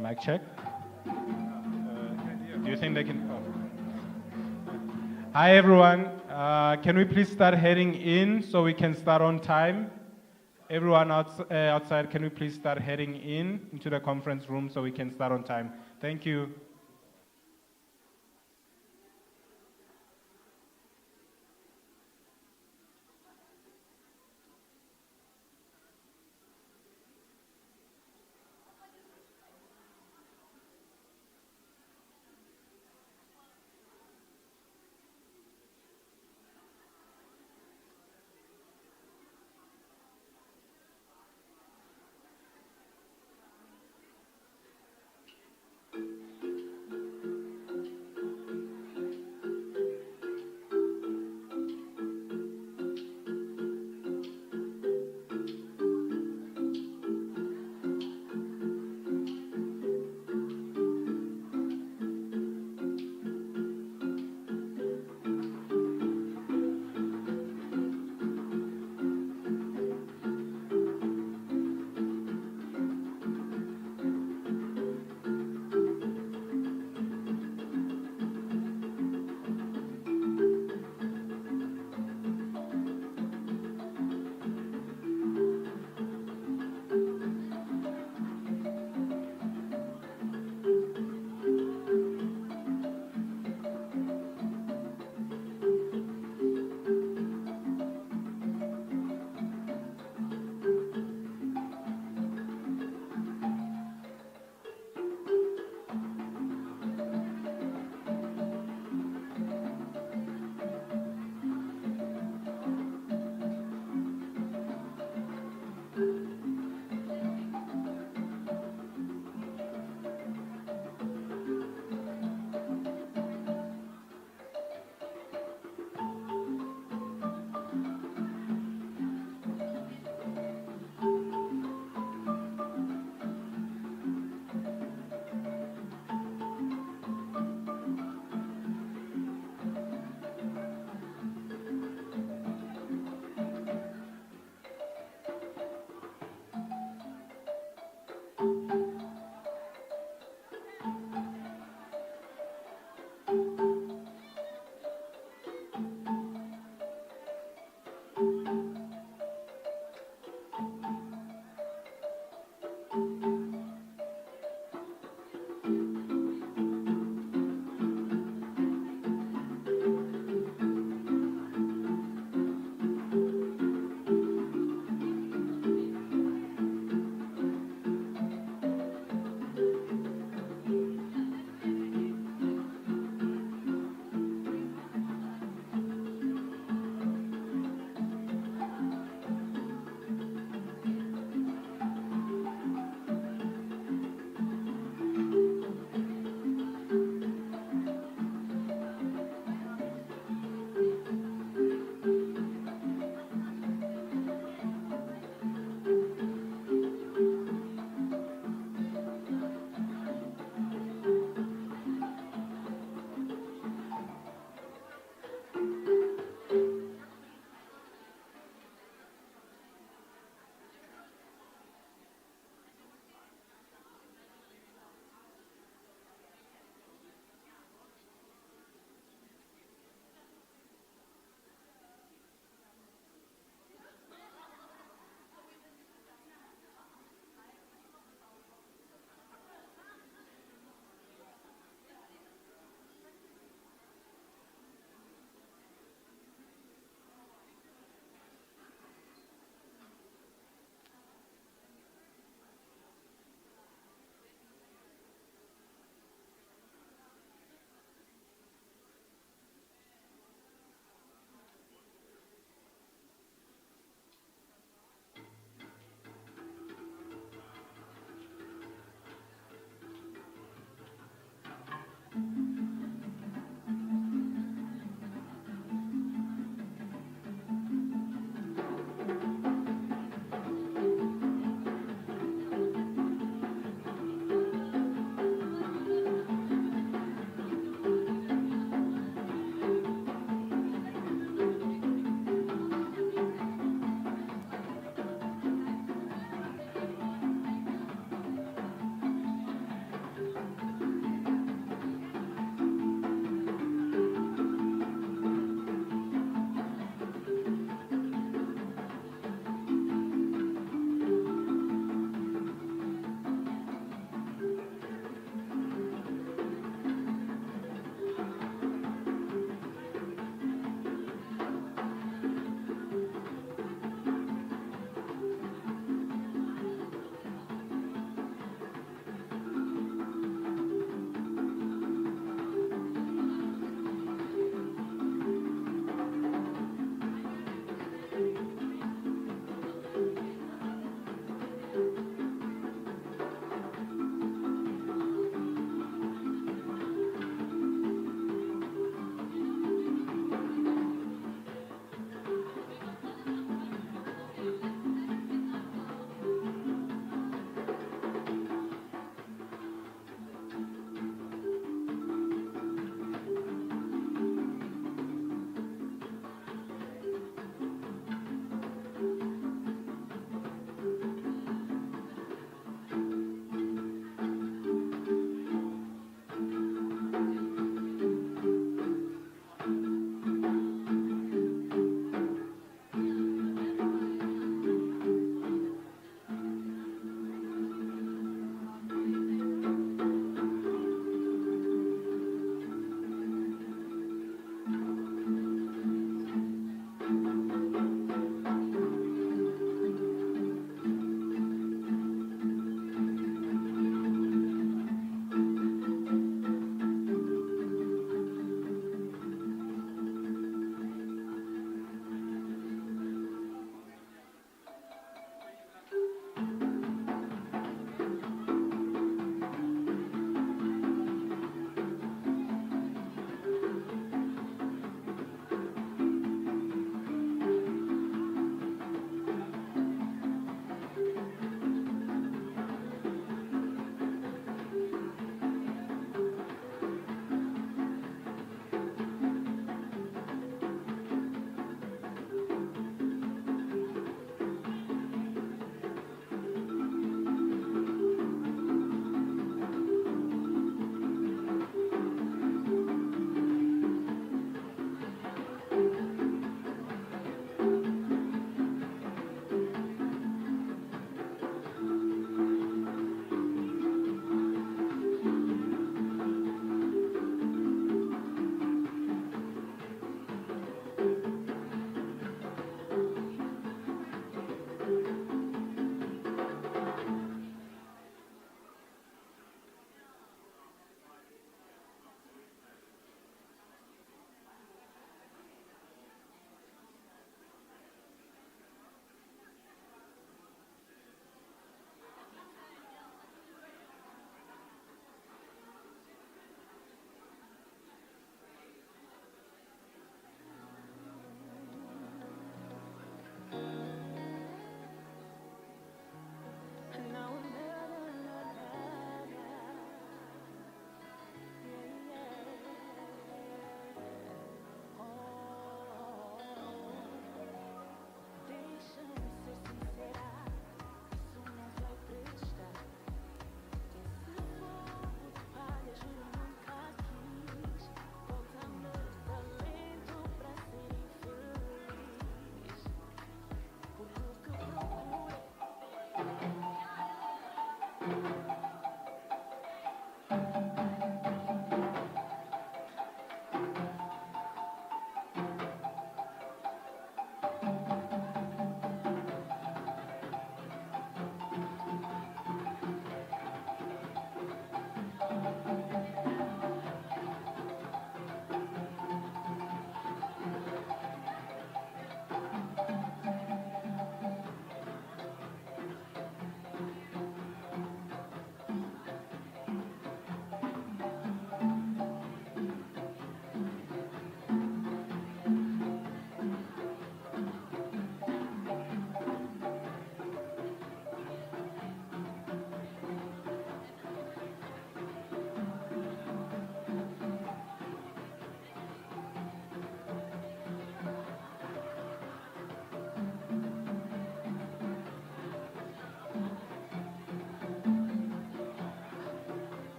Mic check. Do you think they can? Oh. Hi everyone. Can we please start heading in so we can start on time? Everyone outside, can we please start heading in into the conference room so we can start on time? Thank you.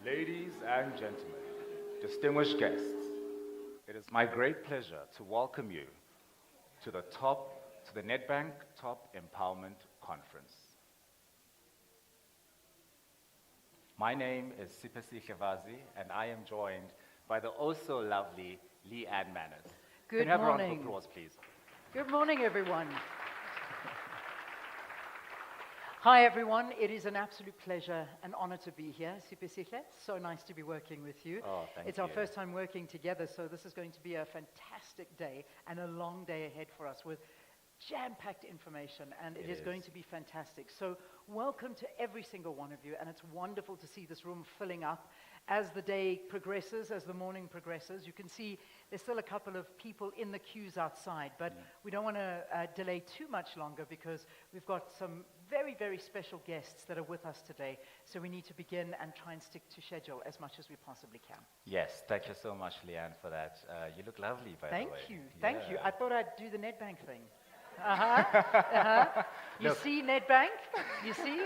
Ladies and gentlemen, distinguished guests, it is my great pleasure to welcome you to the Nedbank Top Empowerment Conference. My name is Sipesi Shevazi, and I am joined by the also lovely Leanne Manners. Good Can you have a round morning. of applause, please? Good morning, everyone. Hi, everyone. It is an absolute pleasure and honor to be here. Sipesihle, so nice to be working with you. Oh, thank It's you. our first time working together, so this is going to be a fantastic day and a long day ahead for us with jam-packed information, and it is going to be fantastic. So welcome to every single one of you, and it's wonderful to see this room filling up as the day progresses, as the morning progresses. You can see there's still a couple of people in the queues outside, but we don't want to delay too much longer because we've got some very, very special guests that are with us today. So we need to begin and try and stick to schedule as much as we possibly can. Yes, thank you so much, Leanne, for that. You look lovely, by the way. Thank you. Yeah. I thought I'd do the Nedbank thing. You Look. see, Nedbank? You see?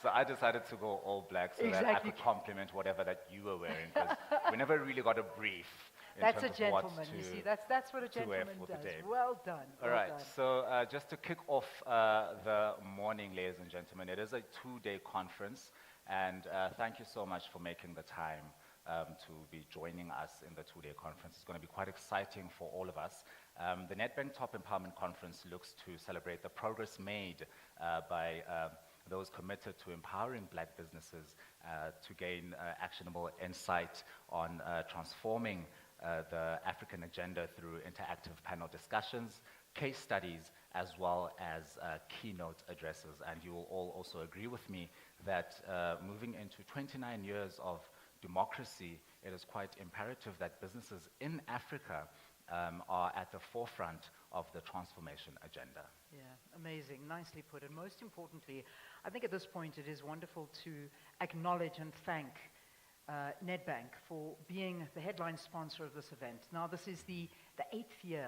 So I decided to go all black so that I Exactly. could compliment whatever that you were wearing, because we never really got a brief in That's a terms of what gentleman. You to- see, that's what a to wear gentleman for the does. day. Well done. All well right, done. so just to kick off the morning, ladies and gentlemen, it is a two-day conference, and thank you so much for making the time to be joining us in the two-day conference. It's going to be quite exciting for all of us. The Nedbank Top Empowerment Conference looks to celebrate the progress made by those committed to empowering black businesses to gain actionable insight on transforming the African agenda through interactive panel discussions, case studies as well as keynote addresses. And you will all also agree with me that moving into 29 years of democracy, it is quite imperative that businesses in Africa are at the forefront of the transformation agenda. Yeah, amazing. Nicely put. And most importantly, I think at this point it is wonderful to acknowledge and thank Nedbank for being the headline sponsor of this event. Now, this is the 8th year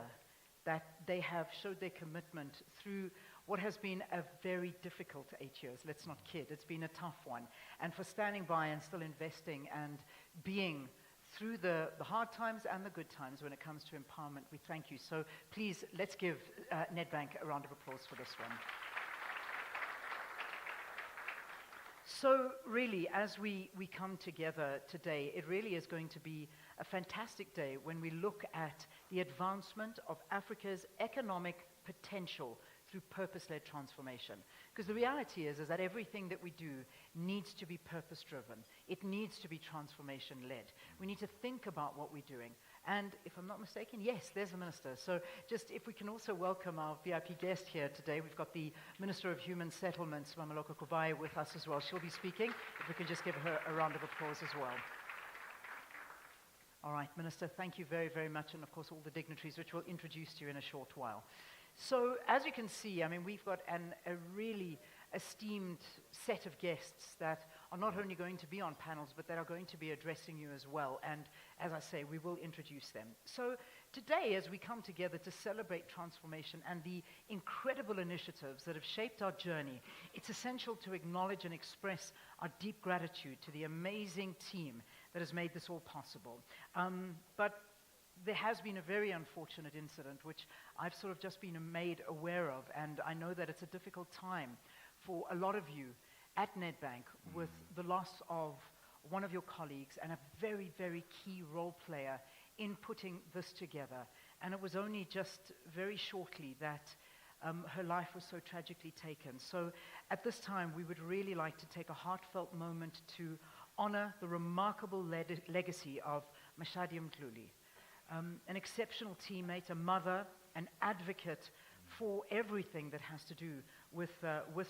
that they have showed their commitment through what has been a very difficult 8 years. Let's not kid. It's been a tough one. And for standing by and still investing and being through the hard times and the good times when it comes to empowerment, we thank you. So please, let's give Nedbank a round of applause for this one. So really, as we come together today, it really is going to be a fantastic day when we look at the advancement of Africa's economic potential through purpose-led transformation. Because the reality is that everything that we do needs to be purpose-driven. It needs to be transformation-led. We need to think about what we're doing. And if I'm not mistaken, yes, there's the minister. So just if we can also welcome our VIP guest here today. We've got the Minister of Human Settlements, Mameloko Kubai, with us as well. She'll be speaking. If we can just give her a round of applause as well. All right, Minister, thank you very, very much. And of course, all the dignitaries, which we'll introduce to you in a short while. So as you can see, I mean, we've got a really esteemed set of guests that are not only going to be on panels, but that are going to be addressing you as well. And as I say, we will introduce them. So today, as we come together to celebrate transformation and the incredible initiatives that have shaped our journey, it's essential to acknowledge and express our deep gratitude to the amazing team that has made this all possible. But there has been a very unfortunate incident which I've sort of just been made aware of, and I know that it's a difficult time for a lot of you at Nedbank with the loss of one of your colleagues and a very, very key role player in putting this together. And it was only just very shortly that her life was so tragically taken. So at this time, we would really like to take a heartfelt moment to honor the remarkable legacy of Mashadi Mdluli. An exceptional teammate, a mother, an advocate for everything that has to do with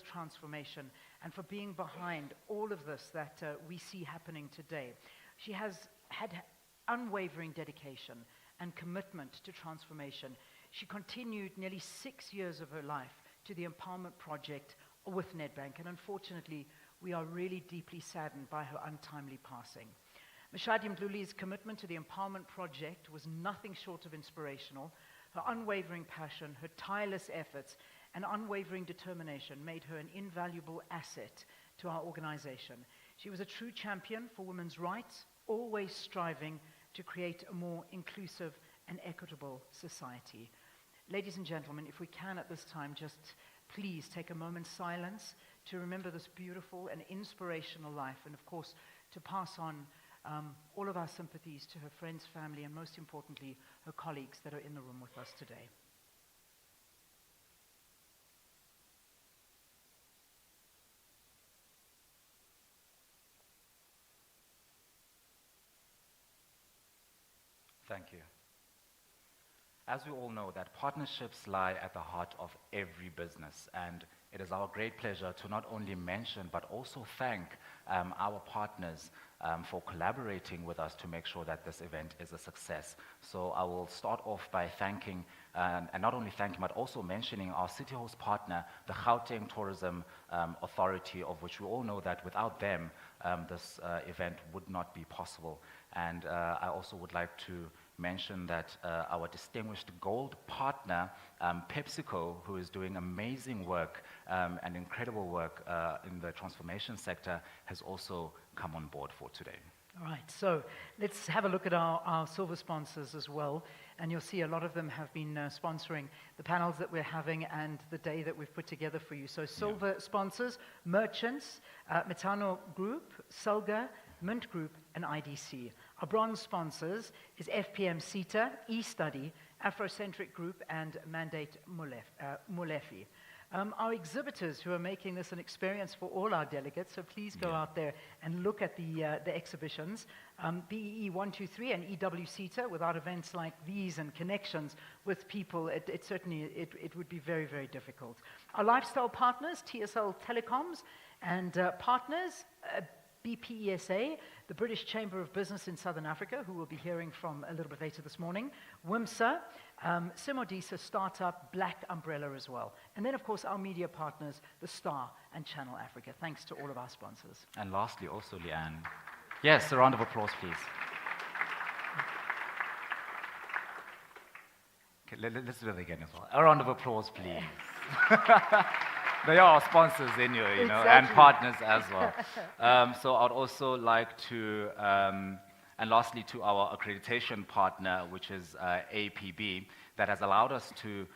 transformation and for being behind all of this that we see happening today. She has had unwavering dedication and commitment to transformation. She continued nearly 6 years of her life to the Empowerment Project with Nedbank, and unfortunately, we are really deeply saddened by her untimely passing. Mashadi Mdluli's commitment to the Empowerment Project was nothing short of inspirational. Her unwavering passion, her tireless efforts, and unwavering determination made her an invaluable asset to our organization. She was a true champion for women's rights, always striving to create a more inclusive and equitable society. Ladies and gentlemen, if we can at this time, just please take a moment's silence to remember this beautiful and inspirational life, and of course, to pass on all of our sympathies to her friends, family, and most importantly, her colleagues that are in the room with us today. Thank you. As we all know, that partnerships lie at the heart of every business, and it is our great pleasure to not only mention but also thank our partners for collaborating with us to make sure that this event is a success. So I will start off by thanking, and not only thanking, but also mentioning our city host partner, the Gauteng Tourism Authority, of which we all know that without them, this event would not be possible. And I also would like to mention that our distinguished gold partner, PepsiCo, who is doing amazing work and incredible work in the transformation sector, has also come on board for today. All right, so let's have a look at our silver sponsors as well. And you'll see a lot of them have been sponsoring the panels that we're having and the day that we've put together for you. So silver sponsors, Merchants, Metano Group, Selga, Mint Group, and IDC. Our bronze sponsors is FPM CETA, eStudy, Afrocentric Group, and Mandate Molefi. our exhibitors who are making this an experience for all our delegates. So please go out there and look at the exhibitions. BEE 123 and EWCETA, without events like these and connections with people, it certainly would be very, very difficult. Our lifestyle partners, TSL Telecoms, and partners, BPESA, the British Chamber of Business in Southern Africa, who we'll be hearing from a little bit later this morning, WIMSA, Simodisa Startup, Black Umbrella as well. And then, of course, our media partners, The Star and Channel Africa. Thanks to all of our sponsors. And lastly, also, Leanne. Yes, a round of applause, please. Okay, let's do that again as well. A round of applause, please. They are sponsors anyway, you know, and partners as well. So I'd also like to, and lastly to our accreditation partner, which is APB, that has allowed us to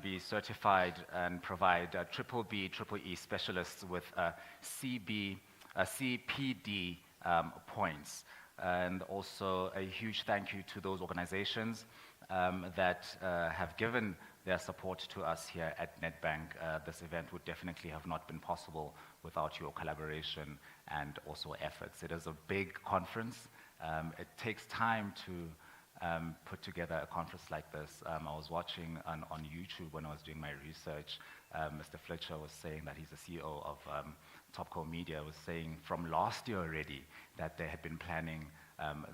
be certified and provide BBEE specialists with CPD points. And also a huge thank you to those organizations that have given their support to us here at Nedbank. This event would definitely have not been possible without your collaboration and also efforts. It is a big conference. It takes time to put together a conference like this. I was watching on YouTube when I was doing my research. Mr. Fletcher was saying that he's the CEO of Topco Media, was saying from last year already that they had been planning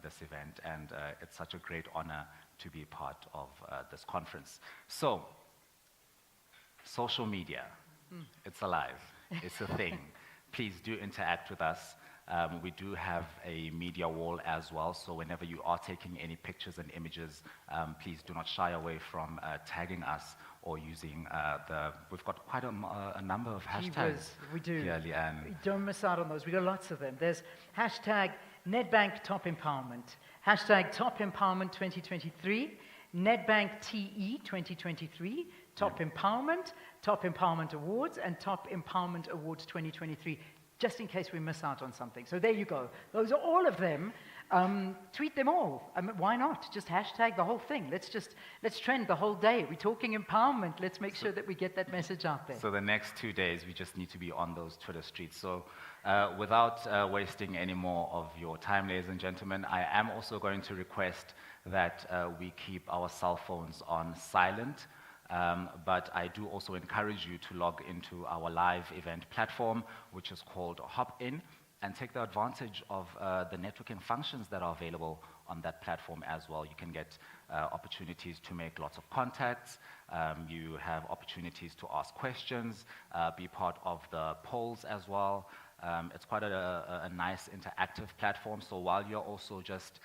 this event, and it's such a great honor to be part of this conference. So, social media, it's alive, it's a thing. Please do interact with us. We do have a media wall as well, so whenever you are taking any pictures and images, please do not shy away from tagging us or using we've got quite a number of hashtags. We do. Yeah, Leanne. Don't miss out on those. We've got lots of them. There's hashtag Nedbank Top Empowerment, hashtag Top Empowerment 2023, Nedbank TE 2023, Top Empowerment Awards, and Top Empowerment Awards 2023, just in case we miss out on something. So there you go. Those are all of them. Tweet them all. I mean, why not? Just hashtag the whole thing. Let's trend the whole day. We're talking empowerment. Let's make sure that we get that message out there. So the next 2 days, we just need to be on those Twitter streets. So without wasting any more of your time, ladies and gentlemen, I am also going to request that we keep our cell phones on silent. But I do also encourage you to log into our live event platform, which is called Hop-In, and take the advantage of the networking functions that are available on that platform as well. You can get opportunities to make lots of contacts. You have opportunities to ask questions, be part of the polls as well. It's quite a nice interactive platform. So while you're also just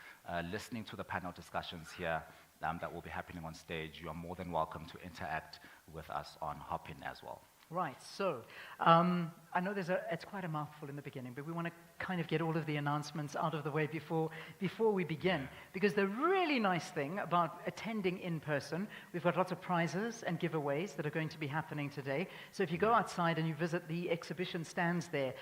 listening to the panel discussions here that will be happening on stage, you are more than welcome to interact with us on Hop-In as well. Right, so I know it's quite a mouthful in the beginning, but we want to kind of get all of the announcements out of the way before we begin. Because the really nice thing about attending in person, we've got lots of prizes and giveaways that are going to be happening today. So if you go outside and you visit the exhibition stands there,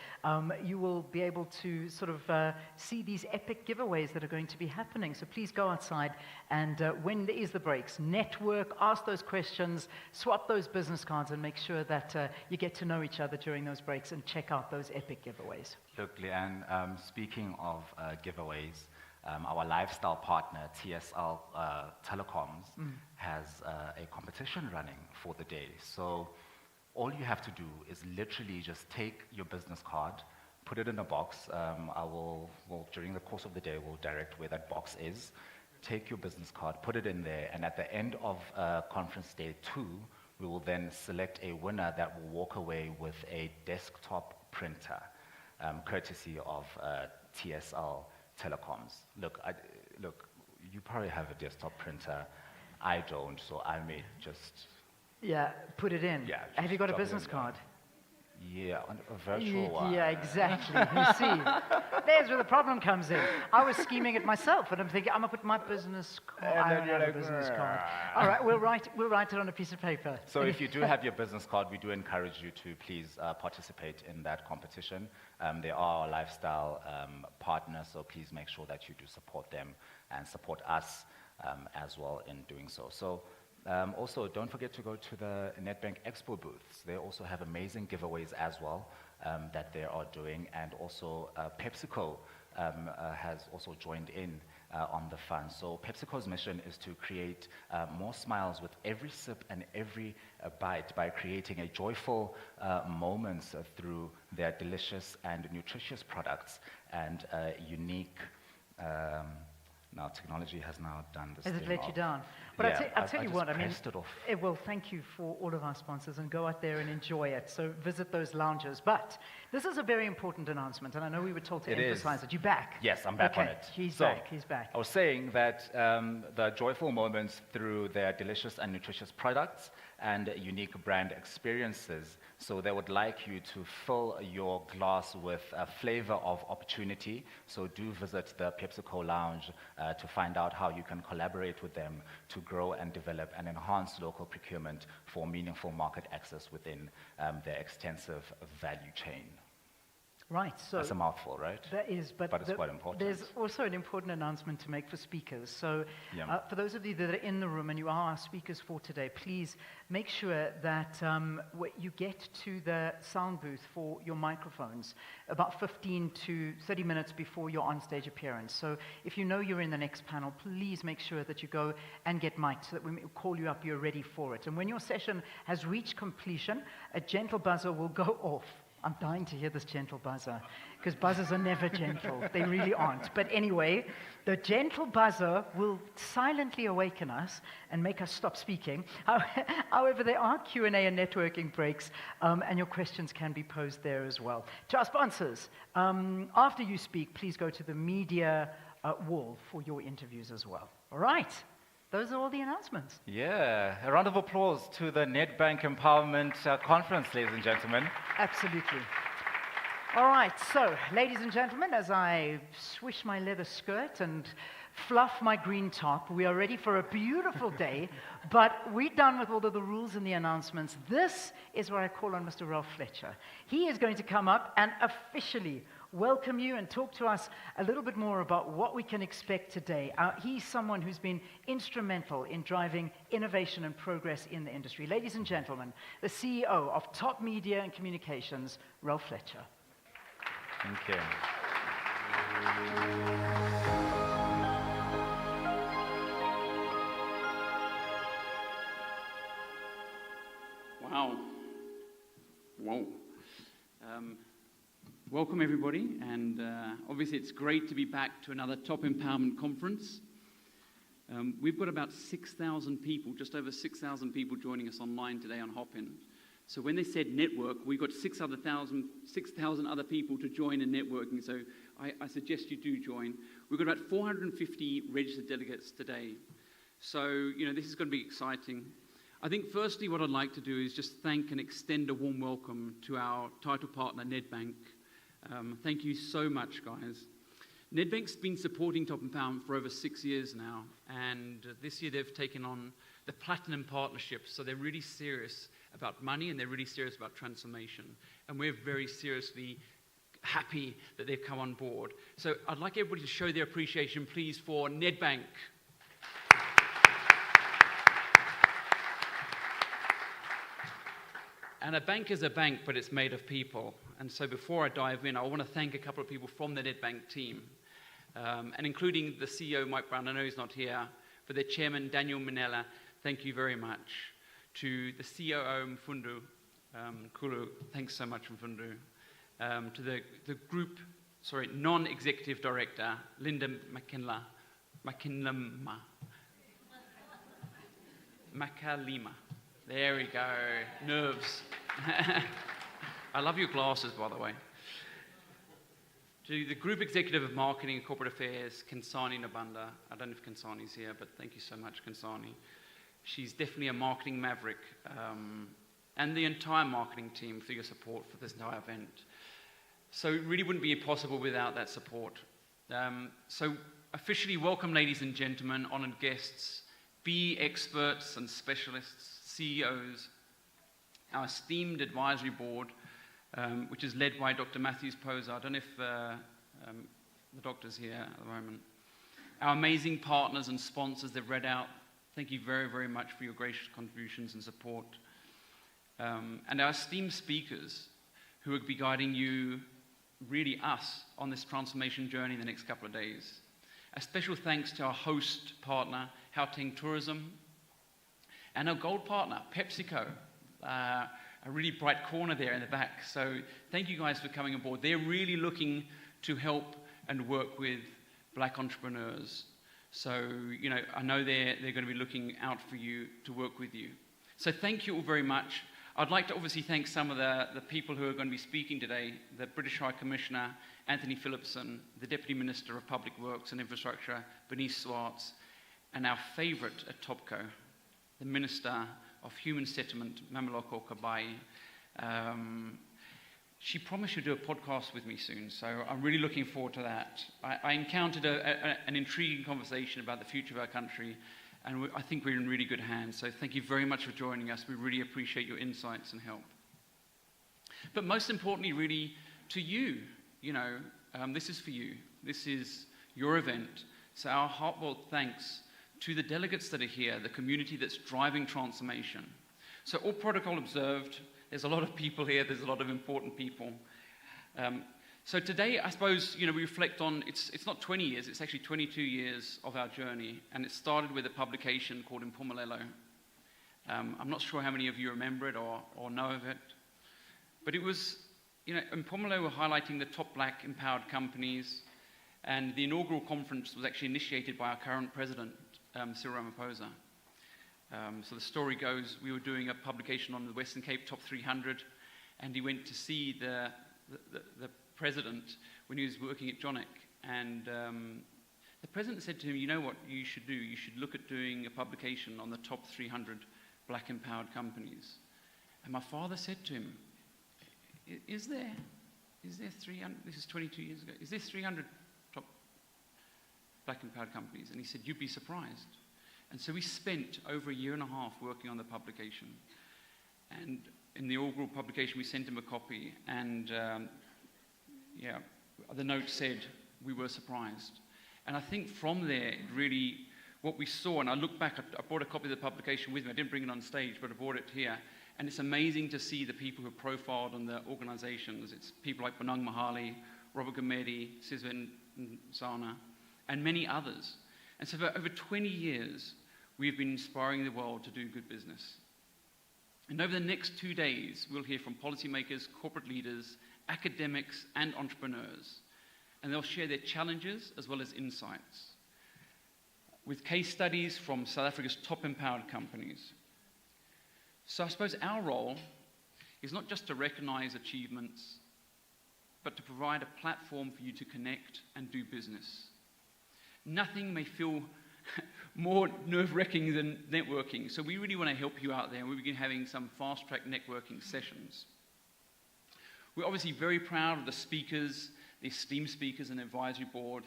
you will be able to sort of see these epic giveaways that are going to be happening. So please go outside, and when there is the breaks, network, ask those questions, swap those business cards, and make sure that you get to know each other during those breaks and check out those epic giveaways. Look, Leanne, speaking of giveaways, our lifestyle partner, TSL Telecoms, has a competition running for the day. So all you have to do is literally just take your business card, put it in a box. During the course of the day, we'll direct where that box is. Take your business card, put it in there, and at the end of conference day 2, we will then select a winner that will walk away with a desktop printer, courtesy of TSL Telecoms. Look, you probably have a desktop printer. I don't, so I may just... Yeah, put it in. Yeah, have you got a drop it business in card? Yeah, a virtual one. Yeah, exactly. You see, there's where the problem comes in. I was scheming it myself, and I'm thinking, I'm going to put my business card. I don't have a business card. All right, we'll write it on a piece of paper. So if you do have your business card, we do encourage you to please participate in that competition. They are our lifestyle partners, so please make sure that you do support them and support us as well in doing so. So Also, don't forget to go to the Nedbank Expo booths. They also have amazing giveaways as well that they are doing. And also, PepsiCo has also joined in on the fund. So PepsiCo's mission is to create more smiles with every sip and every bite by creating a joyful moments through their delicious and nutritious products and unique. Now technology has now done this. Has it thing let you of- down? But Yeah, I'll tell you just what, I mean, pressed it off. well, thank you for all of our sponsors and go out there and enjoy it. So visit those lounges. But this is a very important announcement, and I know we were told to It is. emphasize it. You back? Yes, I'm back on Okay, it. he's So, back, he's back. I was saying that the joyful moments through their delicious and nutritious products and unique brand experiences. So they would like you to fill your glass with a flavor of opportunity. So do visit the PepsiCo Lounge to find out how you can collaborate with them to grow and develop and enhance local procurement for meaningful market access within their extensive value chain. Right, so That's a mouthful, right? that is, but But it's quite important. there's also an important announcement to make for speakers. So Yeah. for those of you that are in the room and you are our speakers for today, please make sure that you get to the sound booth for your microphones about 15 to 30 minutes before your onstage appearance. So if you know you're in the next panel, please make sure that you go and get mic'd so that when we call you up, you're ready for it. And when your session has reached completion, a gentle buzzer will go off. I'm dying to hear this gentle buzzer, because buzzers are never gentle. They really aren't. But anyway, the gentle buzzer will silently awaken us and make us stop speaking. However, there are Q&A and networking breaks, and your questions can be posed there as well. To our sponsors, after you speak, please go to the media wall for your interviews as well. All right. Those are all the announcements. Yeah, a round of applause to the Nedbank Empowerment Conference, ladies and gentlemen. Absolutely. All right, so, ladies and gentlemen, as I swish my leather skirt and fluff my green top, we are ready for a beautiful day, but we're done with all of the rules and the announcements. This is where I call on Mr. Ralph Fletcher. He is going to come up and officially welcome you and talk to us a little bit more about what we can expect today. He's someone who's been instrumental in driving innovation and progress in the industry. Ladies and gentlemen, the CEO of Top Media and Communications, Ralph Fletcher. Thank you. Wow. Whoa. Welcome, everybody, and obviously it's great to be back to another Top Empowerment Conference. We've got about 6,000 people, just over 6,000 people joining us online today on Hopin. So when they said network, we got 6,000 other people to join in networking, so I suggest you do join. We've got about 450 registered delegates today. So, this is going to be exciting. I think firstly what I'd like to do is just thank and extend a warm welcome to our title partner, Nedbank. Thank you so much, guys. Nedbank's been supporting Top Empowerment for over 6 years now, and this year they've taken on the Platinum Partnership, so they're really serious about money and they're really serious about transformation, and we're very seriously happy that they've come on board. So I'd like everybody to show their appreciation, please, for Nedbank. And a bank is a bank, but it's made of people. And so before I dive in, I want to thank a couple of people from the Nedbank team, and including the CEO, Mike Brown. I know he's not here. For their chairman, Daniel Minella, thank you very much. To the COO, Mfundu Kulu, thanks so much, Mfundu. To the group, non-executive director, Linda Makalima. There we go. Nerves. I love your glasses, by the way. To the Group Executive of Marketing and Corporate Affairs, Kansani Nabanda. I don't know if Kansani's here, but thank you so much, Kansani. She's definitely a marketing maverick, and the entire marketing team for your support for this entire event. So it really wouldn't be possible without that support. So officially welcome, ladies and gentlemen, honored guests, BE experts and specialists, CEOs, our esteemed advisory board, which is led by Dr. Matthews Poser. I don't know if the doctor's here at the moment. Our amazing partners and sponsors, they've read out Thank you very, very much for your gracious contributions and support. And our esteemed speakers who will be guiding you, really us, on this transformation journey in the next couple of days. A special thanks to our host partner, Gauteng Tourism, and our gold partner, PepsiCo, a really bright corner there in the back. So thank you guys for coming aboard. They're really looking to help and work with black entrepreneurs. So, I know they're going to be looking out for you to work with you. So thank you all very much. I'd like to obviously thank some of the people who are going to be speaking today, the British High Commissioner, Anthony Phillipson, the Deputy Minister of Public Works and Infrastructure, Bernice Swartz, and our favourite at Topco, the Minister of Human Settlement, Mameloko Kabai. She promised she'd do a podcast with me soon, so I'm really looking forward to that. I encountered an intriguing conversation about the future of our country, and I think we're in really good hands. So thank you very much for joining us. We really appreciate your insights and help. But most importantly, really, to you, this is for you. This is your event. So our heartfelt thanks to the delegates that are here, the community that's driving transformation. So all protocol observed. There's a lot of people here. There's a lot of important people. So today, I suppose, we reflect on, it's not 20 years, it's actually 22 years of our journey. And it started with a publication called Impumelelo. I'm not sure how many of you remember it or know of it. But it was, Impumelelo were highlighting the top black empowered companies. And the inaugural conference was actually initiated by our current president, Cyril Ramaphosa. So the story goes, we were doing a publication on the Western Cape Top 300, and he went to see the president when he was working at Jonik. And the president said to him, you know what you should do? You should look at doing a publication on the top 300 black empowered companies. And my father said to him, is there 300, this is 22 years ago, is there 300 top black empowered companies? And he said, you'd be surprised. And so we spent over a year and a half working on the publication. And in the inaugural publication, we sent him a copy. And the note said, we were surprised. And I think from there, really, what we saw, and I look back, I brought a copy of the publication with me. I didn't bring it on stage, but I brought it here. And it's amazing to see the people who are profiled on the organizations. It's people like Bonang Mahali, Robert Gumedi, Sizwe Nsana, and many others. And so for over 20 years, we've been inspiring the world to do good business. And over the next 2 days, we'll hear from policymakers, corporate leaders, academics, and entrepreneurs. And they'll share their challenges as well as insights, with case studies from South Africa's top empowered companies. So I suppose our role is not just to recognize achievements, but to provide a platform for you to connect and do business. Nothing may feel more nerve-wracking than networking. So we really want to help you out there, and we'll begin having some fast-track networking sessions. We're obviously very proud of the speakers, the esteemed speakers and advisory board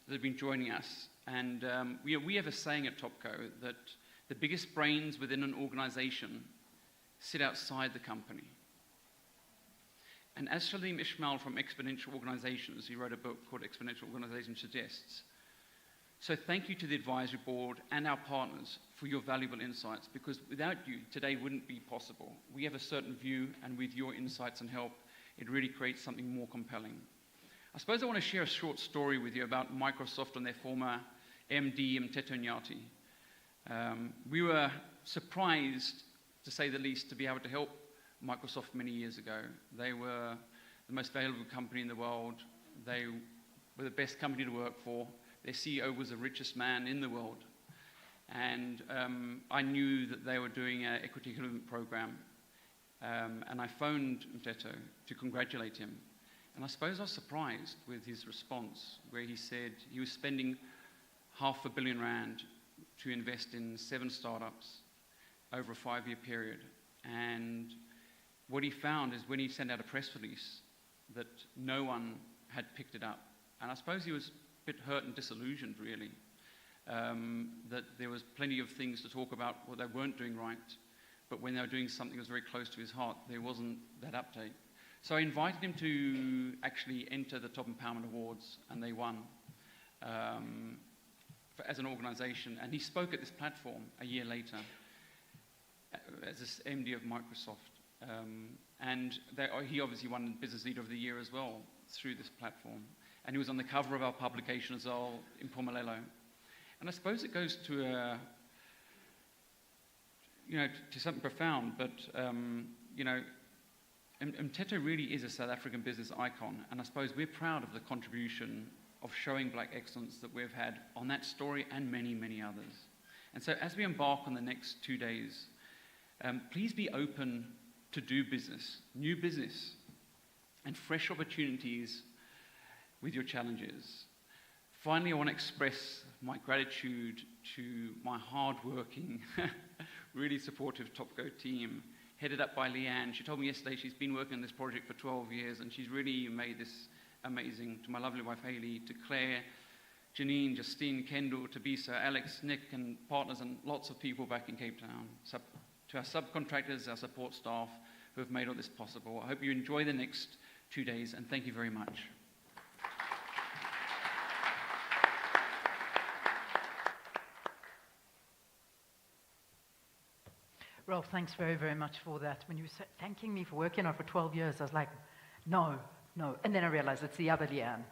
that have been joining us. And we have a saying at Topco that the biggest brains within an organization sit outside the company. And as Shalim Ismail from Exponential Organizations, he wrote a book called Exponential Organization, suggests. So thank you to the advisory board and our partners for your valuable insights, because without you, today wouldn't be possible. We have a certain view, and with your insights and help, it really creates something more compelling. I suppose I want to share a short story with you about Microsoft and their former MD, Mteto Nyati. We were surprised, to say the least, to be able to help Microsoft many years ago. They were the most valuable company in the world. They were the best company to work for. Their CEO was the richest man in the world. And I knew that they were doing an equity equivalent program. And I phoned Mteto to congratulate him. And I suppose I was surprised with his response, where he said he was spending R500 million to invest in 7 startups over a 5-year period. And what he found is when he sent out a press release that no one had picked it up. And I suppose he was a bit hurt and disillusioned, really, that there was plenty of things to talk about what they weren't doing right, but when they were doing something that was very close to his heart, there wasn't that uptake. So I invited him to actually enter the Top Empowerment Awards, and they won. as an organization, and he spoke at this platform a year later as this MD of Microsoft. He obviously won Business Leader of the Year as well through this platform. And he was on the cover of our publication as well in Pumalelo. And I suppose it goes to to something profound, but Mteto really is a South African business icon, and I suppose we're proud of the contribution of showing black excellence that we've had on that story and many, many others. And so as we embark on the next 2 days, please be open to do business, new business, and fresh opportunities with your challenges. Finally, I want to express my gratitude to my hard-working, really supportive Topco team, headed up by Leanne. She told me yesterday she's been working on this project for 12 years, and she's really made this amazing. To my lovely wife, Hayley, to Claire, Janine, Justine, Kendall, Tabisa, Alex, Nick, and partners, and lots of people back in Cape Town. To our subcontractors, our support staff who have made all this possible. I hope you enjoy the next 2 days, and thank you very much. Ralph, thanks very, very much for that. When you were thanking me for working on it for 12 years, I was like, no. And then I realized it's the other Leanne.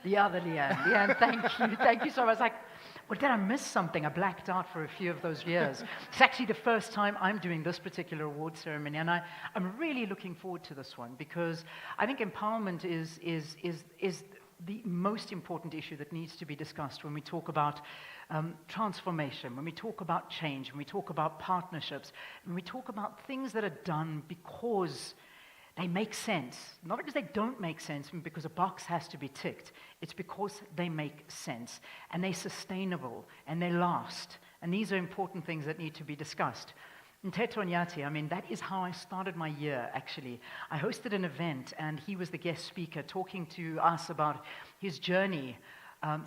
Leanne, thank you so much. I was like, well, did I miss something? I blacked out for a few of those years. It's actually the first time I'm doing this particular award ceremony, and I'm really looking forward to this one, because I think empowerment is the most important issue that needs to be discussed when we talk about transformation, when we talk about change, when we talk about partnerships, when we talk about things that are done because they make sense. Not because they don't make sense, and because a box has to be ticked. It's because they make sense, and they're sustainable, and they last. And these are important things that need to be discussed. Mteto Nyati, that is how I started my year, actually. I hosted an event, and he was the guest speaker talking to us about his journey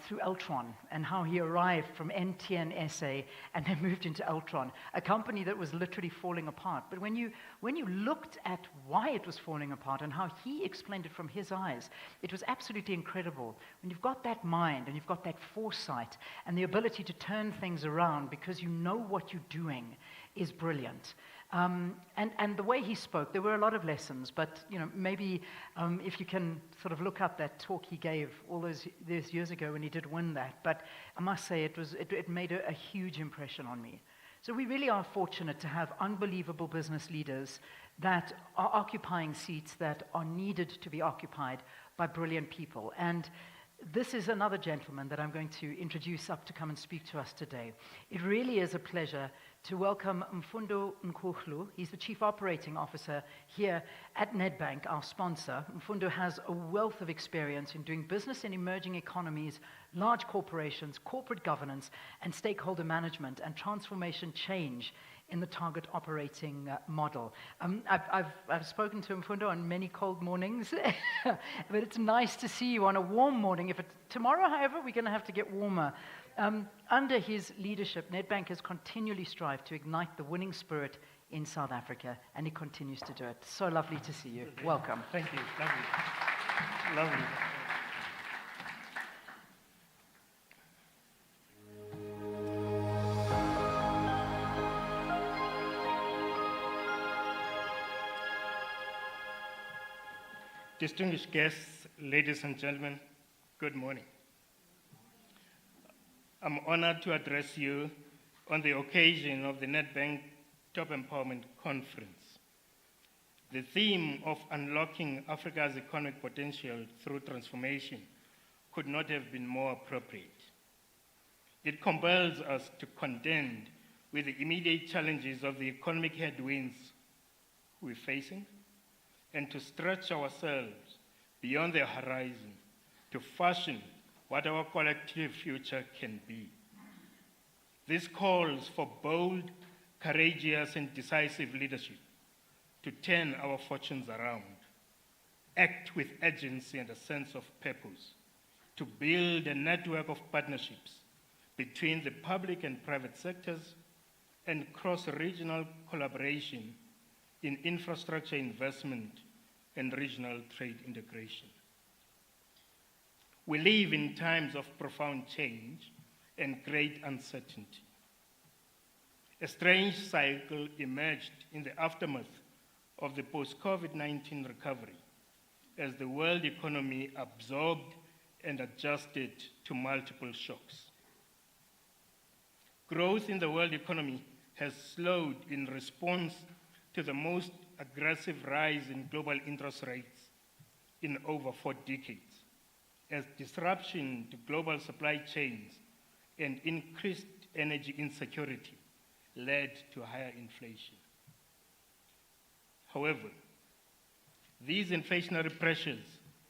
through Eltron and how he arrived from NTN SA and then moved into Eltron, a company that was literally falling apart. But when you looked at why it was falling apart and how he explained it from his eyes, it was absolutely incredible. When you've got that mind and you've got that foresight and the ability to turn things around because you know what you're doing is brilliant. And the way he spoke, there were a lot of lessons, but maybe if you can sort of look up that talk he gave all those years ago when he did win that. But I must say it made a huge impression on me. So we really are fortunate to have unbelievable business leaders that are occupying seats that are needed to be occupied by brilliant people. And this is another gentleman that I'm going to introduce up to come and speak to us today. It really is a pleasure to welcome Mfundo Nkuhlu. He's the Chief Operating Officer here at Nedbank, our sponsor. Mfundo has a wealth of experience in doing business in emerging economies, large corporations, corporate governance, and stakeholder management and transformation change in the target operating model. I've spoken to Mfundo on many cold mornings, but it's nice to see you on a warm morning. Tomorrow, however, we're going to have to get warmer. Under his leadership, Nedbank has continually strived to ignite the winning spirit in South Africa, and he continues to do it. So lovely to see you. Welcome. Thank you. Lovely. Distinguished guests, ladies and gentlemen, good morning. I'm honored to address you on the occasion of the Nedbank Top Empowerment Conference. The theme of unlocking Africa's economic potential through transformation could not have been more appropriate. It compels us to contend with the immediate challenges of the economic headwinds we're facing, and to stretch ourselves beyond the horizon to fashion what our collective future can be. This calls for bold, courageous, and decisive leadership to turn our fortunes around, act with urgency and a sense of purpose, to build a network of partnerships between the public and private sectors, and cross-regional collaboration in infrastructure investment and regional trade integration. We live in times of profound change and great uncertainty. A strange cycle emerged in the aftermath of the post-COVID-19 recovery as the world economy absorbed and adjusted to multiple shocks. Growth in the world economy has slowed in response to the most aggressive rise in global interest rates in over 4 decades, as disruption to global supply chains and increased energy insecurity led to higher inflation. However, these inflationary pressures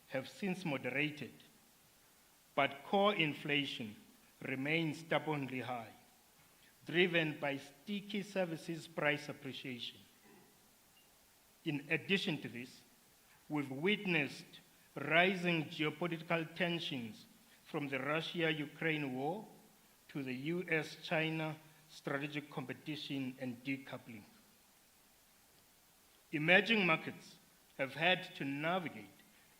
have since moderated, but core inflation remains stubbornly high, driven by sticky services price appreciation. In addition to this, we've witnessed rising geopolitical tensions from the Russia-Ukraine war to the US-China strategic competition and decoupling. Emerging markets have had to navigate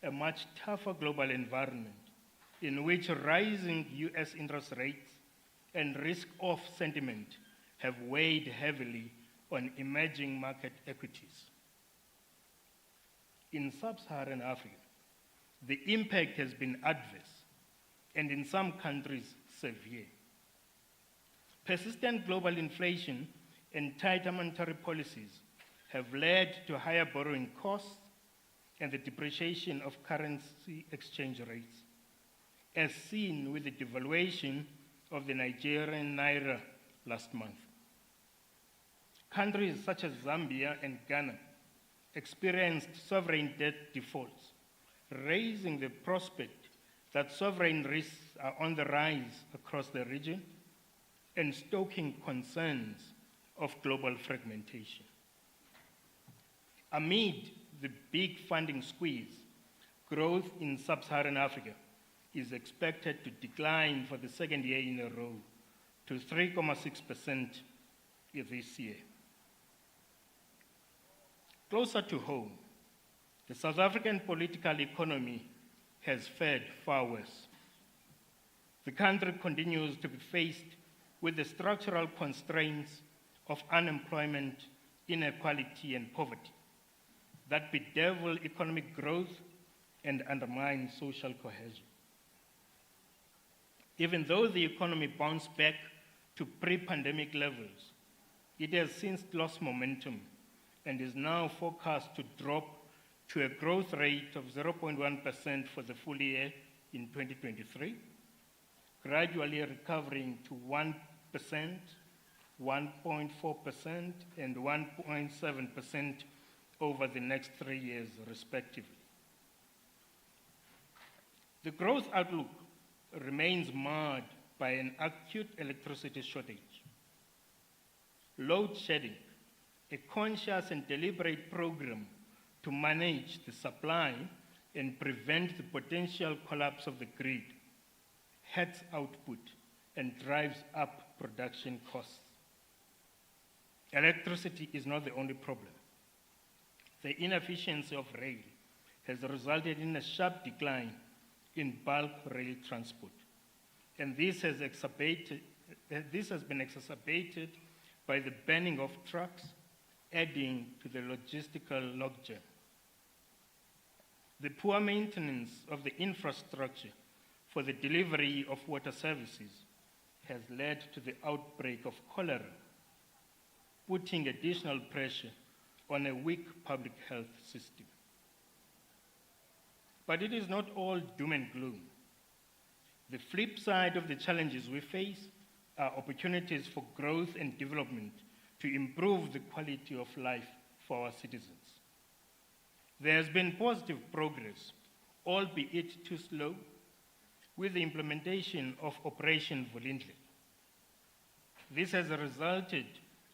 a much tougher global environment in which rising US interest rates and risk-off sentiment have weighed heavily on emerging market equities. In sub-Saharan Africa, the impact has been adverse and in some countries severe. Persistent global inflation and tighter monetary policies have led to higher borrowing costs and the depreciation of currency exchange rates, as seen with the devaluation of the Nigerian naira last month. Countries such as Zambia and Ghana experienced sovereign debt defaults, raising the prospect that sovereign risks are on the rise across the region and stoking concerns of global fragmentation. Amid the big funding squeeze, growth in sub-Saharan Africa is expected to decline for the second year in a row to 3.6% this year. Closer to home, the South African political economy has fared far worse. The country continues to be faced with the structural constraints of unemployment, inequality, and poverty that bedevil economic growth and undermine social cohesion. Even though the economy bounced back to pre-pandemic levels, it has since lost momentum and is now forecast to drop to a growth rate of 0.1% for the full year in 2023, gradually recovering to 1%, 1.4%, and 1.7% over the next 3 years, respectively. The growth outlook remains marred by an acute electricity shortage. Load shedding, a conscious and deliberate program to manage the supply and prevent the potential collapse of the grid, hurts output and drives up production costs. Electricity is not the only problem. The inefficiency of rail has resulted in a sharp decline in bulk rail transport, and this has been exacerbated by the banning of trucks, adding to the logistical logjam. The poor maintenance of the infrastructure for the delivery of water services has led to the outbreak of cholera, putting additional pressure on a weak public health system. But it is not all doom and gloom. The flip side of the challenges we face are opportunities for growth and development to improve the quality of life for our citizens. There has been positive progress, albeit too slow, with the implementation of Operation Vulindle. This has resulted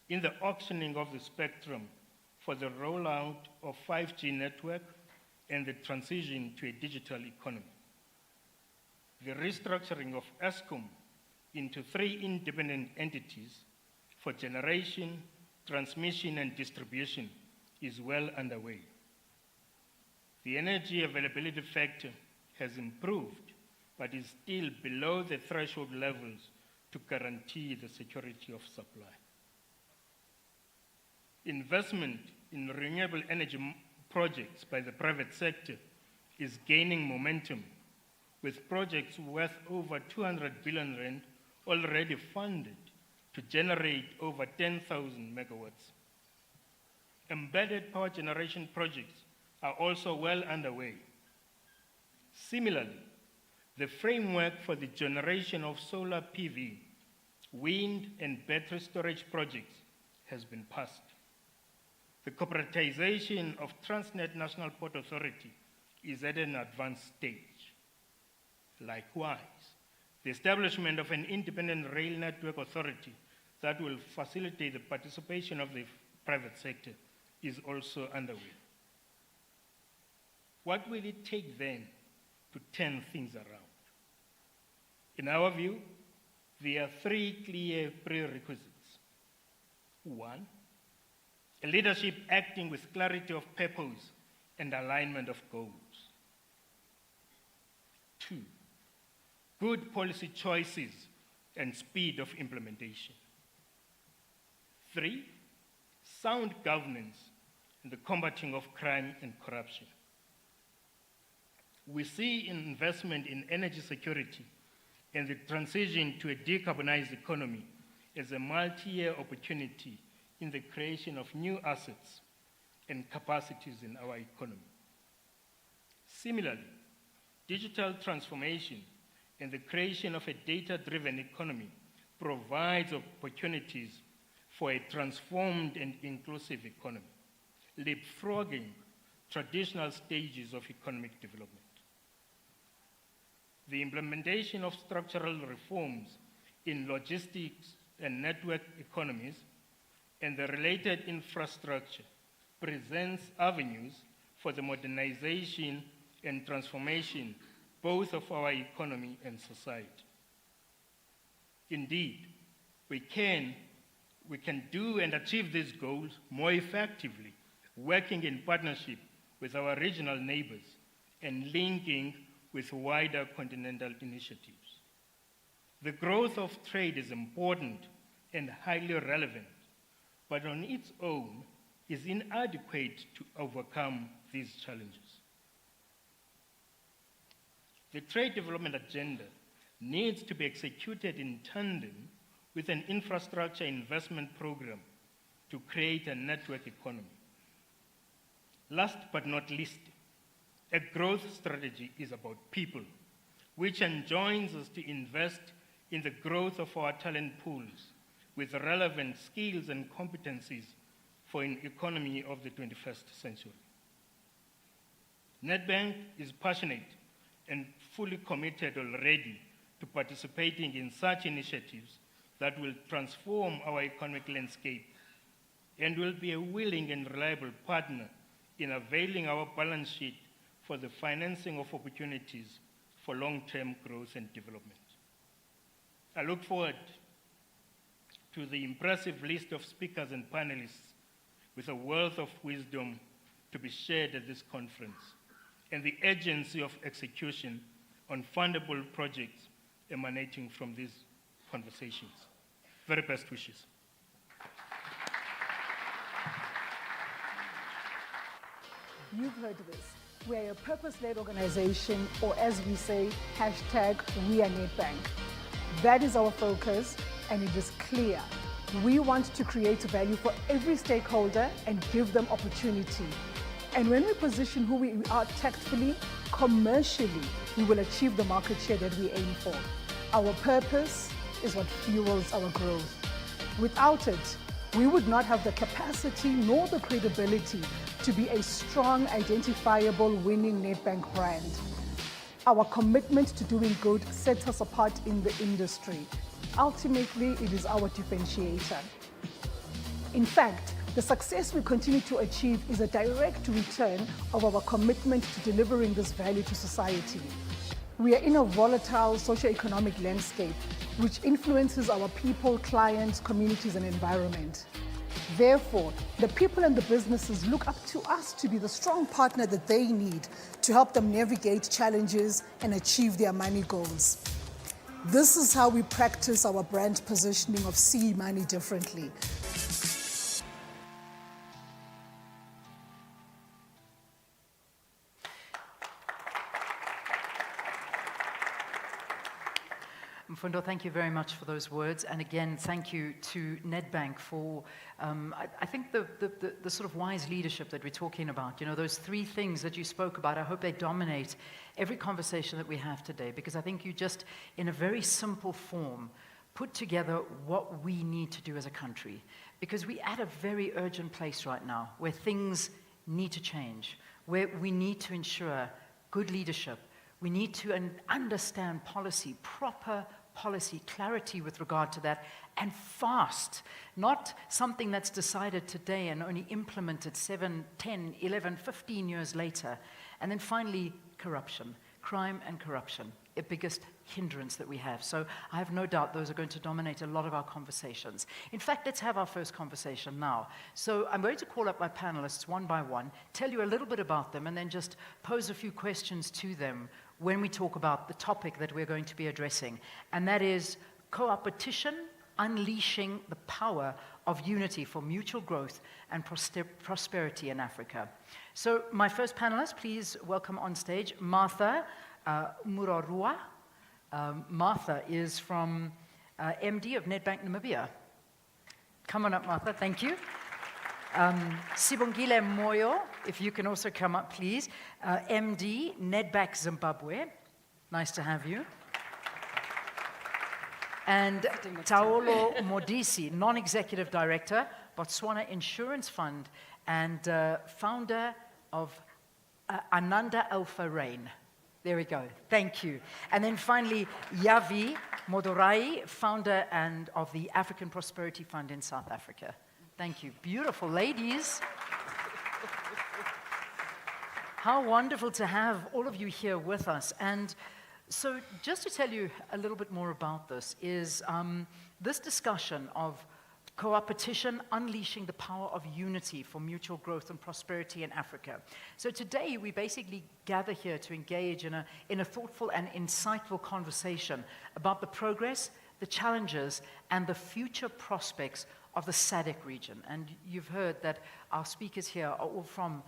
in the auctioning of the spectrum for the rollout of 5G network and the transition to a digital economy. The restructuring of Eskom into 3 independent entities for generation, transmission, and distribution is well underway. The energy availability factor has improved, but is still below the threshold levels to guarantee the security of supply. Investment in renewable energy projects by the private sector is gaining momentum, with projects worth over 200 billion rand already funded to generate over 10,000 megawatts. Embedded power generation projects are also well underway. Similarly, the framework for the generation of solar PV, wind, and battery storage projects has been passed. The corporatization of Transnet National Port Authority is at an advanced stage. Likewise, the establishment of an independent rail network authority that will facilitate the participation of the private sector is also underway. What will it take then to turn things around? In our view, there are three clear prerequisites. One, a leadership acting with clarity of purpose and alignment of goals. Two, good policy choices and speed of implementation. Three, sound governance and the combating of crime and corruption. We see investment in energy security and the transition to a decarbonized economy as a multi-year opportunity in the creation of new assets and capacities in our economy. Similarly, digital transformation and the creation of a data-driven economy provides opportunities for a transformed and inclusive economy, leapfrogging traditional stages of economic development. The implementation of structural reforms in logistics and network economies and the related infrastructure presents avenues for the modernization and transformation both of our economy and society. Indeed, we can do and achieve these goals more effectively, working in partnership with our regional neighbors and linking with wider continental initiatives. The growth of trade is important and highly relevant, but on its own is inadequate to overcome these challenges. The trade development agenda needs to be executed in tandem with an infrastructure investment program to create a network economy. Last but not least, a growth strategy is about people, which enjoins us to invest in the growth of our talent pools with relevant skills and competencies for an economy of the 21st century. Nedbank is passionate and fully committed already to participating in such initiatives that will transform our economic landscape and will be a willing and reliable partner in availing our balance sheet for the financing of opportunities for long-term growth and development. I look forward to the impressive list of speakers and panelists with a wealth of wisdom to be shared at this conference and the urgency of execution on fundable projects emanating from these conversations. Very best wishes. You've heard this. We are a purpose-led organization, or as we say, hashtag We Are Nedbank. That is our focus, and it is clear. We want to create value for every stakeholder and give them opportunity. And when we position who we are tactfully, commercially, we will achieve the market share that we aim for. Our purpose is what fuels our growth. Without it, we would not have the capacity nor the credibility to be a strong, identifiable, winning Nedbank brand. Our commitment to doing good sets us apart in the industry. Ultimately, it is our differentiator. In fact, the success we continue to achieve is a direct return of our commitment to delivering this value to society. We are in a volatile socio-economic landscape which influences our people, clients, communities, and environment. Therefore, the people and the businesses look up to us to be the strong partner that they need to help them navigate challenges and achieve their money goals. This is how we practice our brand positioning of See Money differently. Mfundo, thank you very much for those words. And again, thank you to Nedbank for, I think, the sort of wise leadership that we're talking about. You know, those three things that you spoke about, I hope they dominate every conversation that we have today, because I think you just, in a very simple form, put together what we need to do as a country. Because we're at a very urgent place right now where things need to change, where we need to ensure good leadership. We need to understand policy, proper policy, clarity with regard to that, and fast. Not something that's decided today and only implemented 7, 10, 11, 15 years later. And then finally, corruption, crime and corruption, the biggest hindrance that we have. So I have no doubt those are going to dominate a lot of our conversations. In fact, let's have our first conversation now. So I'm going to call up my panelists one by one, tell you a little bit about them, and then just pose a few questions to them when we talk about the topic that we're going to be addressing, and that is co-opetition, unleashing the power of unity for mutual growth and prosperity in Africa. So my first panelist, please welcome on stage Martha Murarua. Martha is from MD of Nedbank Namibia. Come on up, Martha, thank you. Sibongile Moyo, if you can also come up, please. MD, Nedbank Zimbabwe. Nice to have you. And Taolo Modisi, Non-Executive Director, Botswana Insurance Fund, and founder of Ananda Alpha Rain. There we go. Thank you. And then finally, Yavi Modorai, founder and of the African Prosperity Fund in South Africa. Thank you. Beautiful ladies. How wonderful to have all of you here with us. And so just to tell you a little bit more about this is this discussion of co-opetition, unleashing the power of unity for mutual growth and prosperity in Africa. So today we basically gather here to engage in a thoughtful and insightful conversation about the progress, the challenges, and the future prospects of the SADC region. And you've heard that our speakers here are all from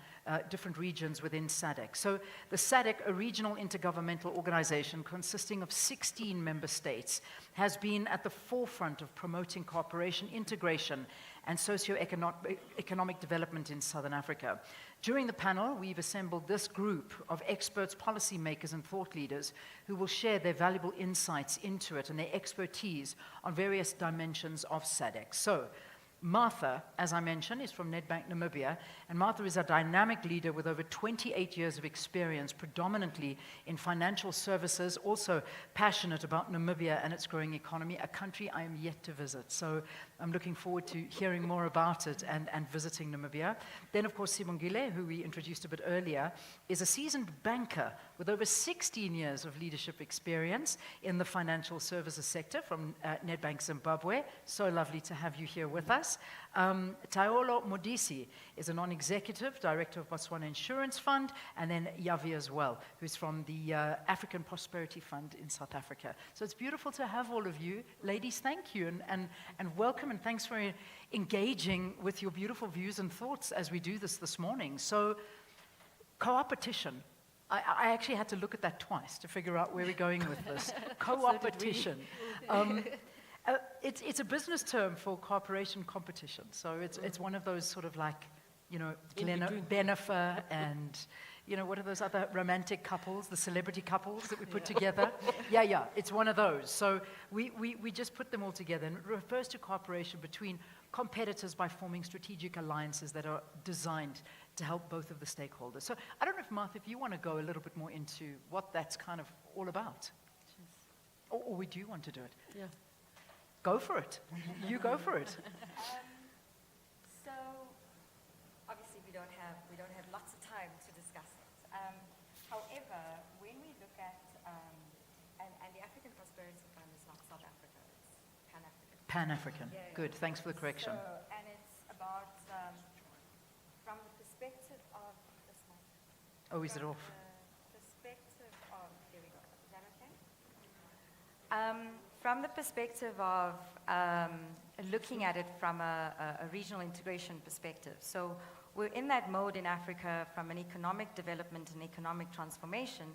different regions within SADC. So the SADC, a regional intergovernmental organization consisting of 16 member states, has been at the forefront of promoting cooperation, integration, and socio-economic development in Southern Africa. During the panel, we've assembled this group of experts, policymakers, and thought leaders who will share their valuable insights into it and their expertise on various dimensions of SADC. So, Martha, as I mentioned, is from Nedbank Namibia, and Martha is a dynamic leader with over 28 years of experience, predominantly in financial services, also passionate about Namibia and its growing economy, a country I am yet to visit. So I'm looking forward to hearing more about it and visiting Namibia. Then, of course, Sibongile, who we introduced a bit earlier, is a seasoned banker with over 16 years of leadership experience in the financial services sector from Nedbank Zimbabwe. So lovely to have you here with us. Taolo Modisi is a non-executive director of Botswana Insurance Fund, and then Yavi as well, who's from the African Prosperity Fund in South Africa. So it's beautiful to have all of you. Ladies, thank you, and welcome, and thanks for engaging with your beautiful views and thoughts as we do this morning. So, co-opetition. I actually had to look at that twice to figure out where we're going with this. Co-opetition. It's a business term for cooperation competition. So it's one of those sort of like, you know, Benefer and, you know, what are those other romantic couples, the celebrity couples that we put together? Yeah, it's one of those. So we just put them all together, and it refers to cooperation between competitors by forming strategic alliances that are designed to help both of the stakeholders. So I don't know if, Martha, if you want to go a little bit more into what that's kind of all about. Or we do want to do it. Yeah. Go for it. You go for it. So, obviously, we don't have lots of time to discuss it. However, when we look at and the African Prosperity Fund is not South Africa; it's Pan-African. Pan-African. Yeah. Good. Thanks for the correction. So, and it's about from the perspective of this mic. Oh, is it From off? the perspective of, there we go. Is that okay? From the perspective of looking at it from a regional integration perspective, so we're in that mode in Africa from an economic development and economic transformation,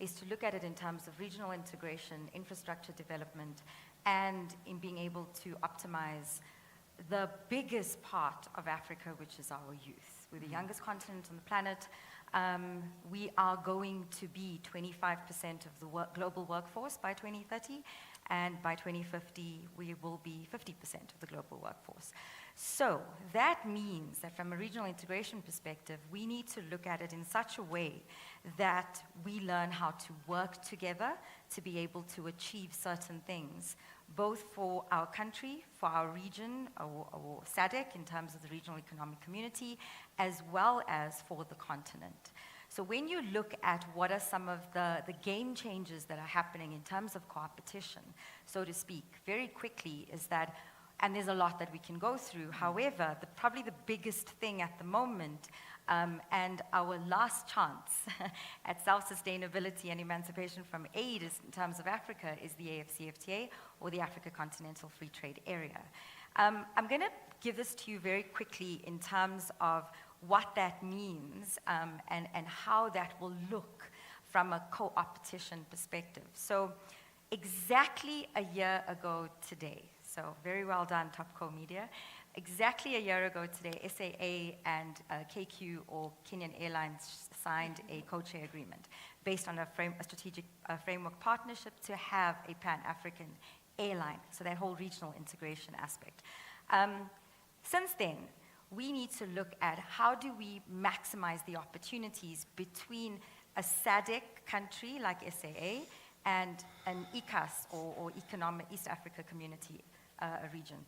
is to look at it in terms of regional integration, infrastructure development, and in being able to optimize the biggest part of Africa, which is our youth. We're the youngest continent on the planet. We are going to be 25% of the global workforce by 2030, and by 2050, we will be 50% of the global workforce. So that means that from a regional integration perspective, we need to look at it in such a way that we learn how to work together to be able to achieve certain things, both for our country, for our region, or SADC in terms of the regional economic community, as well as for the continent. So when you look at what are some of the game changers that are happening in terms of competition, so to speak, very quickly is that, and there's a lot that we can go through, however, probably the biggest thing at the moment, and our last chance at self-sustainability and emancipation from aid in terms of Africa is the AfCFTA, or the Africa Continental Free Trade Area. I'm going to give this to you very quickly in terms of what that means and how that will look from a co-opetition perspective. So exactly a year ago today, so very well done, Topco Media. Exactly a year ago today, SAA and KQ, or Kenyan Airlines, signed a co-chair agreement based on a strategic framework partnership to have a Pan-African airline, so that whole regional integration aspect. Since then, we need to look at how do we maximize the opportunities between a SADC country like SAA and an ECAS, or Economic East Africa Community region.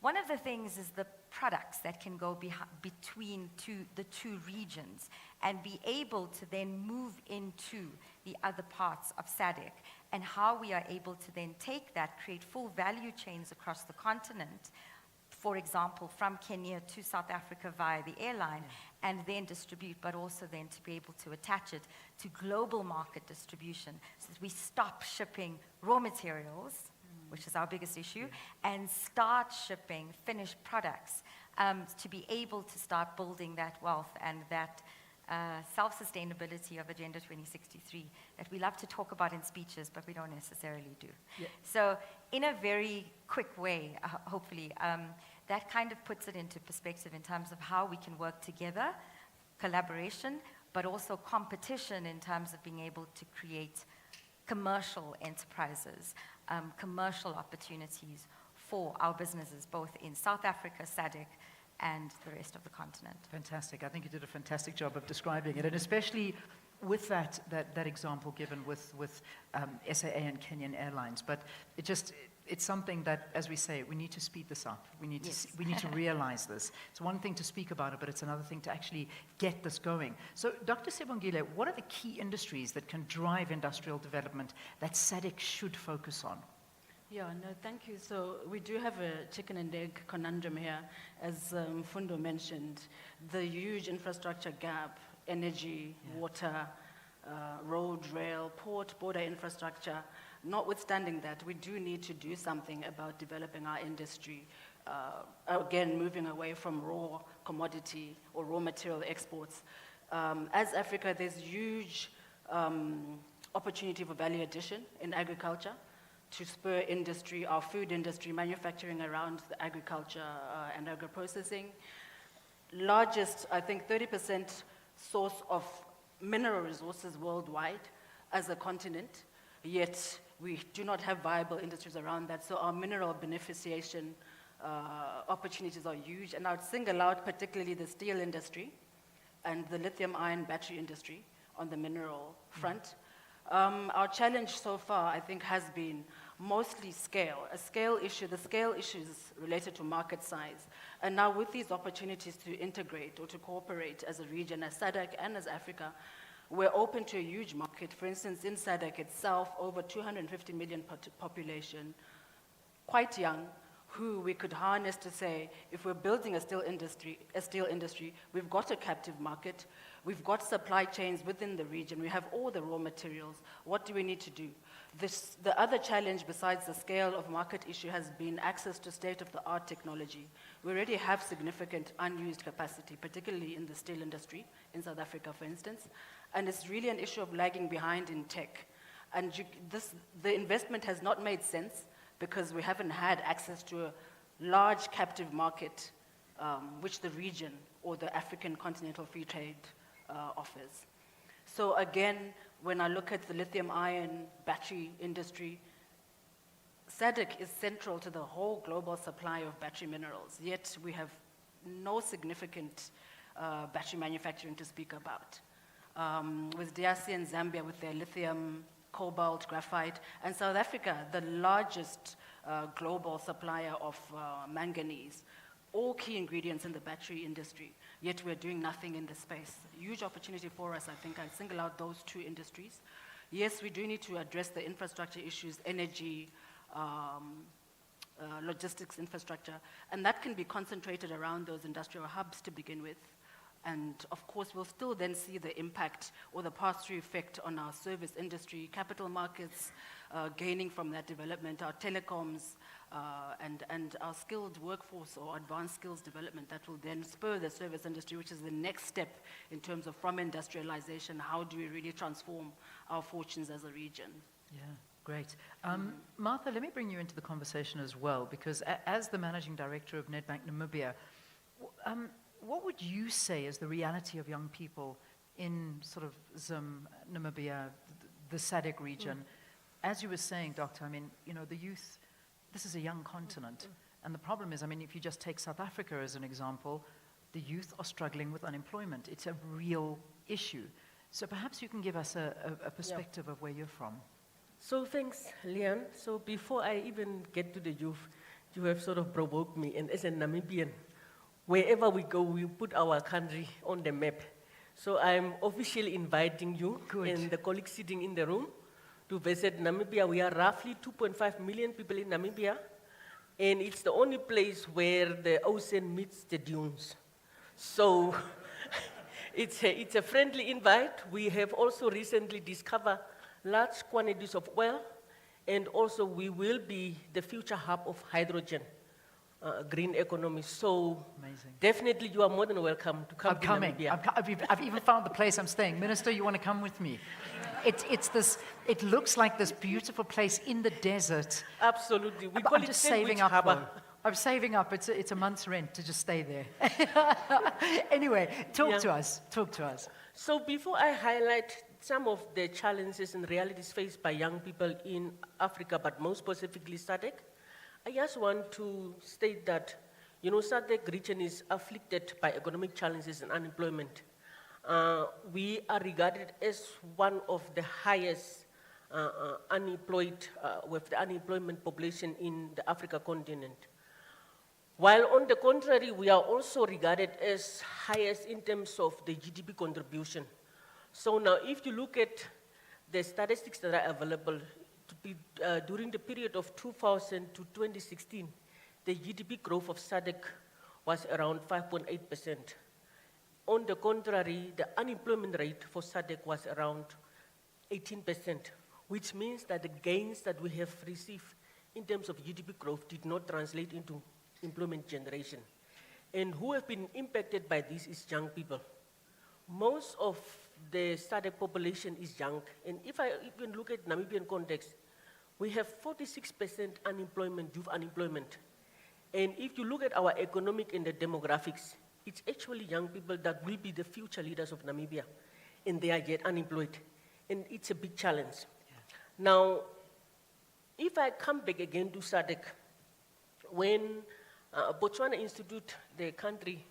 One of the things is the products that can go between the two regions and be able to then move into the other parts of SADC, and how we are able to then take that, create full value chains across the continent, for example, from Kenya to South Africa via the airline, and then distribute, but also then to be able to attach it to global market distribution, so that we stop shipping raw materials, which is our biggest issue, and start shipping finished products, to be able to start building that wealth and that self-sustainability of Agenda 2063 that we love to talk about in speeches, but we don't necessarily do. Yeah. So in a very quick way, hopefully, that kind of puts it into perspective in terms of how we can work together, collaboration, but also competition in terms of being able to create commercial enterprises, commercial opportunities for our businesses, both in South Africa, SADC, and the rest of the continent. Fantastic. I think you did a fantastic job of describing it, and especially with that example given with SAA and Kenyan Airlines. But it's something that, as we say, we need to speed this up. We need to realize this. It's one thing to speak about it, but it's another thing to actually get this going. So, Dr. Sebongile, what are the key industries that can drive industrial development that SADC should focus on? Yeah, no, thank you. So we do have a chicken and egg conundrum here, as Fundo mentioned. The huge infrastructure gap, energy, water, road, rail, port, border infrastructure. Notwithstanding that, we do need to do something about developing our industry. Again, moving away from raw commodity or raw material exports. As Africa, there's huge opportunity for value addition in agriculture to spur industry, our food industry, manufacturing around the agriculture and agro-processing. Largest, I think 30% source of mineral resources worldwide as a continent, yet we do not have viable industries around that. So our mineral beneficiation opportunities are huge, and I would single out particularly the steel industry and the lithium-ion battery industry on the mineral front. Our challenge so far, I think, has been mostly scale, the scale issues related to market size. And now with these opportunities to integrate or to cooperate as a region, as SADC and as Africa, we're open to a huge market. For instance, in SADC itself, over 250 million population, quite young, who we could harness to say, if we're building a steel industry, we've got a captive market. We've got supply chains within the region. We have all the raw materials. What do we need to do? The other challenge besides the scale of market issue has been access to state-of-the-art technology. We already have significant unused capacity, particularly in the steel industry, in South Africa, for instance. And it's really an issue of lagging behind in tech. And the investment has not made sense because we haven't had access to a large captive market, which the region or the African Continental Free Trade offers. So again, when I look at the lithium-ion battery industry, SADC is central to the whole global supply of battery minerals, yet we have no significant battery manufacturing to speak about. With DRC and Zambia with their lithium, cobalt, graphite, and South Africa, the largest global supplier of manganese, all key ingredients in the battery industry, yet we're doing nothing in this space. Huge opportunity for us, I think. I'd single out those two industries. Yes, we do need to address the infrastructure issues, energy, logistics infrastructure, and that can be concentrated around those industrial hubs to begin with. And of course, we'll still then see the impact or the pass-through effect on our service industry, capital markets, gaining from that development, our telecoms, and our skilled workforce or advanced skills development that will then spur the service industry, which is the next step in terms of from industrialization, how do we really transform our fortunes as a region? Yeah, great. Martha, let me bring you into the conversation as well, because as the Managing Director of Nedbank Namibia, what would you say is the reality of young people in sort of Zim, Namibia, the SADC region? As you were saying, Doctor, I mean, you know, the youth, this is a young continent. And the problem is, I mean, if you just take South Africa as an example, the youth are struggling with unemployment. It's a real issue. So perhaps you can give us a perspective of where you're from. So thanks, Leanne. So before I even get to the youth, you have sort of provoked me. And as a Namibian, wherever we go, we put our country on the map. So I'm officially inviting you and the colleagues sitting in the room to visit Namibia. We are roughly 2.5 million people in Namibia, and it's the only place where the ocean meets the dunes. So it's a friendly invite. We have also recently discovered large quantities of oil, and also we will be the future hub of hydrogen. Green economy. So amazing. Definitely you are more than welcome to come I'm to coming. Namibia. I've even found the place I'm staying. Minister, you want to come with me? It looks like this beautiful place in the desert. Absolutely. We But call I'm it just Sandwich saving up. Harbour. Though. I'm saving up. It's a month's rent to just stay there. Anyway, talk to us. Talk to us. So before I highlight some of the challenges and realities faced by young people in Africa, but most specifically SADC, I just want to state that, you know, SADC region is afflicted by economic challenges and unemployment. We are regarded as one of the highest unemployed, with the unemployment population in the Africa continent. While on the contrary, we are also regarded as highest in terms of the GDP contribution. So now if you look at the statistics that are available, during the period of 2000 to 2016, the GDP growth of SADC was around 5.8%. On the contrary, the unemployment rate for SADC was around 18%, which means that the gains that we have received in terms of GDP growth did not translate into employment generation. And who have been impacted by this is young people. Most of the SADC population is young, and if I even look at Namibian context, we have 46% unemployment, youth unemployment. And if you look at our economic and the demographics, it's actually young people that will be the future leaders of Namibia, and they are yet unemployed. And it's a big challenge. Yeah. Now, if I come back again to SADC, when Botswana Institute, the country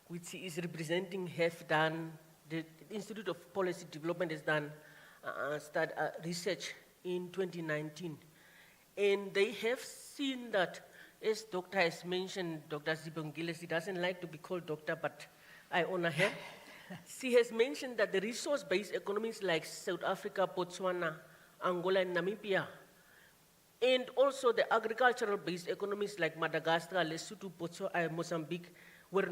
which is representing, have done, the Institute of Policy Development has done research in 2019. And they have seen that, as Doctor has mentioned, Dr. Zibongile, she doesn't like to be called doctor, but I honor her. She has mentioned that the resource-based economies like South Africa, Botswana, Angola, and Namibia, and also the agricultural-based economies like Madagascar, Lesotho, Mozambique, were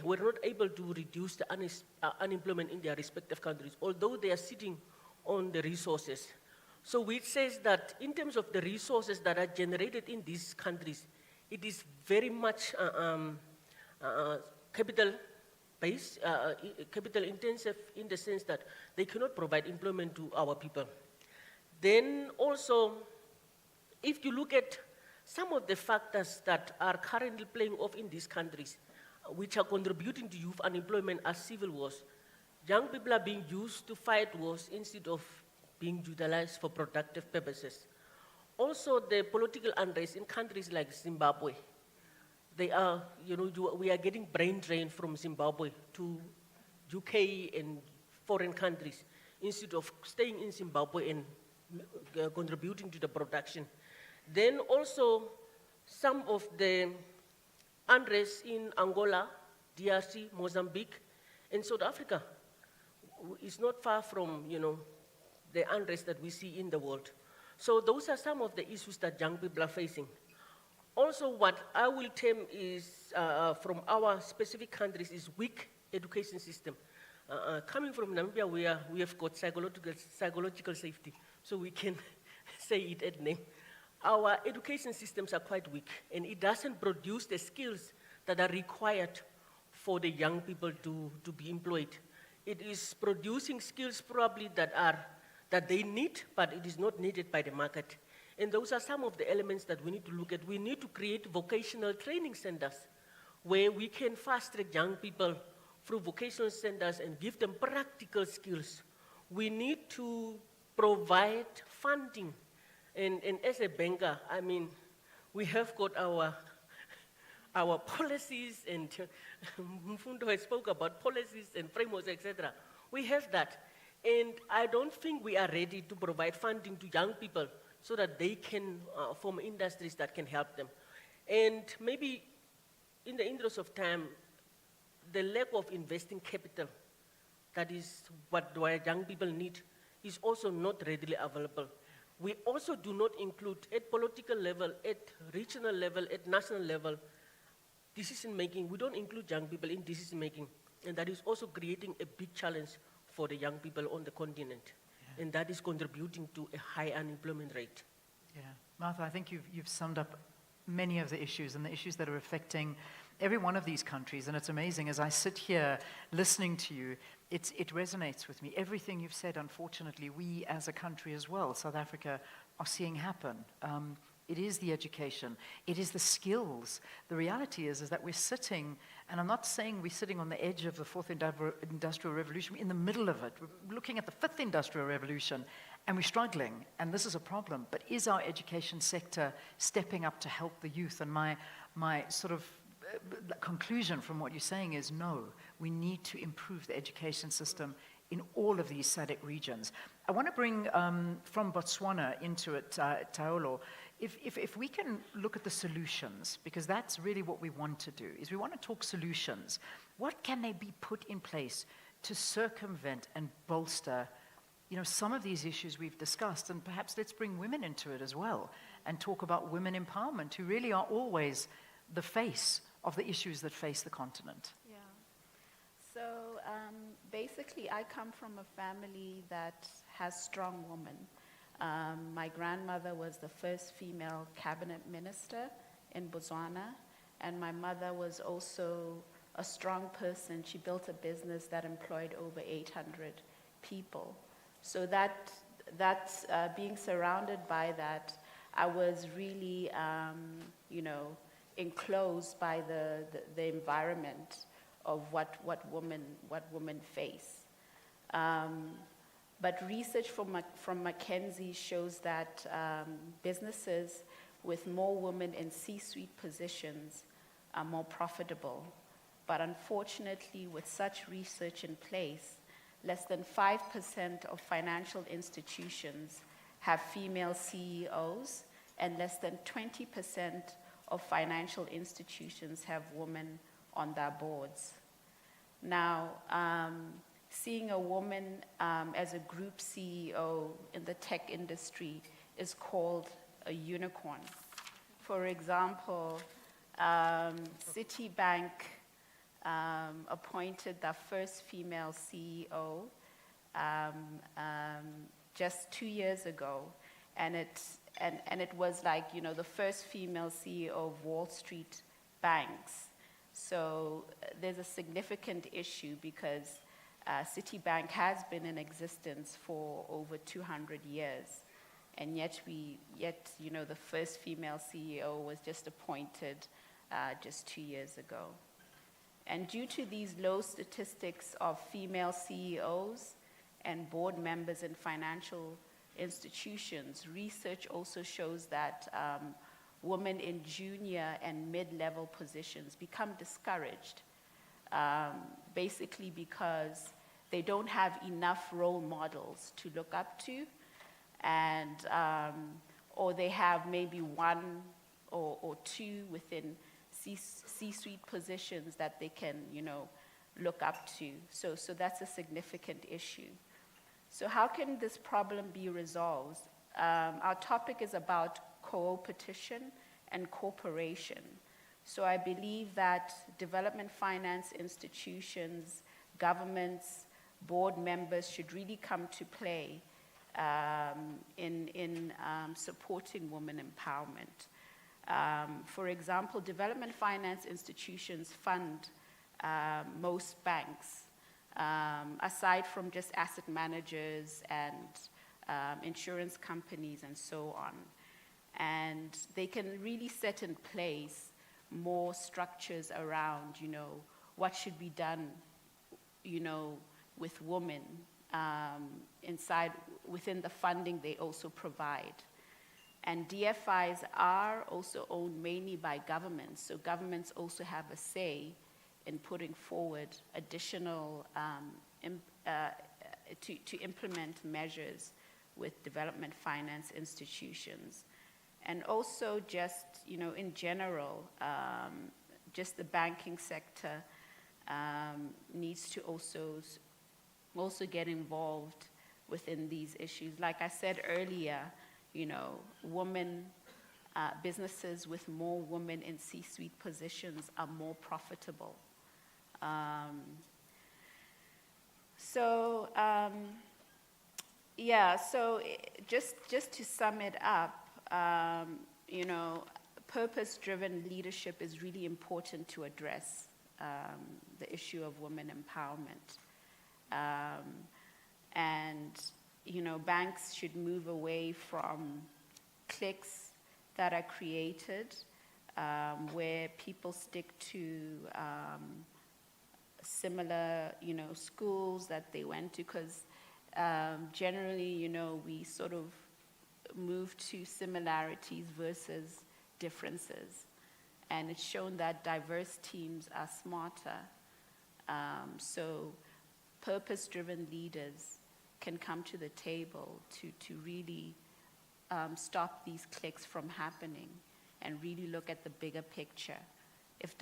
were not able to reduce the unemployment in their respective countries, although they are sitting on the resources. So which says that in terms of the resources that are generated in these countries, it is very much capital-based, capital-intensive in the sense that they cannot provide employment to our people. Then also, if you look at some of the factors that are currently playing off in these countries, which are contributing to youth unemployment as civil wars, young people are being used to fight wars instead of being utilized for productive purposes. Also, the political unrest in countries like Zimbabwe, they are, we are getting brain drain from Zimbabwe to UK and foreign countries instead of staying in Zimbabwe and contributing to the production. Then also, some of the unrest in Angola, DRC, Mozambique, and South Africa is not far from, the unrest that we see in the world. So those are some of the issues that young people are facing. Also, what I will term is, from our specific countries, is weak education system. Coming from Namibia, we have got psychological safety, so we can say it at name. Our education systems are quite weak, and it doesn't produce the skills that are required for the young people to be employed. It is producing skills probably that they need, but it is not needed by the market. And those are some of the elements that we need to look at. We need to create vocational training centers where we can fast-track young people through vocational centers and give them practical skills. We need to provide funding. And as a banker, I mean, we have got our policies, and Mfundo has spoke about policies and frameworks, etc. We have that. And I don't think we are ready to provide funding to young people so that they can form industries that can help them. And maybe in the interest of time, the lack of investing capital, that is what young people need, is also not readily available. We also do not include at political level, at regional level, at national level, decision-making. We don't include young people in decision-making, and that is also creating a big challenge for the young people on the continent, and that is contributing to a high unemployment rate. Yeah, Martha, I think you've summed up many of the issues and the issues that are affecting every one of these countries, and it's amazing. As I sit here listening to you, it resonates with me. Everything you've said, unfortunately, we as a country as well, South Africa, are seeing happen. It is the education. It is the skills. The reality is that we're sitting, and I'm not saying we're sitting on the edge of the fourth industrial revolution, we're in the middle of it. We're looking at the fifth industrial revolution, and we're struggling, and this is a problem. But is our education sector stepping up to help the youth? And my sort of conclusion from what you're saying is no, we need to improve the education system in all of these SADC regions. I want to bring from Botswana into it, Taolo. If we can look at the solutions, because that's really what we want to do, is we want to talk solutions. What can they be put in place to circumvent and bolster, some of these issues we've discussed, and perhaps let's bring women into it as well, and talk about women empowerment, who really are always the face of the issues that face the continent. Yeah. So basically, I come from a family that has strong women. My grandmother was the first female cabinet minister in Botswana, and my mother was also a strong person. She built a business that employed over 800 people. So that's being surrounded by that, I was really, enclosed by the environment of what women face. But research from McKinsey shows that businesses with more women in C-suite positions are more profitable. But unfortunately, with such research in place, less than 5% of financial institutions have female CEOs, and less than 20% of financial institutions have women on their boards. Now, seeing a woman as a group CEO in the tech industry is called a unicorn. For example, Citibank appointed the first female CEO just 2 years ago, and it was like, you know, the first female CEO of Wall Street banks. So there's a significant issue because Citibank has been in existence for over 200 years, and yet you know, the first female CEO was just appointed just 2 years ago. And due to these low statistics of female CEOs and board members in financial institutions, research also shows that women in junior and mid-level positions become discouraged, basically because they don't have enough role models to look up to, and or they have maybe one or two within C-suite positions that they can, you know, look up to. So that's a significant issue. So how can this problem be resolved? Our topic is about co-opetition and cooperation. So I believe that development finance institutions, governments, board members should really come to play in supporting women empowerment. For example, development finance institutions fund most banks, aside from just asset managers and insurance companies and so on. And they can really set in place more structures around, you know, what should be done, you know, with women within the funding they also provide. And DFIs are also owned mainly by governments, so governments also have a say in putting forward additional, to implement measures with development finance institutions. And also just, you know, in general, just the banking sector needs to also get involved within these issues. Like I said earlier, you know, businesses with more women in C-suite positions are more profitable. So just to sum it up, you know, purpose-driven leadership is really important to address the issue of women empowerment. And, you know, banks should move away from cliques that are created where people stick to similar, you know, schools that they went to, because generally, you know, we sort of move to similarities versus differences. And it's shown that diverse teams are smarter. So purpose-driven leaders can come to the table to really stop these cliques from happening and really look at the bigger picture. If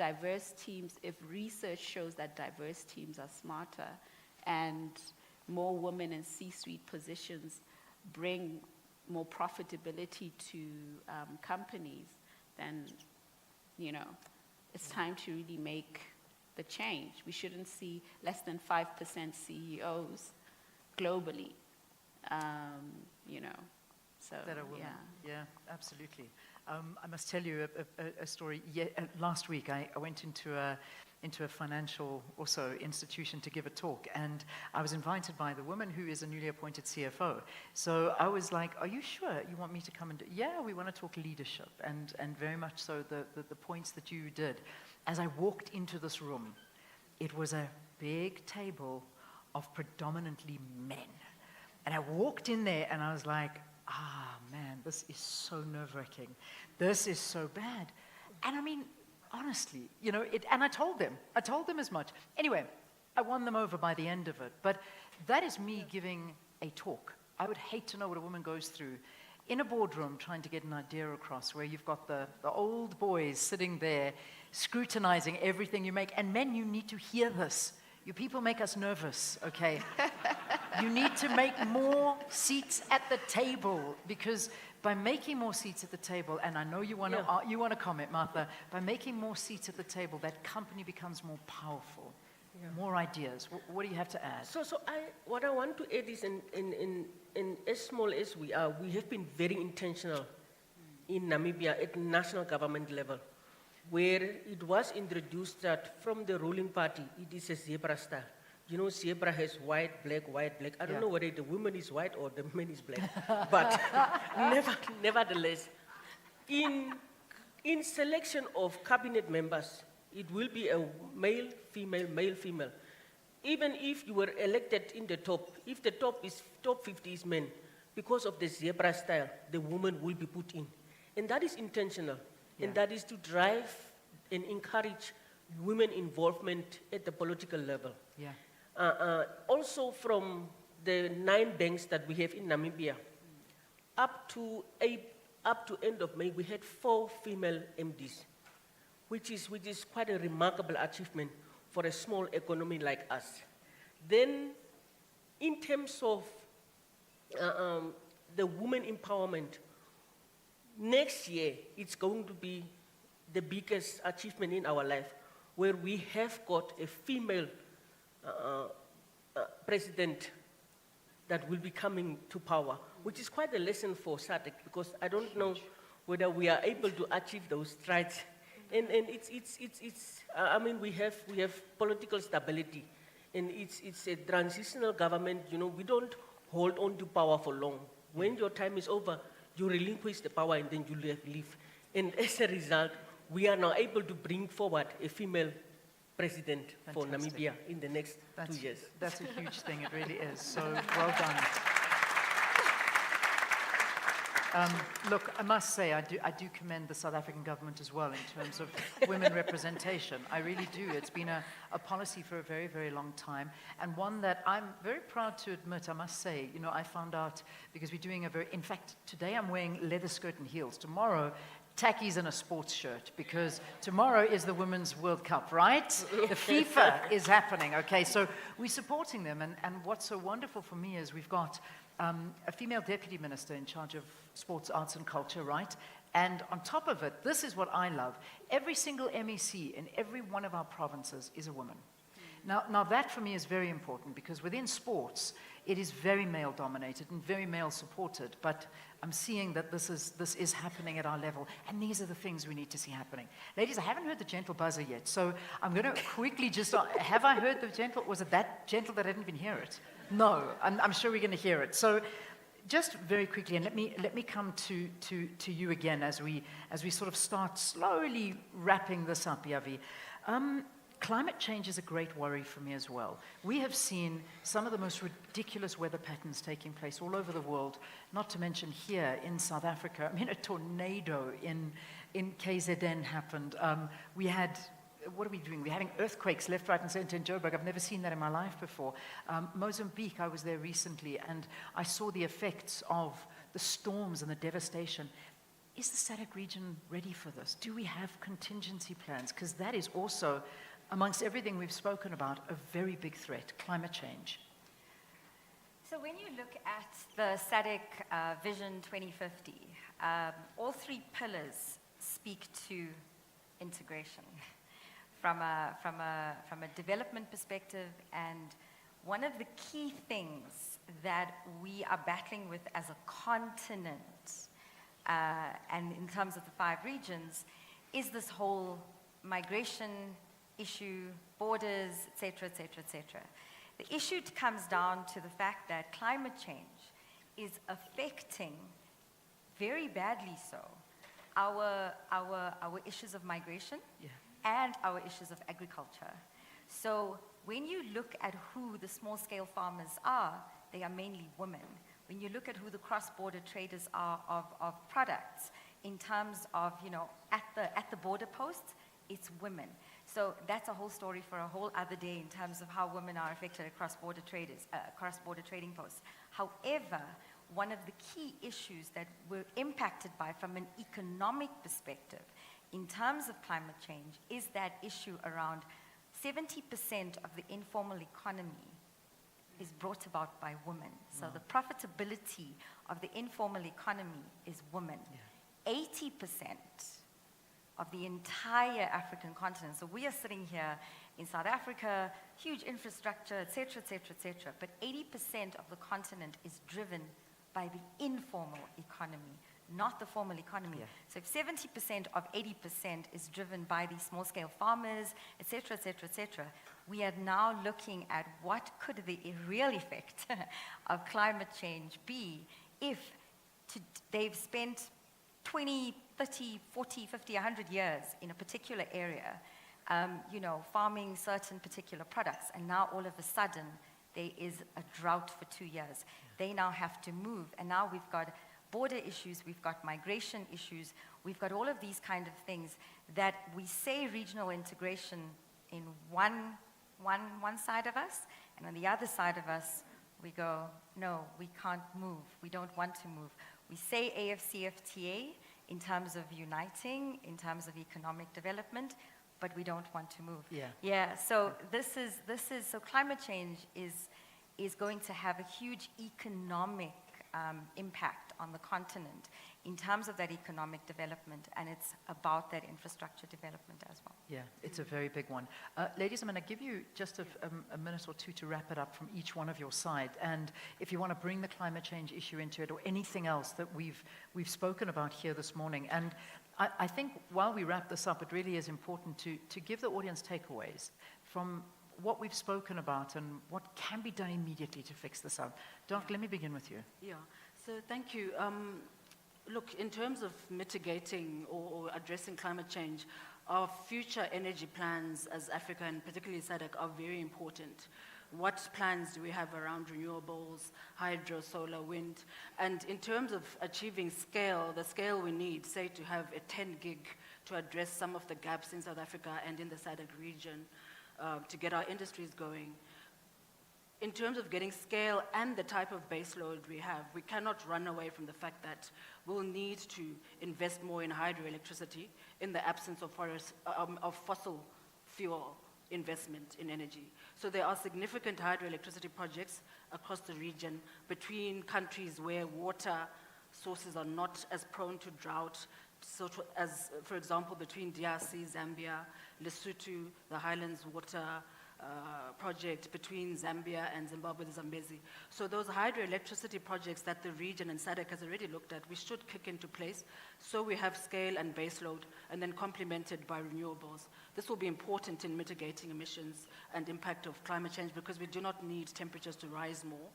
research shows that diverse teams are smarter and more women in C-suite positions bring more profitability to companies, then, you know, it's time to really make the change. We shouldn't see less than 5% CEOs globally, you know. So, That are women. yeah. Yeah, absolutely. I must tell you a story. Last week, I went into a financial also institution to give a talk, and I was invited by the woman who is a newly appointed CFO. So I was like, "Are you sure you want me to come and do?" "Yeah, we want to talk leadership," and very much so the points that you did. As I walked into this room, it was a big table of predominantly men, and I walked in there and I was like, man, this is so nerve-wracking. This is so bad. And I mean, honestly, you know, and I told them as much. Anyway, I won them over by the end of it. But that is me giving a talk. I would hate to know what a woman goes through in a boardroom trying to get an idea across, where you've got the old boys sitting there scrutinizing everything you make. And men, you need to hear this. You people make us nervous, okay? You need to make more seats at the table, because by making more seats at the table, and I know you want to comment, Martha, by making more seats at the table, that company becomes more powerful, more ideas. What do you have to add? What I want to add is, in as small as we are, we have been very intentional in Namibia at national government level, where it was introduced that from the ruling party, it is a zebra style. You know, zebra has white, black. I don't know whether the woman is white or the man is black. But nevertheless, in selection of cabinet members, it will be a male, female. Even if you were elected in the top, if the top 50 is men, because of the zebra style, the woman will be put in. And that is intentional. And that is to drive and encourage women involvement at the political level. Yeah. Also from the 9 banks that we have in Namibia, up to end of May, we had 4 female MDs, which is quite a remarkable achievement for a small economy like us. Then, in terms of the women empowerment, next year it's going to be the biggest achievement in our life, where we have got a female president that will be coming to power, which is quite a lesson for SADC, because I don't know whether we are able to achieve those strides. And I mean, we have political stability, and it's a transitional government. You know, we don't hold on to power for long. When your time is over, you relinquish the power and then you leave. And as a result, we are now able to bring forward a female president for Namibia in the next 2 years. That's a huge thing, it really is. So well done. Look, I must say, I do commend the South African government as well in terms of women representation. I really do. It's been a policy for a very, very long time, and one that I'm very proud to admit, I must say. You know, I found out because we're doing in fact, today I'm wearing leather skirt and heels. Tomorrow, tackies and a sports shirt, because tomorrow is the Women's World Cup, right? The FIFA is happening, okay? So we're supporting them, and what's so wonderful for me is we've got a female deputy minister in charge of sports, arts, and culture, right? And on top of it, this is what I love. Every single MEC in every one of our provinces is a woman. Now that for me is very important, because within sports, it is very male-dominated and very male-supported, but I'm seeing that this is happening at our level, and these are the things we need to see happening. Ladies, I haven't heard the gentle buzzer yet, so I'm going to quickly just, have I heard the gentle, was it that gentle that I didn't even hear it? No, I'm sure we're going to hear it. So just very quickly, and let me come to you again as we sort of start slowly wrapping this up, Yavi. Climate change is a great worry for me as well. We have seen some of the most ridiculous weather patterns taking place all over the world, not to mention here in South Africa. I mean, a tornado in KZN happened. We had, what are we doing? We're having earthquakes left, right, and center in Joburg. I've never seen that in my life before. Mozambique, I was there recently, and I saw the effects of the storms and the devastation. Is the SADC region ready for this? Do we have contingency plans? Because that is also, amongst everything we've spoken about, a very big threat, climate change. So when you look at the SADC Vision 2050, all 3 pillars speak to integration from a development perspective, and one of the key things that we are battling with as a continent, and in terms of the 5 regions, is this whole migration issue, borders, et cetera, et cetera, et cetera. The issue comes down to the fact that climate change is affecting, very badly so, our issues of migration and our issues of agriculture. So when you look at who the small-scale farmers are, they are mainly women. When you look at who the cross-border traders are of products, in terms of, you know, at the border posts, it's women. So that's a whole story for a whole other day in terms of how women are affected at cross-border trading posts. However, one of the key issues that we're impacted by from an economic perspective in terms of climate change is that issue around 70% of the informal economy is brought about by women. So the profitability of the informal economy is women. 80% of the entire African continent. So we are sitting here in South Africa, huge infrastructure, et cetera, et cetera, et cetera. But 80% of the continent is driven by the informal economy, not the formal economy. So if 70% of 80% is driven by these small-scale farmers, et cetera, et cetera, et cetera, we are now looking at what could the real effect of climate change be if they've spent 20, 30, 40, 50, 100 years in a particular area, farming certain particular products, and now all of a sudden there is a drought for 2 years. They now have to move, and now we've got border issues, we've got migration issues, we've got all of these kind of things that we say regional integration in one side of us, and on the other side of us, we go, no, we can't move, we don't want to move. We say AFCFTA in terms of uniting, in terms of economic development, but we don't want to move. So so climate change is going to have a huge economic impact on the continent in terms of that economic development, and it's about that infrastructure development as well. Yeah, it's a very big one. Ladies, I'm going to give you just a minute or two to wrap it up from each one of your side. And if you want to bring the climate change issue into it or anything else that we've spoken about here this morning. And I think while we wrap this up, it really is important to give the audience takeaways from what we've spoken about and what can be done immediately to fix this out. Doc, let me begin with you. Yeah, so thank you. Look, in terms of mitigating or addressing climate change, our future energy plans as Africa and particularly SADC are very important. What plans do we have around renewables, hydro, solar, wind? And in terms of achieving scale, the scale we need, say to have a 10 gig to address some of the gaps in South Africa and in the SADC region, to get our industries going. In terms of getting scale and the type of baseload we have, we cannot run away from the fact that we'll need to invest more in hydroelectricity in the absence of fossil fuel investment in energy. So there are significant hydroelectricity projects across the region between countries where water sources are not as prone to drought, as, for example, between DRC, Zambia, Lesotho, the Highlands Water project between Zambia and Zimbabwe, the Zambezi. So those hydroelectricity projects that the region and SADC has already looked at, we should kick into place so we have scale and baseload and then complemented by renewables. This will be important in mitigating emissions and impact of climate change because we do not need temperatures to rise more.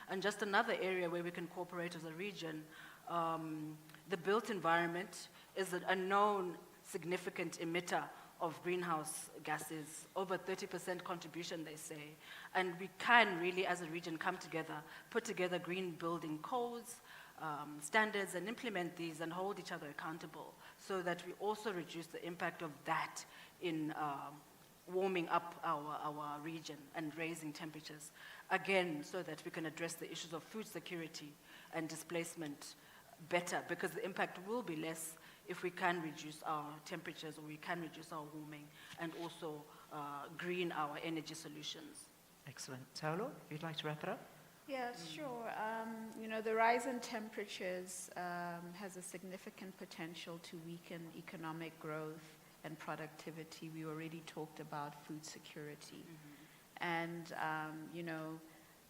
And just another area where we can cooperate as a region, the built environment is a known significant emitter of greenhouse gases, over 30% contribution, they say. And we can really, as a region, come together, put together green building codes, standards, and implement these and hold each other accountable so that we also reduce the impact of that in warming up our region and raising temperatures. Again, so that we can address the issues of food security and displacement better, because the impact will be less if we can reduce our temperatures or we can reduce our warming and also green our energy solutions. Excellent. Taolo, if you'd like to wrap it up? Yeah, sure. The rise in temperatures has a significant potential to weaken economic growth and productivity. We already talked about food security. And,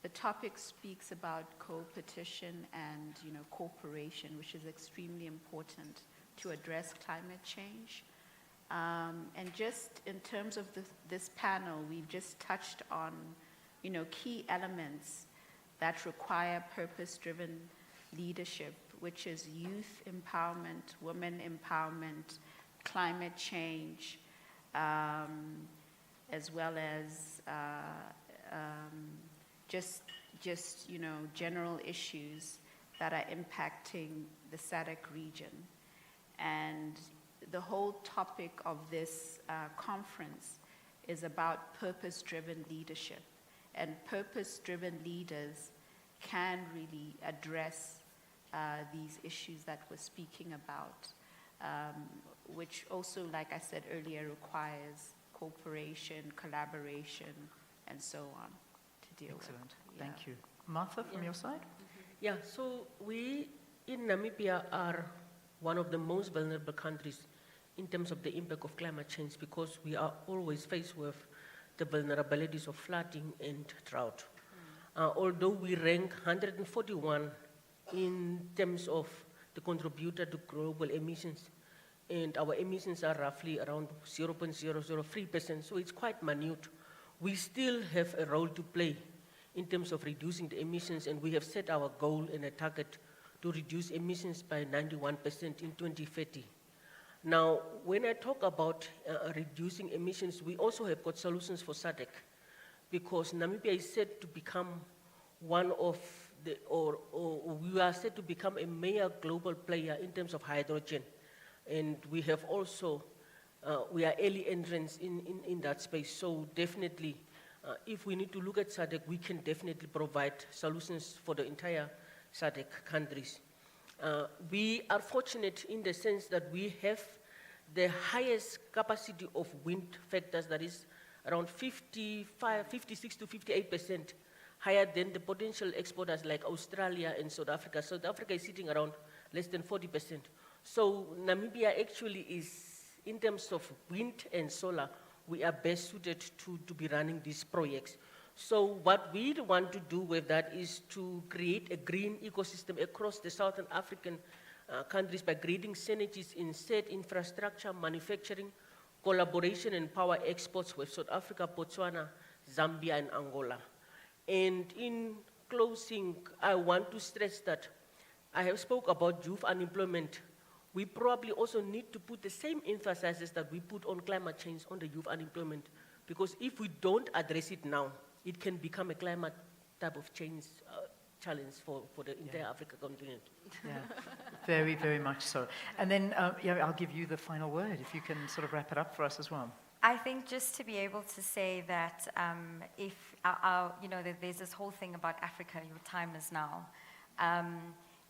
the topic speaks about co-petition and, cooperation, which is extremely important to address climate change. And just in terms of this panel, we've just touched on, key elements that require purpose-driven leadership, which is youth empowerment, women empowerment, climate change, as well as general issues that are impacting the SADC region. And the whole topic of this conference is about purpose-driven leadership. And purpose-driven leaders can really address these issues that we're speaking about, which also, like I said earlier, requires cooperation, collaboration, and so on. deal Excellent. with. Thank you. Martha, from your side? Yeah, so we in Namibia are one of the most vulnerable countries in terms of the impact of climate change because we are always faced with the vulnerabilities of flooding and drought. Although we rank 141 in terms of the contributor to global emissions, and our emissions are roughly around 0.003%, so it's quite minute. We still have a role to play in terms of reducing the emissions, and we have set our goal and a target to reduce emissions by 91% in 2030. Now, when I talk about reducing emissions, we also have got solutions for SADC, because Namibia is set to become one of the, or we are set to become a major global player in terms of hydrogen. And we have also, we are early entrants in that space. So definitely, if we need to look at SADC, we can definitely provide solutions for the entire SADC countries. We are fortunate in the sense that we have the highest capacity of wind factors, that is around 56 to 58% higher than the potential exporters like Australia and South Africa. South Africa is sitting around less than 40%. So Namibia actually is, in terms of wind and solar, we are best suited to be running these projects. So what we want to do with that is to create a green ecosystem across the Southern African countries by creating synergies in said infrastructure, manufacturing, collaboration and power exports with South Africa, Botswana, Zambia and Angola. And in closing, I want to stress that I have spoke about youth unemployment. We probably also need to put the same emphasis that we put on climate change on the youth unemployment, because if we don't address it now, it can become a climate type of change challenge for the entire Africa continent. Yeah, very, very much so. And then I'll give you the final word, if you can sort of wrap it up for us as well. I think just to be able to say that if, there's this whole thing about Africa, your time is now.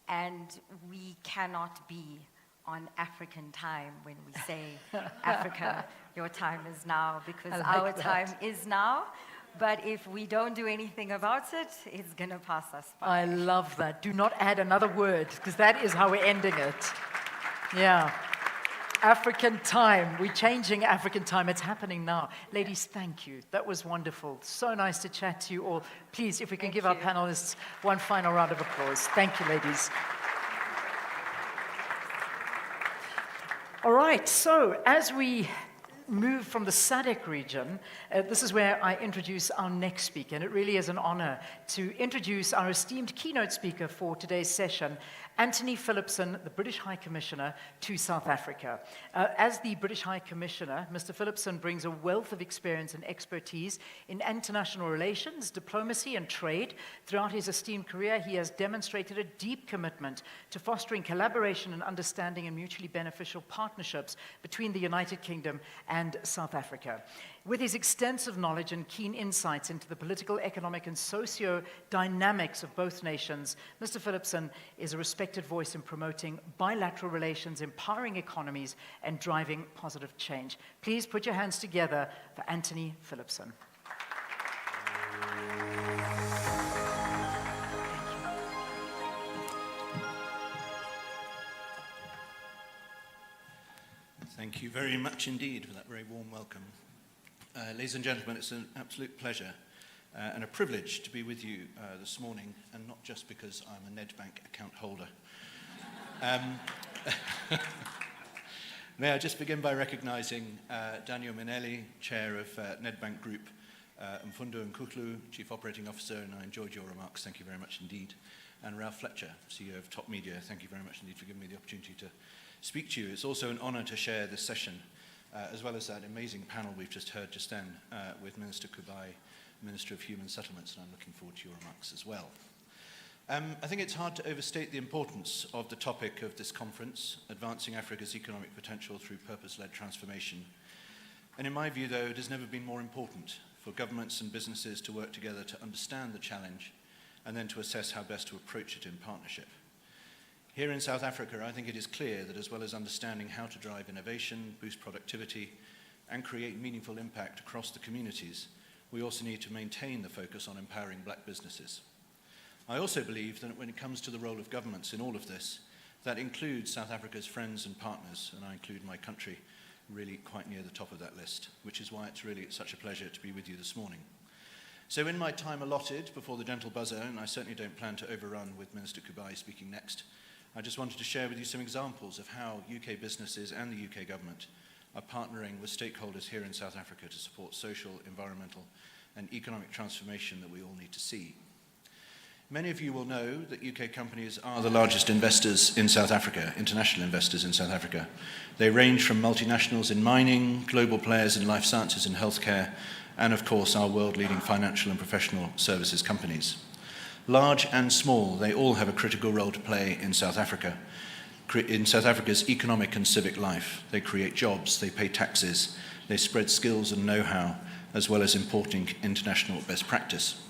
And we cannot be on African time when we say, Africa, your time is now, because our time is now. But if we don't do anything about it, it's going to pass us by. I love that. Do not add another word, because that is how we're ending it. Yeah. African time. We're changing African time. It's happening now. Ladies, thank you. That was wonderful. So nice to chat to you all. Please, if we can give our panelists one final round of applause. Thank you, ladies. All right, so as we move from the SADC region, this is where I introduce our next speaker, and it really is an honor to introduce our esteemed keynote speaker for today's session, Anthony Phillipson, the British High Commissioner to South Africa. As the British High Commissioner, Mr. Phillipson brings a wealth of experience and expertise in international relations, diplomacy, and trade. Throughout his esteemed career, he has demonstrated a deep commitment to fostering collaboration and understanding and mutually beneficial partnerships between the United Kingdom and South Africa. With his extensive knowledge and keen insights into the political, economic, and socio-dynamics of both nations, Mr. Phillipson is a respected voice in promoting bilateral relations, empowering economies, and driving positive change. Please put your hands together for Anthony Phillipson. Thank you very much indeed for that very warm welcome. Ladies and gentlemen, it's an absolute pleasure and a privilege to be with you this morning, and not just because I'm a Nedbank account holder. May I just begin by recognizing Daniel Minelli, Chair of Nedbank Group, Mfundo Nkutlu, Chief Operating Officer, and I enjoyed your remarks, thank you very much indeed. And Ralph Fletcher, CEO of Top Media, thank you very much indeed for giving me the opportunity to speak to you. It's also an honor to share this session, as well as that amazing panel we've just heard just then with Minister Kubai, Minister of Human Settlements, and I'm looking forward to your remarks as well. I think it's hard to overstate the importance of the topic of this conference, advancing Africa's economic potential through purpose-led transformation. And in my view, though, it has never been more important for governments and businesses to work together to understand the challenge and then to assess how best to approach it in partnership. Here in South Africa, I think it is clear that as well as understanding how to drive innovation, boost productivity, and create meaningful impact across the communities, we also need to maintain the focus on empowering black businesses. I also believe that when it comes to the role of governments in all of this, that includes South Africa's friends and partners, and I include my country really quite near the top of that list, which is why it's really such a pleasure to be with you this morning. So in my time allotted before the gentle buzzer, and I certainly don't plan to overrun with Minister Kubai speaking next, I just wanted to share with you some examples of how UK businesses and the UK government are partnering with stakeholders here in South Africa to support social, environmental, and economic transformation that we all need to see. Many of you will know that UK companies are the largest investors in South Africa, international investors in South Africa. They range from multinationals in mining, global players in life sciences and healthcare, and of course our world-leading financial and professional services companies. Large and small, they all have a critical role to play in South Africa. In South Africa's economic and civic life, they create jobs, they pay taxes, they spread skills and know-how, as well as importing international best practice.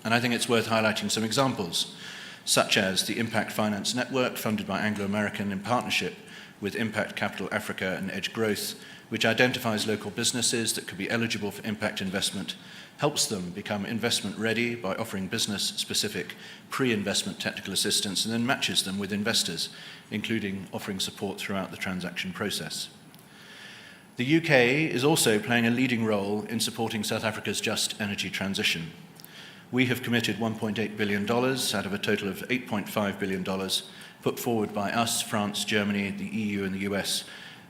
And I think it's worth highlighting some examples, such as the Impact Finance Network, funded by Anglo-American in partnership with Impact Capital Africa and Edge Growth, which identifies local businesses that could be eligible for impact investment, helps them become investment ready by offering business-specific pre-investment technical assistance, and then matches them with investors, including offering support throughout the transaction process. The UK is also playing a leading role in supporting South Africa's just energy transition. We have committed $1.8 billion out of a total of $8.5 billion put forward by us, France, Germany, the EU and the US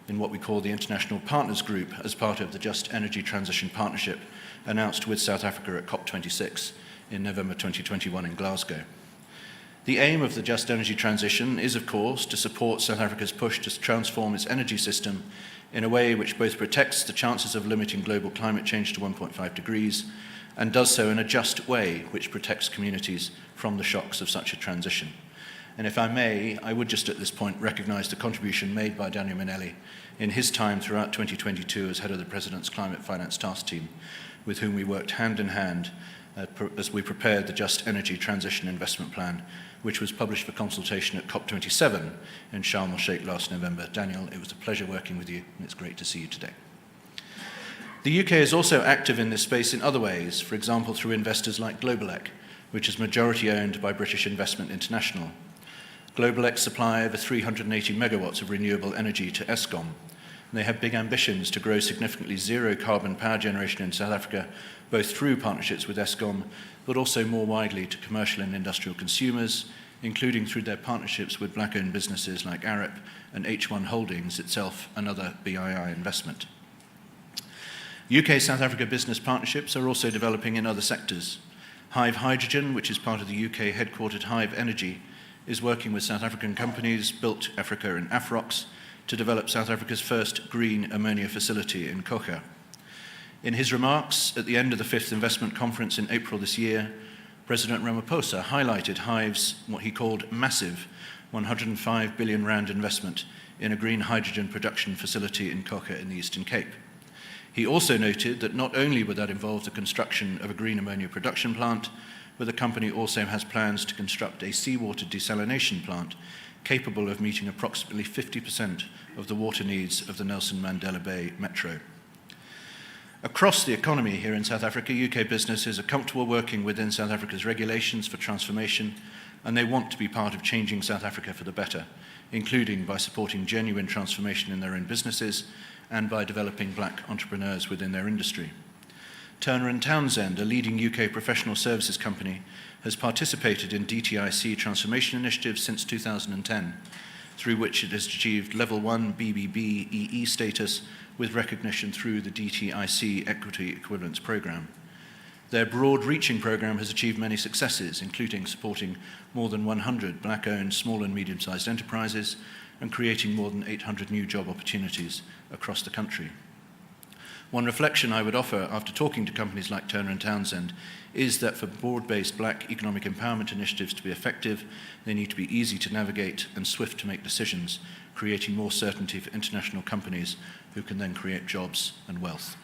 in what we call the International Partners Group as part of the Just Energy Transition Partnership announced with South Africa at COP26 in November 2021 in Glasgow. The aim of the Just Energy Transition is, of course, to support South Africa's push to transform its energy system in a way which both protects the chances of limiting global climate change to 1.5 degrees and does so in a just way which protects communities from the shocks of such a transition. And if I may, I would just at this point recognise the contribution made by Daniel Minelli in his time throughout 2022 as head of the President's Climate Finance Task Team, with whom we worked hand in hand as we prepared the Just Energy Transition Investment Plan, which was published for consultation at COP27 in Sharm el-Sheikh last November. Daniel, it was a pleasure working with you, and it's great to see you today. The UK is also active in this space in other ways, for example through investors like Globalec, which is majority owned by British Investment International. Globalec supply over 380 megawatts of renewable energy to Eskom. And they have big ambitions to grow significantly zero carbon power generation in South Africa, both through partnerships with Eskom, but also more widely to commercial and industrial consumers, including through their partnerships with black-owned businesses like Arup and H1 Holdings, itself another BII investment. UK-South Africa business partnerships are also developing in other sectors. Hive Hydrogen, which is part of the UK headquartered Hive Energy, is working with South African companies, Built Africa and Afrox, to develop South Africa's first green ammonia facility in Coega. In his remarks at the end of the 5th Investment Conference in April this year, President Ramaphosa highlighted Hive's, what he called massive, 105 billion rand investment in a green hydrogen production facility in Coega in the Eastern Cape. He also noted that not only would that involve the construction of a green ammonia production plant, but the company also has plans to construct a seawater desalination plant capable of meeting approximately 50% of the water needs of the Nelson Mandela Bay Metro. Across the economy here in South Africa, UK businesses are comfortable working within South Africa's regulations for transformation, and they want to be part of changing South Africa for the better, including by supporting genuine transformation in their own businesses and by developing black entrepreneurs within their industry. Turner & Townsend, a leading UK professional services company, has participated in DTIC transformation initiatives since 2010, through which it has achieved Level 1 BBBEE status with recognition through the DTIC Equity Equivalence Programme. Their broad-reaching programme has achieved many successes, including supporting more than 100 black-owned small and medium-sized enterprises and creating more than 800 new job opportunities across the country. One reflection I would offer after talking to companies like Turner & Townsend is that for broad-based black economic empowerment initiatives to be effective, they need to be easy to navigate and swift to make decisions, creating more certainty for international companies who can then create jobs and wealth.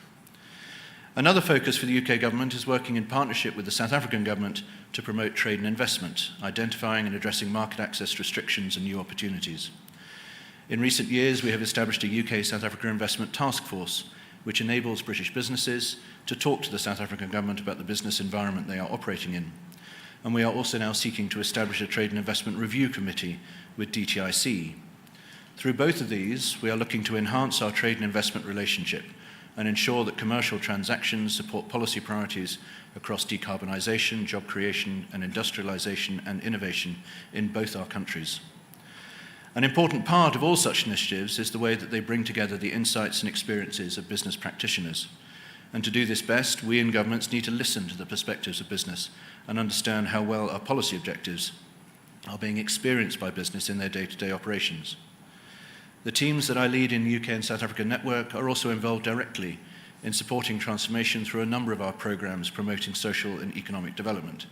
Another focus for the UK government is working in partnership with the South African government to promote trade and investment, identifying and addressing market access restrictions and new opportunities. In recent years, we have established a UK-South Africa investment task force, which enables British businesses to talk to the South African government about the business environment they are operating in. And we are also now seeking to establish a Trade and Investment Review Committee with DTIC. Through both of these, we are looking to enhance our trade and investment relationship and ensure that commercial transactions support policy priorities across decarbonisation, job creation, and industrialisation and innovation in both our countries. An important part of all such initiatives is the way that they bring together the insights and experiences of business practitioners. And to do this best, we in governments need to listen to the perspectives of business and understand how well our policy objectives are being experienced by business in their day-to-day operations. The teams that I lead in UK and South Africa Network are also involved directly in supporting transformation through a number of our programs promoting social and economic development.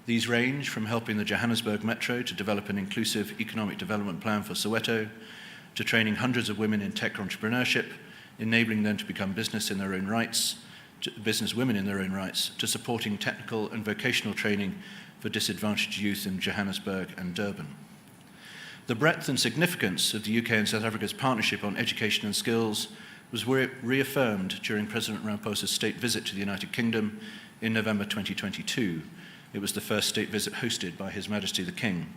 These range from helping the Johannesburg Metro to develop an inclusive economic development plan for Soweto, to training hundreds of women in tech entrepreneurship, enabling them to become business in their own rights, business women in their own rights, to supporting technical and vocational training for disadvantaged youth in Johannesburg and Durban. The breadth and significance of the UK and South Africa's partnership on education and skills was reaffirmed during President Ramaphosa's state visit to the United Kingdom in November 2022. It was the first state visit hosted by His Majesty the King.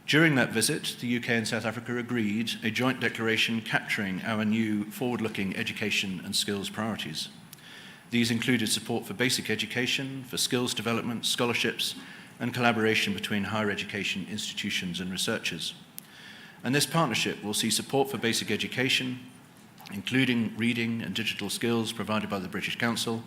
During that visit, the UK and South Africa agreed a joint declaration capturing our new forward-looking education and skills priorities. These included support for basic education, for skills development, scholarships, and collaboration between higher education institutions and researchers. And this partnership will see support for basic education, including reading and digital skills provided by the British Council,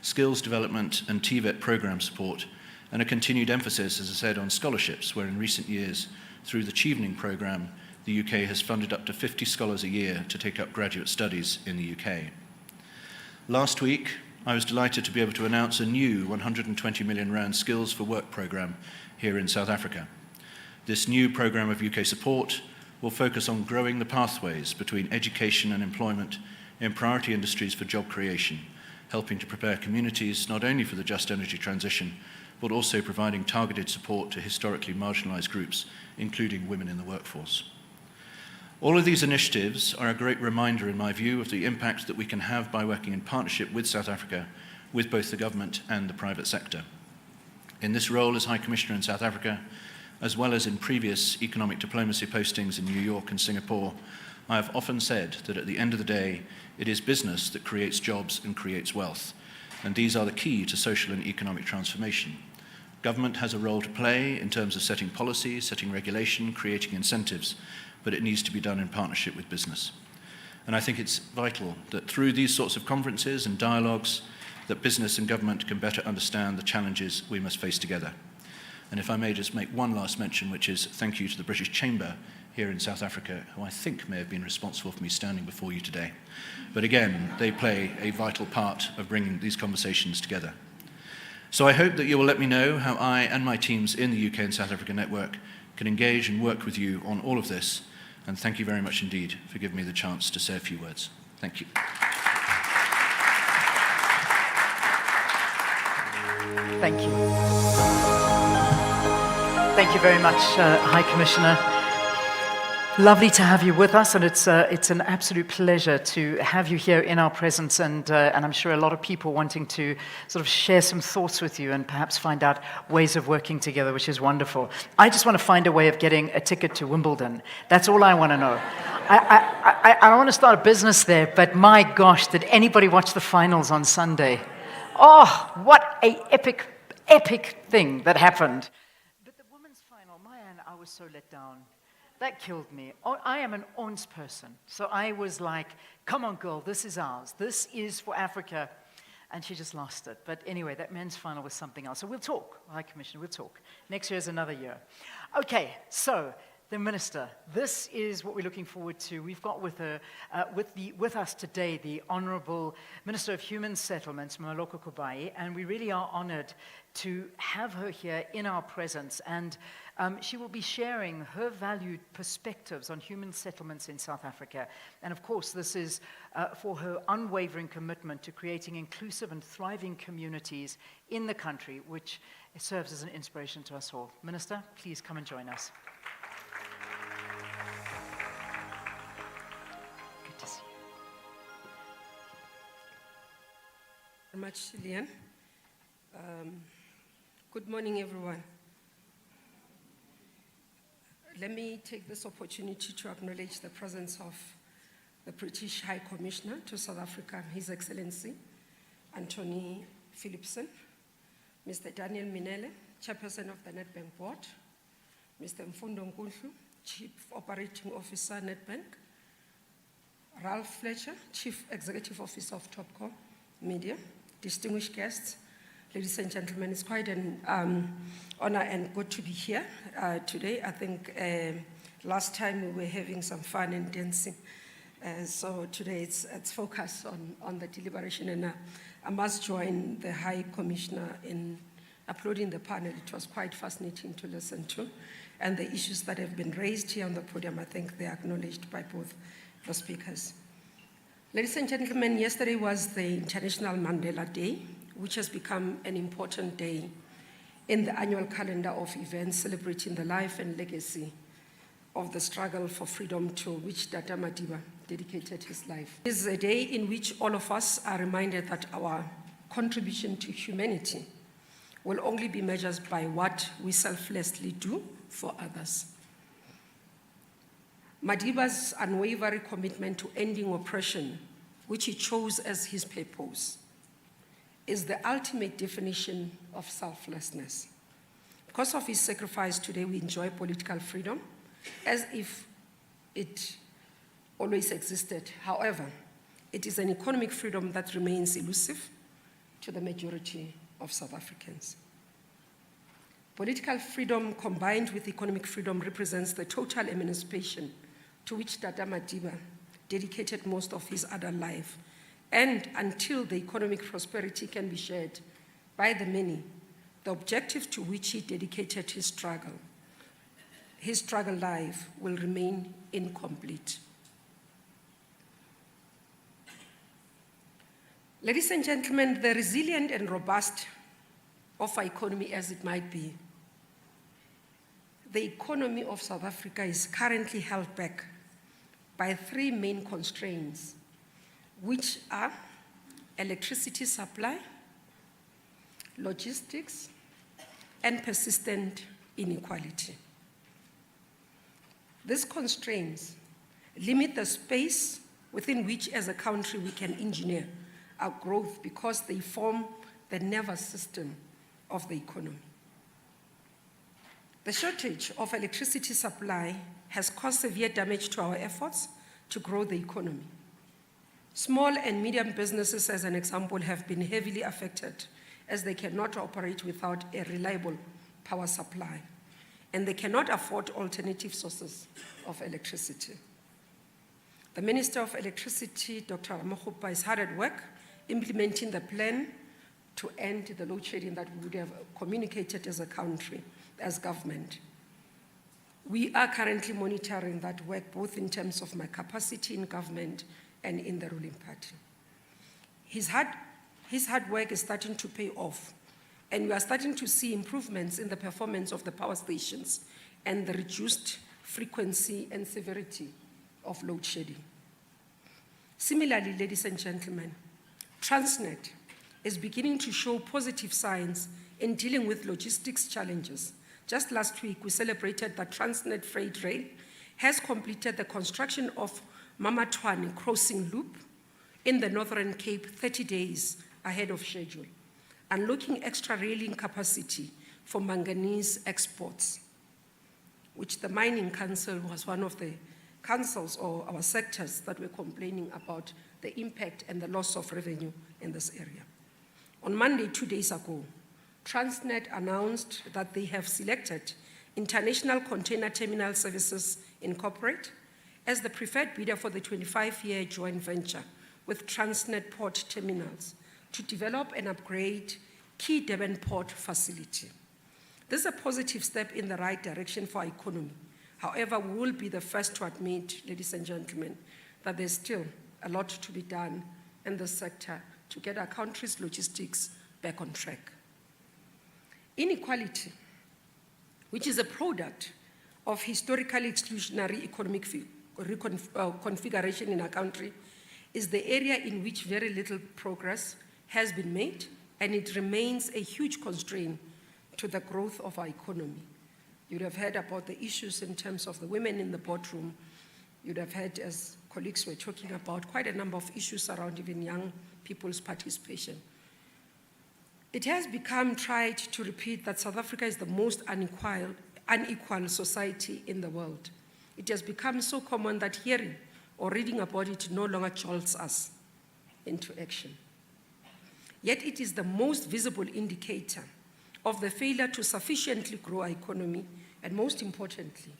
skills development and TVET program support, and a continued emphasis, as I said, on scholarships, where in recent years, through the Chevening programme, the UK has funded up to 50 scholars a year to take up graduate studies in the UK. Last week, I was delighted to be able to announce a new R120 million Skills for Work programme here in South Africa. This new programme of UK support will focus on growing the pathways between education and employment in priority industries for job creation, helping to prepare communities not only for the just energy transition, but also providing targeted support to historically marginalised groups, including women in the workforce. All of these initiatives are a great reminder, in my view, of the impact that we can have by working in partnership with South Africa, with both the government and the private sector. In this role as High Commissioner in South Africa, as well as in previous economic diplomacy postings in New York and Singapore, I have often said that at the end of the day, it is business that creates jobs and creates wealth, and these are the key to social and economic transformation. Government has a role to play in terms of setting policy, setting regulation, creating incentives, but it needs to be done in partnership with business. And I think it's vital that through these sorts of conferences and dialogues, that business and government can better understand the challenges we must face together. And if I may just make one last mention, which is thank you to the British Chamber here in South Africa, who I think may have been responsible for me standing before you today. But again, they play a vital part of bringing these conversations together. So I hope that you will let me know how I and my teams in the UK and South Africa Network can engage and work with you on all of this. And thank you very much indeed for giving me the chance to say a few words. Thank you. Thank you. Thank you very much, High Commissioner. Lovely to have you with us, and it's an absolute pleasure to have you here in our presence, and I'm sure a lot of people wanting to sort of share some thoughts with you and perhaps find out ways of working together, which is wonderful. I just want to find a way of getting a ticket to Wimbledon. That's all I want to know. I don't want to start a business there, but my gosh, did anybody watch the finals on Sunday? Oh, what a epic thing that happened. But the women's final, man, I was so let down. That killed me. I am an ons person. So I was like, come on, girl, this is ours. This is for Africa. And she just lost it. But anyway, that men's final was something else. So we'll talk, High Commissioner, we'll talk. Next year is another year. Okay, so the Minister, this is what we're looking forward to. We've got with us today the Honourable Minister of Human Settlements, Maloko Kubai, and we really are honoured to have her here in our presence. And she will be sharing her valued perspectives on human settlements in South Africa. And of course, this is for her unwavering commitment to creating inclusive and thriving communities in the country, which serves as an inspiration to us all. Minister, please come and join us. Good to see you. much, Lillian. Good morning, everyone. Let me take this opportunity to acknowledge the presence of the British High Commissioner to South Africa, His Excellency Anthony Philipson, Mr. Daniel Minele, Chairperson of the Nedbank Board, Mr. Mfundo Nkuhlu, Chief Operating Officer, Nedbank, Ralph Fletcher, Chief Executive Officer of Topco Media, distinguished guests, ladies and gentlemen, it's quite an honor and good to be here today. I think last time we were having some fun and dancing. So today it's focused on the deliberation, and I must join the High Commissioner in applauding the panel. It was quite fascinating to listen to. And the issues that have been raised here on the podium, I think they are acknowledged by both the speakers. Ladies and gentlemen, yesterday was the International Mandela Day, which has become an important day in the annual calendar of events celebrating the life and legacy of the struggle for freedom to which Dr. Madiba dedicated his life. This is a day in which all of us are reminded that our contribution to humanity will only be measured by what we selflessly do for others. Madiba's unwavering commitment to ending oppression, which he chose as his purpose, is the ultimate definition of selflessness. Because of his sacrifice, today we enjoy political freedom as if it always existed. However, it is an economic freedom that remains elusive to the majority of South Africans. Political freedom combined with economic freedom represents the total emancipation to which Dr. Madiba dedicated most of his adult life. And until the economic prosperity can be shared by the many, the objective to which he dedicated his struggle life will remain incomplete. Ladies and gentlemen, the resilient and robust of our economy as it might be, the economy of South Africa is currently held back by three main constraints, which are electricity supply, logistics, and persistent inequality. These constraints limit the space within which, as a country, we can engineer our growth because they form the nervous system of the economy. The shortage of electricity supply has caused severe damage to our efforts to grow the economy. Small and medium businesses, as an example, have been heavily affected as they cannot operate without a reliable power supply, and they cannot afford alternative sources of electricity. The Minister of Electricity, Dr. Ramokgopa, is hard at work implementing the plan to end the load shedding that we would have communicated as a country, as government. We are currently monitoring that work, both in terms of my capacity in government and in the ruling party. His hard work is starting to pay off, and we are starting to see improvements in the performance of the power stations and the reduced frequency and severity of load shedding. Similarly, ladies and gentlemen, Transnet is beginning to show positive signs in dealing with logistics challenges. Just last week, we celebrated that Transnet Freight Rail has completed the construction of Mamatwane Crossing Loop in the Northern Cape 30 days ahead of schedule, unlocking extra railing capacity for manganese exports, which the Mining Council was one of the councils or our sectors that were complaining about the impact and the loss of revenue in this area. On Monday, 2 days ago, Transnet announced that they have selected International Container Terminal Services Incorporated as the preferred bidder for the 25-year joint venture with Transnet Port Terminals to develop and upgrade key Durban Port facility. This is a positive step in the right direction for our economy. However, we will be the first to admit, ladies and gentlemen, that there's still a lot to be done in this sector to get our country's logistics back on track. Inequality, which is a product of historically exclusionary economic configuration in our country, is the area in which very little progress has been made, and it remains a huge constraint to the growth of our economy. You'd have heard about the issues in terms of the women in the boardroom. You'd have heard, as colleagues were talking about, quite a number of issues around even young people's participation. It has become tried to repeat that South Africa is the most unequal society in the world. It has become so common that hearing or reading about it no longer jolts us into action. Yet it is the most visible indicator of the failure to sufficiently grow our economy, and most importantly,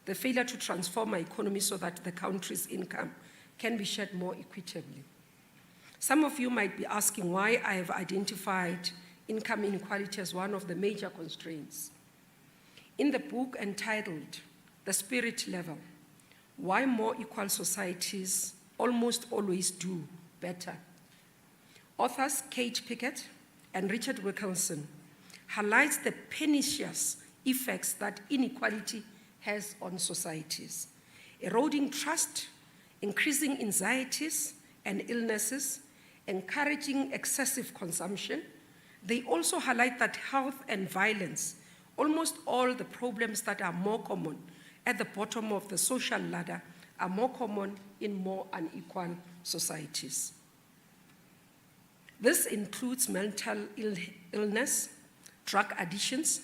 the failure to transform our economy so that the country's income can be shared more equitably. Some of you might be asking why I have identified income inequality as one of the major constraints. In the book entitled The Spirit Level, Why More Equal Societies Almost Always Do Better, authors Kate Pickett and Richard Wilkinson highlights the pernicious effects that inequality has on societies, eroding trust, increasing anxieties and illnesses, encouraging excessive consumption. They also highlight that health and violence, almost all the problems that are more common at the bottom of the social ladder, are more common in more unequal societies. This includes mental illness, drug addictions,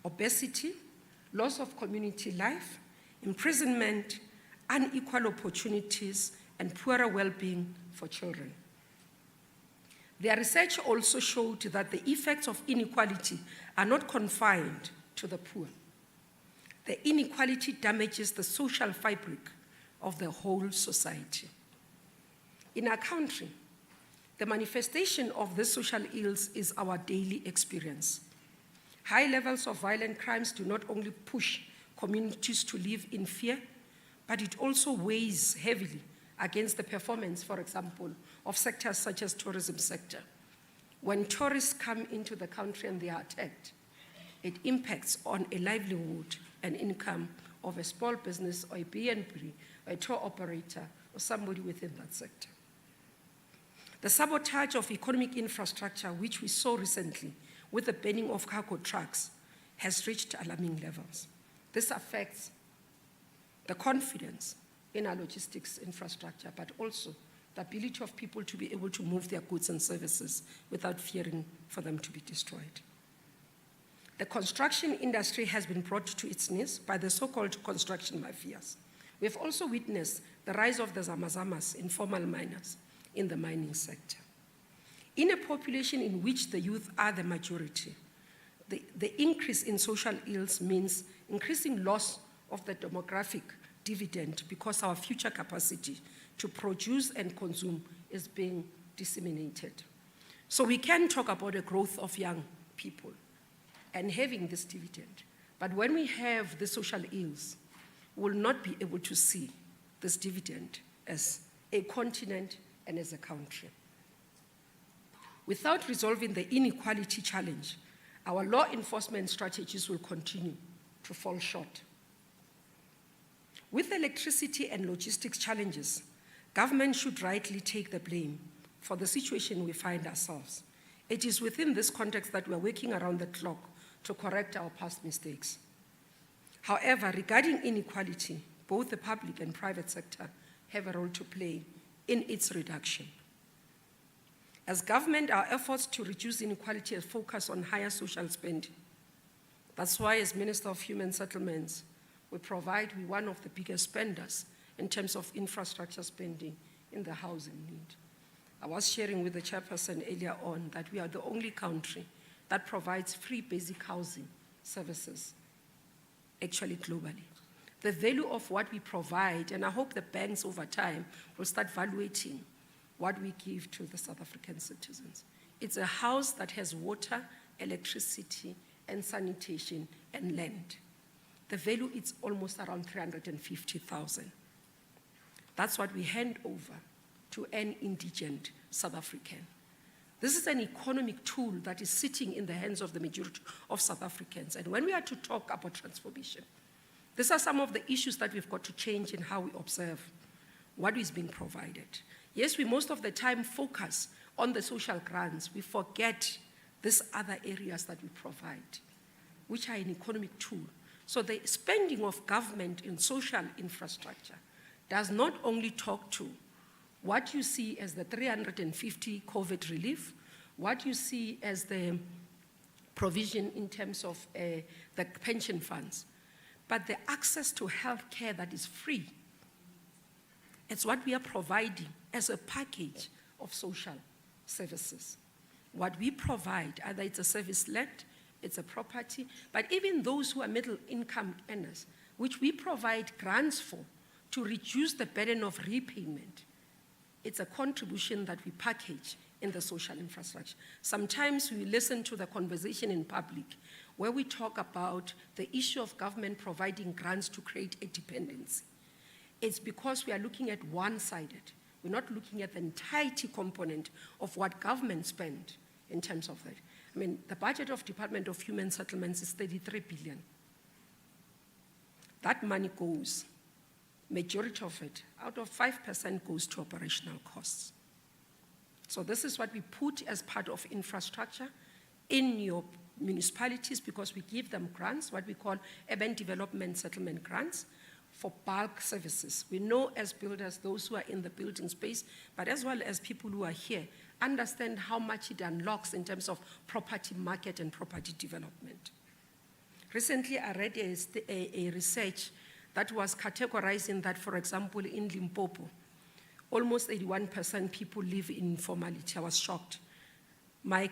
obesity, loss of community life, imprisonment, unequal opportunities, and poorer well-being for children. Their research also showed that the effects of inequality are not confined to the poor. The inequality damages the social fabric of the whole society. In our country, the manifestation of these social ills is our daily experience. High levels of violent crimes do not only push communities to live in fear, but it also weighs heavily against the performance, for example, of sectors such as tourism sector. When tourists come into the country and they are attacked, it impacts on a livelihood and income of a small business or a B&B, or a tour operator, or somebody within that sector. The sabotage of economic infrastructure, which we saw recently with the banning of cargo trucks, has reached alarming levels. This affects the confidence in our logistics infrastructure, but also the ability of people to be able to move their goods and services without fearing for them to be destroyed. The construction industry has been brought to its knees by the so-called construction mafias. We've also witnessed the rise of the zamazamas, informal miners, in the mining sector. In a population in which the youth are the majority, the increase in social ills means increasing loss of the demographic dividend because our future capacity to produce and consume is being disseminated. So we can talk about a growth of young people and having this dividend, but when we have the social ills, we will not be able to see this dividend as a continent and as a country. Without resolving the inequality challenge, our law enforcement strategies will continue to fall short. With electricity and logistics challenges, government should rightly take the blame for the situation we find ourselves. It is within this context that we are working around the clock to correct our past mistakes. However, regarding inequality, both the public and private sector have a role to play in its reduction. As government, our efforts to reduce inequality have focused on higher social spending. That's why, as Minister of Human Settlements, we're one of the biggest spenders in terms of infrastructure spending in the housing need. I was sharing with the chairperson earlier on that we are the only country that provides free basic housing services, actually globally. The value of what we provide, and I hope the banks over time will start valuating what we give to the South African citizens. It's a house that has water, electricity, and sanitation, and land. The value is almost around 350,000. That's what we hand over to an indigent South African. This is an economic tool that is sitting in the hands of the majority of South Africans. And when we are to talk about transformation, these are some of the issues that we've got to change in how we observe what is being provided. Yes, we most of the time focus on the social grants, we forget these other areas that we provide, which are an economic tool. So the spending of government in social infrastructure does not only talk to what you see as the 350 COVID relief, what you see as the provision in terms of the pension funds, but the access to health care that is free. It's what we are providing as a package of social services. What we provide, either it's a service-led, it's a property, but even those who are middle income earners, which we provide grants for to reduce the burden of repayment, it's a contribution that we package in the social infrastructure. Sometimes we listen to the conversation in public where we talk about the issue of government providing grants to create a dependency. It's because we are looking at one-sided. We're not looking at the entirety component of what government spend in terms of that. I mean, the budget of Department of Human Settlements is 33 billion. That money goes, majority of it, out of 5% goes to operational costs. So this is what we put as part of infrastructure in your municipalities, because we give them grants, what we call urban development settlement grants, for bulk services. We know as builders, those who are in the building space, but as well as people who are here, understand how much it unlocks in terms of property market and property development. Recently, I read a research that was categorizing that, for example, in Limpopo, almost 81% people live in informality. I was shocked. My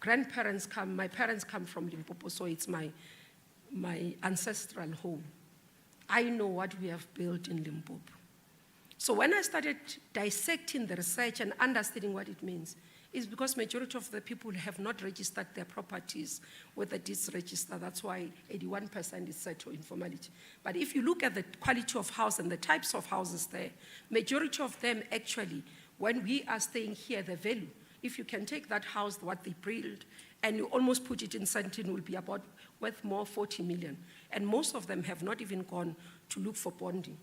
parents come from Limpopo, so it's my ancestral home. I know what we have built in Limpopo. So when I started dissecting the research and understanding what it means, is because majority of the people have not registered their properties with the deeds register. That's why 81% is set to informality. But if you look at the quality of house and the types of houses there, majority of them actually, when we are staying here, the value, if you can take that house, what they build, and you almost put it in Sandton, will be about worth more 40 million. And most of them have not even gone to look for bonding.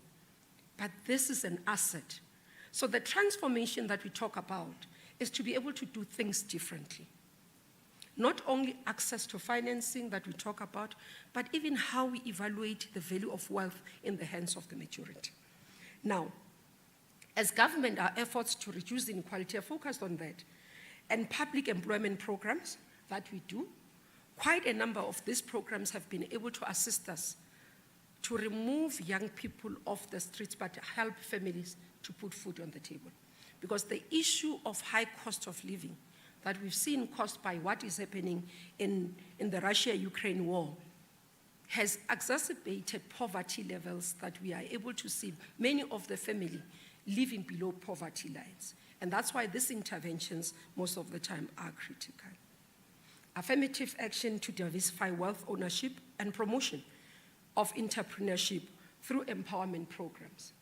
But this is an asset. So the transformation that we talk about is to be able to do things differently. Not only access to financing that we talk about, but even how we evaluate the value of wealth in the hands of the majority. Now, as government, our efforts to reduce inequality are focused on that. And public employment programs that we do, quite a number of these programs have been able to assist us to remove young people off the streets, but help families to put food on the table. Because the issue of high cost of living that we've seen caused by what is happening in the Russia-Ukraine war has exacerbated poverty levels that we are able to see many of the family living below poverty lines. And that's why these interventions, most of the time, are critical. Affirmative action to diversify wealth ownership and promotion of entrepreneurship through empowerment programs.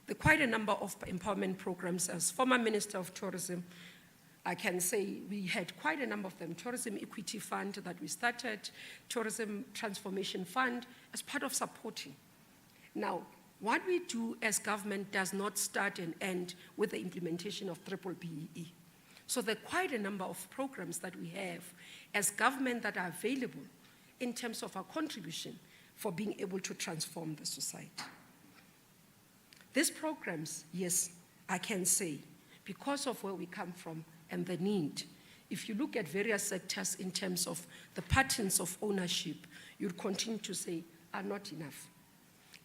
There are quite a number of empowerment programs. As former Minister of Tourism, I can say we had quite a number of them. Tourism Equity Fund that we started, Tourism Transformation Fund, as part of supporting. Now, what we do as government does not start and end with the implementation of BBBEE. So there are quite a number of programs that we have as government that are available in terms of our contribution for being able to transform the society. These programs, yes, I can say, because of where we come from and the need, if you look at various sectors in terms of the patterns of ownership, you'd continue to say are not enough.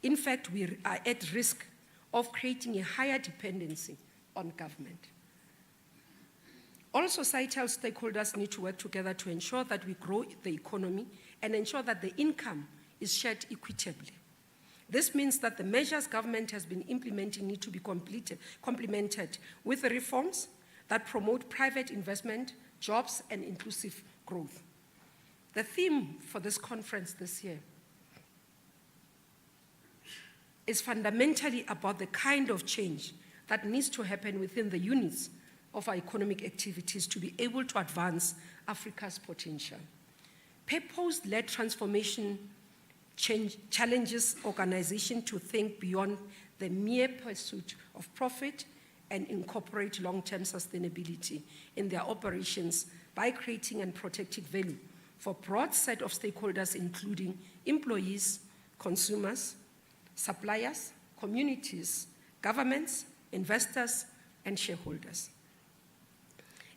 In fact, we are at risk of creating a higher dependency on government. All societal stakeholders need to work together to ensure that we grow the economy and ensure that the income is shared equitably. This means that the measures government has been implementing need to be complemented with the reforms that promote private investment, jobs, and inclusive growth. The theme for this conference this year is fundamentally about the kind of change that needs to happen within the units of our economic activities to be able to advance Africa's potential. Purpose-led transformation challenges organizations to think beyond the mere pursuit of profit and incorporate long-term sustainability in their operations by creating and protecting value for a broad set of stakeholders, including employees, consumers, suppliers, communities, governments, investors, and shareholders.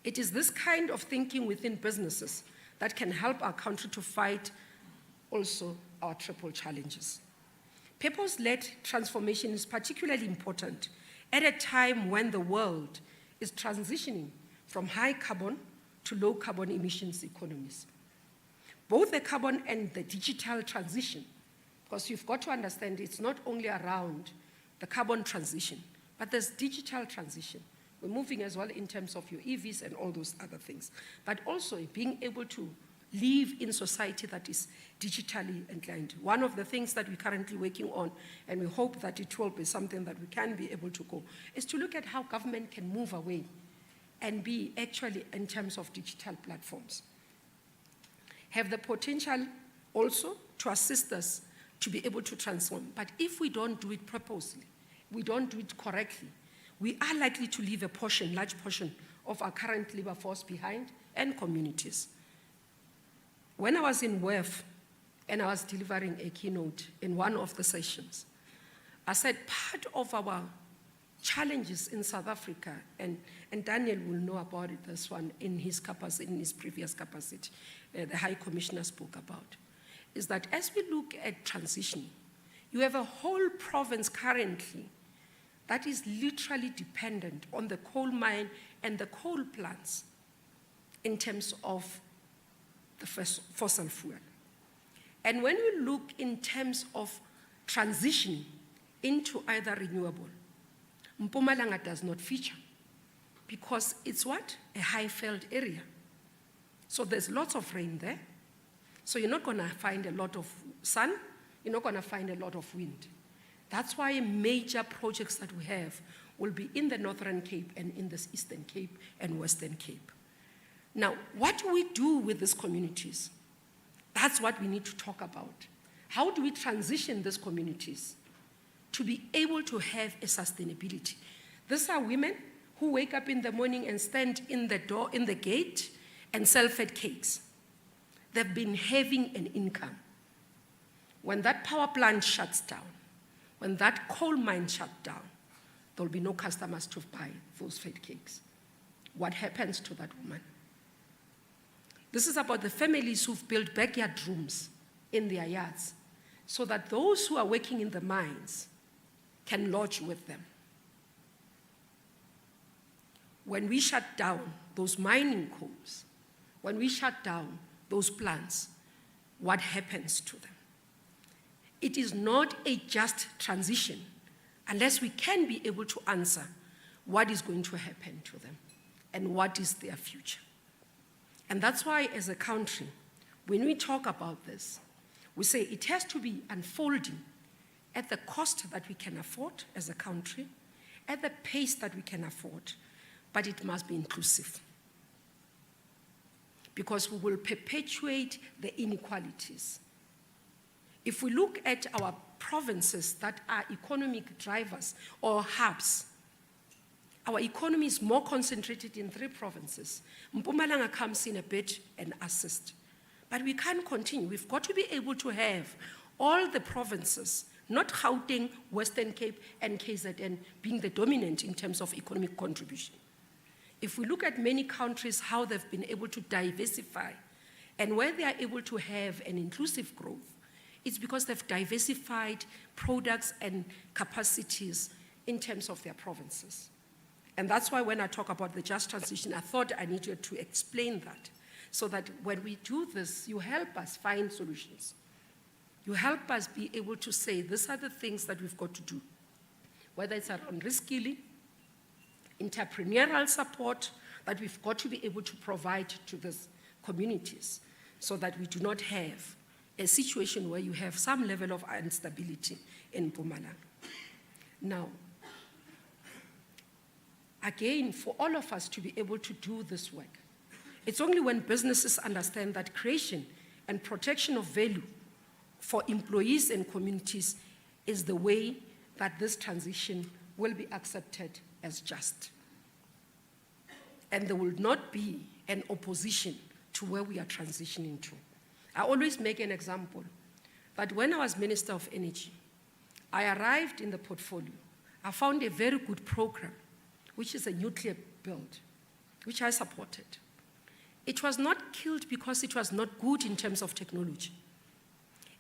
It is this kind of thinking within businesses that can help our country to fight also our triple challenges. Purpose-led transformation is particularly important at a time when the world is transitioning from high carbon to low carbon emissions economies. Both the carbon and the digital transition, because you've got to understand it's not only around the carbon transition, but there's digital transition. We're moving as well in terms of your EVs and all those other things, but also being able to live in society that is digitally inclined. One of the things that we're currently working on, and we hope that it will be something that we can be able to go, is to look at how government can move away and be actually in terms of digital platforms. Have the potential also to assist us to be able to transform. But if we don't do it purposely, we don't do it correctly, we are likely to leave a portion, large portion of our current labor force behind and communities. When I was in WEF and I was delivering a keynote in one of the sessions, I said part of our challenges in South Africa, and Daniel will know about it, this one, in his capacity, in his previous capacity, the High Commissioner spoke about, is that as we look at transition, you have a whole province currently that is literally dependent on the coal mine and the coal plants in terms of the fossil fuel. And when we look in terms of transition into either renewable, Mpumalanga does not feature because it's what? A high-feld area. So there's lots of rain there. So you're not going to find a lot of sun. You're not going to find a lot of wind. That's why major projects that we have will be in the Northern Cape and in the Eastern Cape and Western Cape. Now, what do we do with these communities? That's what we need to talk about. How do we transition these communities to be able to have a sustainability? These are women who wake up in the morning and stand in the door, in the gate, and sell fed cakes. They've been having an income. When that power plant shuts down, when that coal mine shuts down, there'll be no customers to buy those fed cakes. What happens to that woman? This is about the families who've built backyard rooms in their yards so that those who are working in the mines can lodge with them. When we shut down those mining coals, when we shut down those plants, what happens to them? It is not a just transition unless we can be able to answer what is going to happen to them and what is their future. And that's why, as a country, when we talk about this, we say it has to be unfolding at the cost that we can afford as a country, at the pace that we can afford, but it must be inclusive. Because we will perpetuate the inequalities. If we look at our provinces that are economic drivers or hubs, our economy is more concentrated in 3 provinces. Mpumalanga comes in a bit and assists. But we can't continue. We've got to be able to have all the provinces, not Gauteng, Western Cape, and KZN, being the dominant in terms of economic contribution. If we look at many countries, how they've been able to diversify, and where they are able to have an inclusive growth, it's because they've diversified products and capacities in terms of their provinces. And that's why when I talk about the just transition, I thought I needed to explain that, so that when we do this, you help us find solutions. You help us be able to say, these are the things that we've got to do, whether it's around reskilling, entrepreneurial support that we've got to be able to provide to these communities so that we do not have a situation where you have some level of instability in Mpumalanga. Now, again, for all of us to be able to do this work, it's only when businesses understand that creation and protection of value for employees and communities is the way that this transition will be accepted as just. And there will not be an opposition to where we are transitioning to. I always make an example that when I was Minister of Energy, I arrived in the portfolio. I found a very good program, which is a nuclear build, which I supported. It was not killed because it was not good in terms of technology.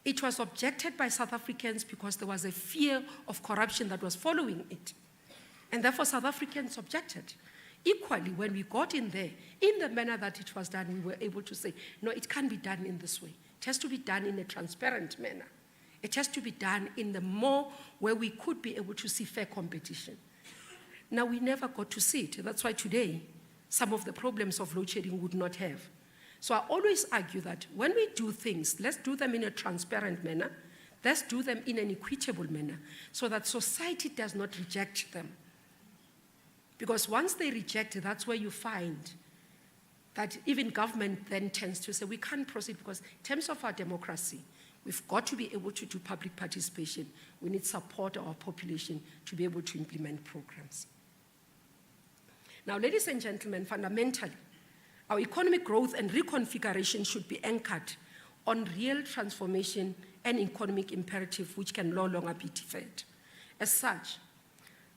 It was objected by South Africans because there was a fear of corruption that was following it. And therefore, South Africans objected. Equally, when we got in there, in the manner that it was done, we were able to say, no, it can't be done in this way. It has to be done in a transparent manner. It has to be done in the more where we could be able to see fair competition. Now, we never got to see it. That's why today, some of the problems of load shedding would not have. So I always argue that when we do things, let's do them in a transparent manner. Let's do them in an equitable manner so that society does not reject them. Because once they reject it, that's where you find that even government then tends to say, we can't proceed because in terms of our democracy, we've got to be able to do public participation. We need support of our population to be able to implement programs. Now, ladies and gentlemen, fundamentally, our economic growth and reconfiguration should be anchored on real transformation and economic imperative which can no longer be deferred. As such,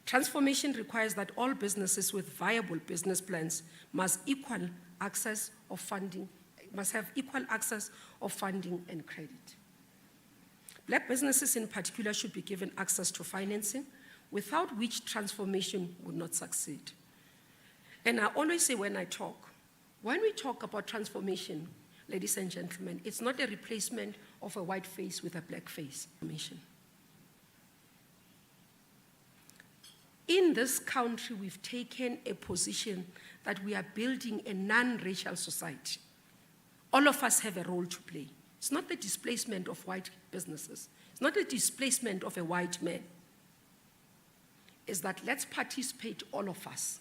transformation requires that all businesses with viable business plans must have equal access of funding and credit. Black businesses in particular should be given access to financing, without which transformation would not succeed. And I always say when we talk about transformation, ladies and gentlemen, it's not a replacement of a white face with a black face. In this country, we've taken a position that we are building a non-racial society. All of us have a role to play. It's not the displacement of white businesses. It's not the displacement of a white man. It's that let's participate, all of us,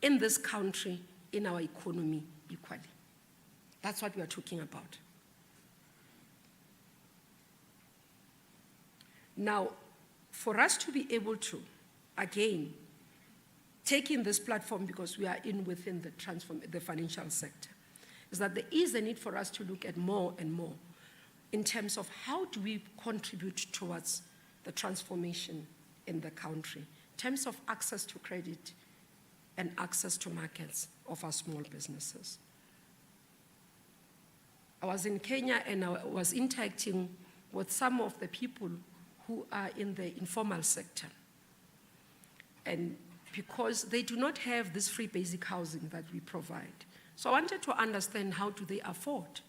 in this country, in our economy equally. That's what we are talking about. Now, for us to be able to, again, take in this platform because we are within the financial sector, is that there is a need for us to look at more and more in terms of how do we contribute towards the transformation in the country, in terms of access to credit and access to markets of our small businesses. I was in Kenya and I was interacting with some of the people who are in the informal sector. And because they do not have this free basic housing that we provide. So I wanted to understand how do they afford.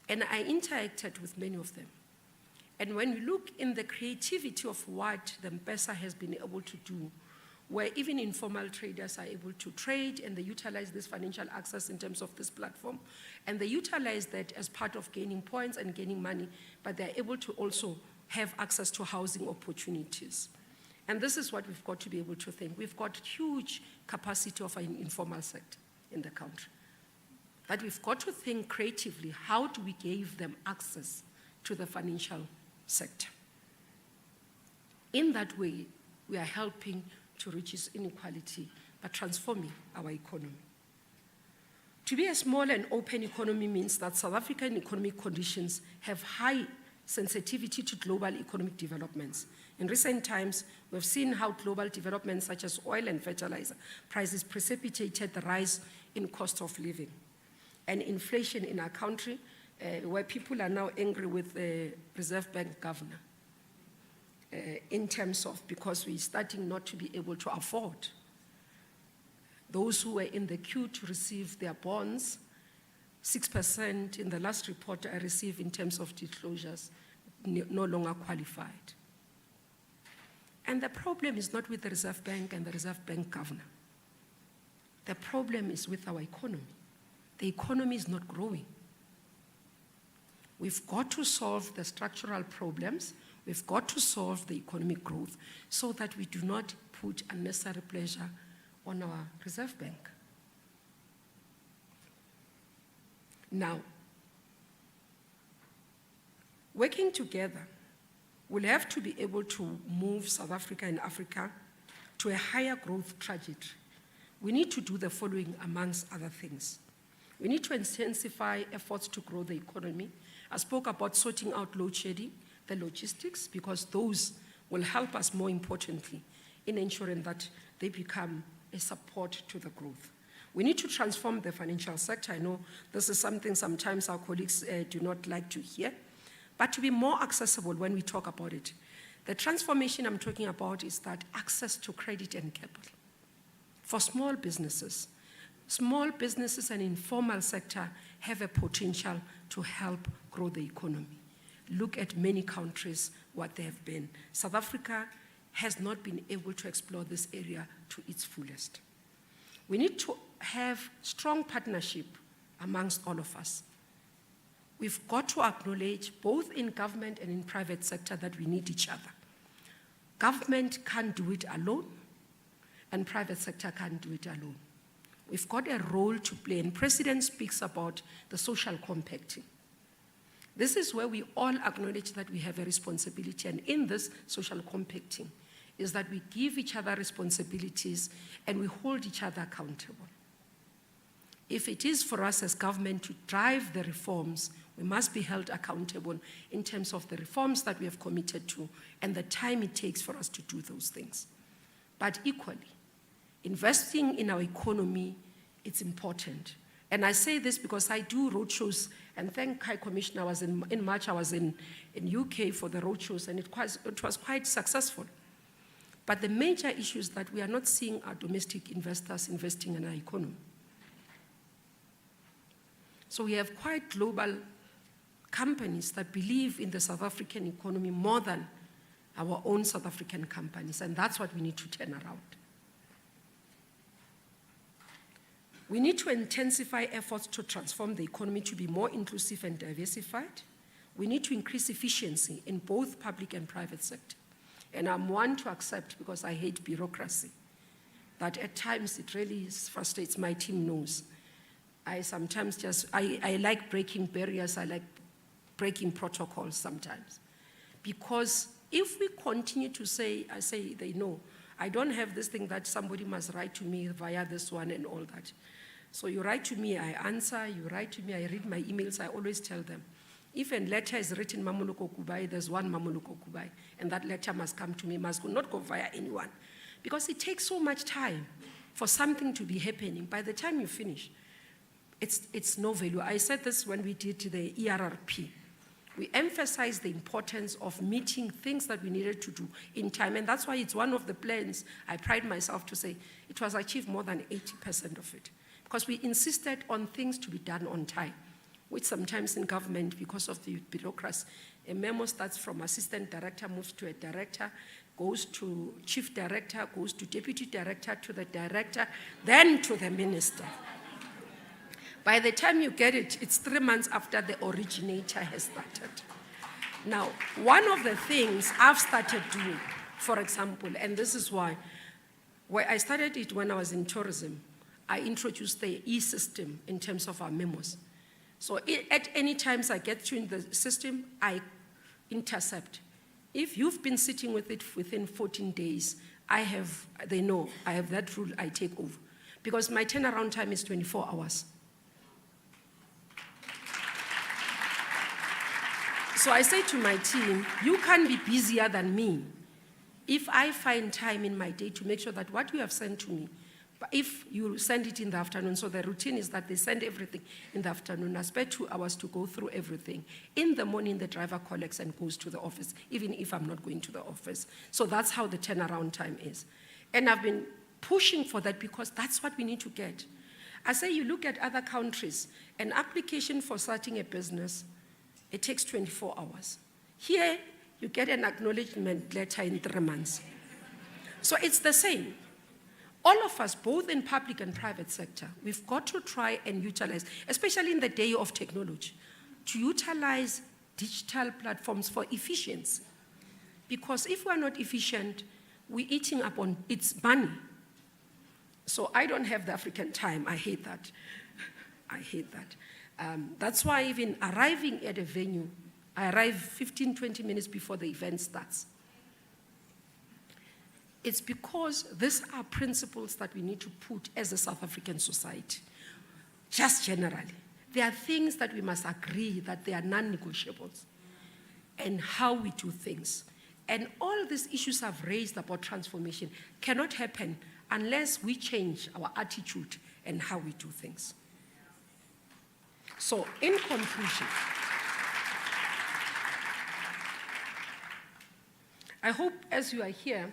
And I interacted with many of them. And when we look in the creativity of what the M-Pesa has been able to do, where even informal traders are able to trade and they utilize this financial access in terms of this platform, and they utilize that as part of gaining points and gaining money, but they're able to also have access to housing opportunities. And this is what we've got to be able to think. We've got huge capacity of an informal sector in the country. But we've got to think creatively, how do we give them access to the financial sector? In that way, we are helping to reduce inequality, but transforming our economy. To be a small and open economy means that South African economic conditions have high sensitivity to global economic developments. In recent times, we've seen how global developments such as oil and fertilizer prices precipitated the rise in cost of living and inflation in our country, where people are now angry with the Reserve Bank governor. In terms of, because we're starting not to be able to afford. Those who were in the queue to receive their bonds, 6% in the last report I received in terms of disclosures, no longer qualified. And the problem is not with the Reserve Bank and the Reserve Bank governor. The problem is with our economy. The economy is not growing. We've got to solve the structural problems. We've got to solve the economic growth so that we do not put unnecessary pressure on our Reserve Bank. Now, working together, we'll have to be able to move South Africa and Africa to a higher growth trajectory, we need to do the following amongst other things. We need to intensify efforts to grow the economy. I spoke about sorting out load shedding, the logistics, because those will help us more importantly in ensuring that they become a support to the growth. We need to transform the financial sector. I know this is something sometimes our colleagues do not like to hear, but to be more accessible when we talk about it. The transformation I'm talking about is that access to credit and capital for small businesses. Small businesses and informal sector have a potential to help grow the economy. Look at many countries, what they have been. South Africa has not been able to explore this area to its fullest. We need to have strong partnership amongst all of us. We've got to acknowledge, both in government and in private sector, that we need each other. Government can't do it alone, and private sector can't do it alone. We've got a role to play, and President speaks about the social compacting. This is where we all acknowledge that we have a responsibility, and in this social compacting is that we give each other responsibilities and we hold each other accountable. If it is for us as government to drive the reforms, we must be held accountable in terms of the reforms that we have committed to and the time it takes for us to do those things. But equally, investing in our economy, it's important. And I say this because I do roadshows, and thank High Commissioner, I was in March, I was in UK for the roadshows, and it was quite successful. But the major issue is that we are not seeing our domestic investors investing in our economy. So we have quite global companies that believe in the South African economy more than our own South African companies, and that's what we need to turn around. We need to intensify efforts to transform the economy to be more inclusive and diversified. We need to increase efficiency in both public and private sector. And I'm one to accept, because I hate bureaucracy, that at times it really frustrates. My team knows. I sometimes I like breaking barriers, I like breaking protocols sometimes. Because if we continue to say, they know, I don't have this thing that somebody must write to me via this one and all that. So you write to me, I answer, you write to me, I read my emails, I always tell them, if a letter is written Mamuluko Kubai, there's one Mamuluko Kubai, and that letter must come to me, must not go via anyone. Because it takes so much time for something to be happening. By the time you finish, it's no value. I said this when we did the ERRP. We emphasized the importance of meeting things that we needed to do in time, and that's why it's one of the plans I pride myself to say it was achieved more than 80% of it. Because we insisted on things to be done on time, which sometimes in government, because of the bureaucracy, a memo starts from assistant director, moves to a director, goes to chief director, goes to deputy director, to the director, then to the minister. By the time you get it, it's 3 months after the originator has started. Now, one of the things I've started doing, for example, and this is why I started it when I was in tourism, I introduced the e-system in terms of our memos. So at any times I get to in the system, I intercept. If you've been sitting with it within 14 days, they know I have that rule, I take over. Because my turnaround time is 24 hours. So I say to my team, you can be busier than me if I find time in my day to make sure that what you have sent to me, if you send it in the afternoon, so the routine is that they send everything in the afternoon. I spend 2 hours to go through everything. In the morning, the driver collects and goes to the office, even if I'm not going to the office. So that's how the turnaround time is. And I've been pushing for that because that's what we need to get. I say you look at other countries, an application for starting a business, it takes 24 hours. Here, you get an acknowledgement letter in 3 months. So it's the same. All of us, both in public and private sector, we've got to try and utilize, especially in the day of technology, to utilize digital platforms for efficiency. Because if we're not efficient, we're eating up on its money. So I don't have the African time. I hate that. I hate that. That's why even arriving at a venue, I arrive 15, 20 minutes before the event starts. It's because these are principles that we need to put as a South African society, just generally. There are things that we must agree that they are non-negotiables, and how we do things. And all these issues I've raised about transformation cannot happen unless we change our attitude and how we do things. So, in conclusion, I hope as you are here,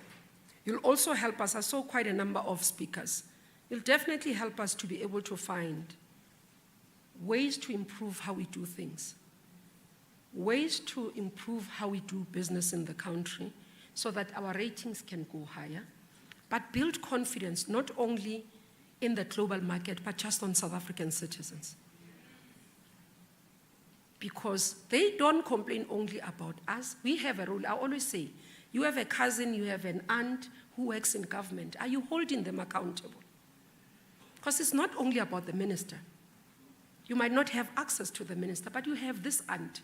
you'll also help us. I saw quite a number of speakers. You'll definitely help us to be able to find ways to improve how we do things, ways to improve how we do business in the country so that our ratings can go higher, but build confidence not only in the global market, but just on South African citizens. Because they don't complain only about us. We have a role. I always say, you have a cousin, you have an aunt who works in government. Are you holding them accountable? Because it's not only about the minister. You might not have access to the minister, but you have this aunt,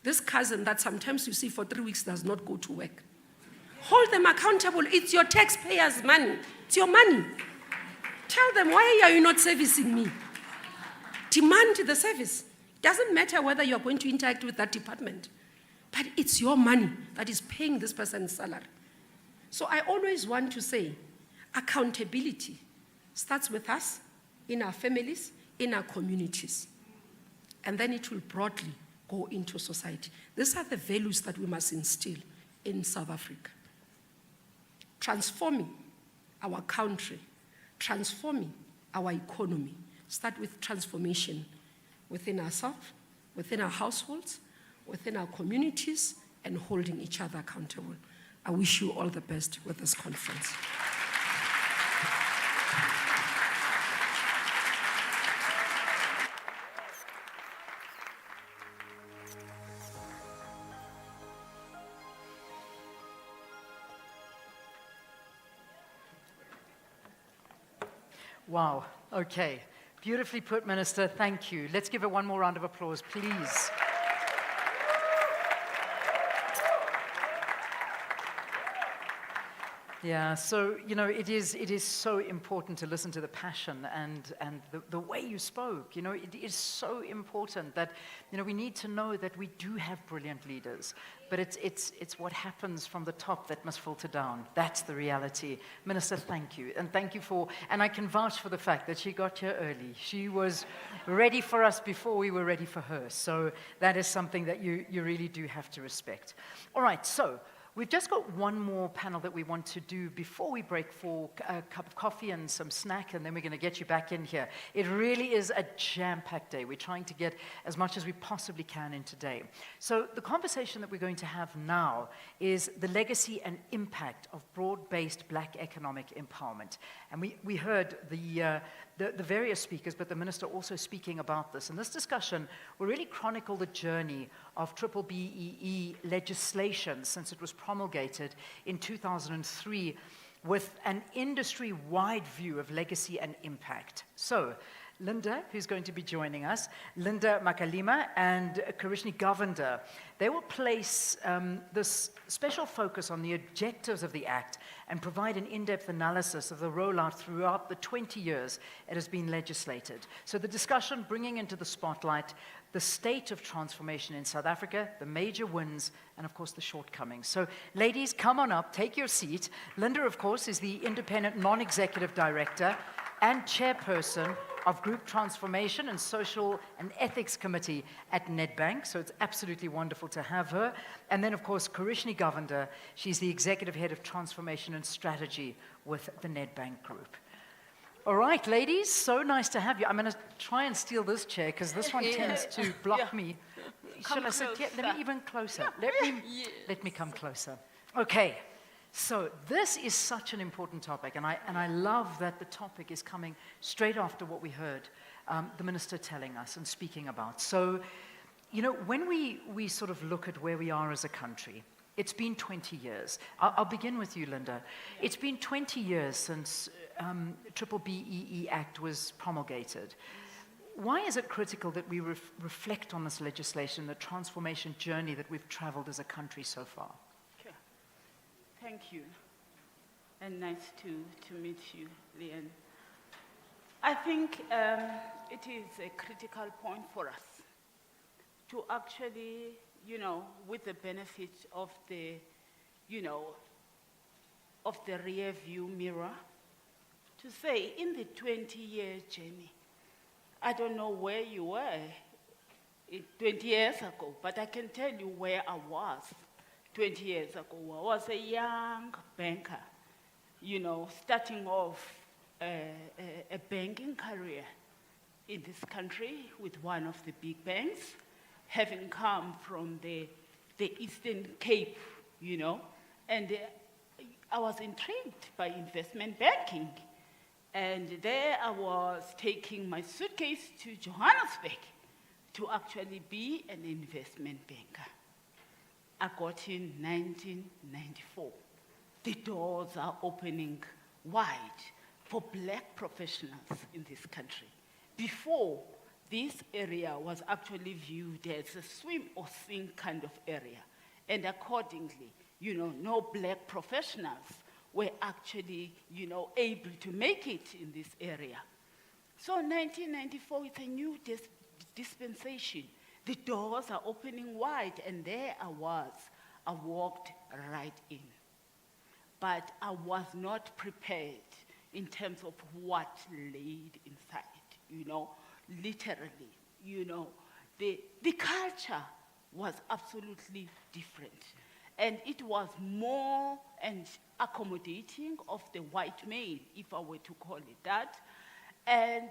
this cousin that sometimes you see for 3 weeks does not go to work. Hold them accountable. It's your taxpayers' money. It's your money. Tell them, why are you not servicing me? Demand the service. It doesn't matter whether you're going to interact with that department, but it's your money that is paying this person's salary. So I always want to say, accountability starts with us, in our families, in our communities, and then it will broadly go into society. These are the values that we must instill in South Africa. Transforming our country, transforming our economy, start with transformation within ourselves, within our households, within our communities, and holding each other accountable. I wish you all the best with this conference. Wow, okay. Beautifully put, Minister, thank you. Let's give her one more round of applause, please. Yeah, so, you know, it is so important to listen to the passion and the way you spoke. You know, it is so important that, you know, we need to know that we do have brilliant leaders, but it's what happens from the top that must filter down. That's the reality. Minister, thank you. And thank you and I can vouch for the fact that she got here early. She was ready for us before we were ready for her. So that is something that you really do have to respect. All right, so we've just got one more panel that we want to do before we break for a cup of coffee and some snack, and then we're going to get you back in here. It really is a jam-packed day. We're trying to get as much as we possibly can in today. So the conversation that we're going to have now is the legacy and impact of broad-based Black economic empowerment. And we heard the various speakers, but the minister also speaking about this. And this discussion will really chronicle the journey of BBBEE legislation since it was promulgated in 2003 with an industry-wide view of legacy and impact. So, Linda, who's going to be joining us, Linda Makalima and Karishni Govender, they will place this special focus on the objectives of the Act and provide an in-depth analysis of the rollout throughout the 20 years it has been legislated. So the discussion bringing into the spotlight the state of transformation in South Africa, the major wins, and of course the shortcomings. So ladies, come on up, take your seat. Linda, of course, is the independent non-executive director and chairperson of Group Transformation and Social and Ethics Committee at Nedbank, so it's absolutely wonderful to have her. And then, of course, Karishni Govender, she's the Executive Head of Transformation and Strategy with the Nedbank Group. All right, ladies, so nice to have you. I'm going to try and steal this chair because this one tends to block me. Shall I sit here? Let me even closer. Let me come closer. Okay. So this is such an important topic, and I love that the topic is coming straight after what we heard the minister telling us and speaking about. So, you know, when we sort of look at where we are as a country, it's been 20 years. I'll begin with you, Linda. It's been 20 years since BBBEE Act was promulgated. Why is it critical that we reflect on this legislation, the transformation journey that we've traveled as a country so far? Thank you. and nice to meet you, Leanne. I think it is a critical point for us to actually, with the benefit of the, of the rear view mirror, to say in the 20-year journey, I don't know where you were 20 years ago, but I can tell you where I was 20 years ago. I was a young banker, starting off a banking career in this country with one of the big banks, having come from the Eastern Cape, and I was intrigued by investment banking. And there I was taking my suitcase to Johannesburg to actually be an investment banker. I got in 1994. The doors are opening wide for black professionals in this country. Before, this area was actually viewed as a swim or sink kind of area. And accordingly, no black professionals were actually, able to make it in this area. So 1994 is a new dispensation. The doors are opening wide, and there I was. I walked right in. But I was not prepared in terms of what laid inside, literally, the culture was absolutely different. And it was more and accommodating of the white male, if I were to call it that. And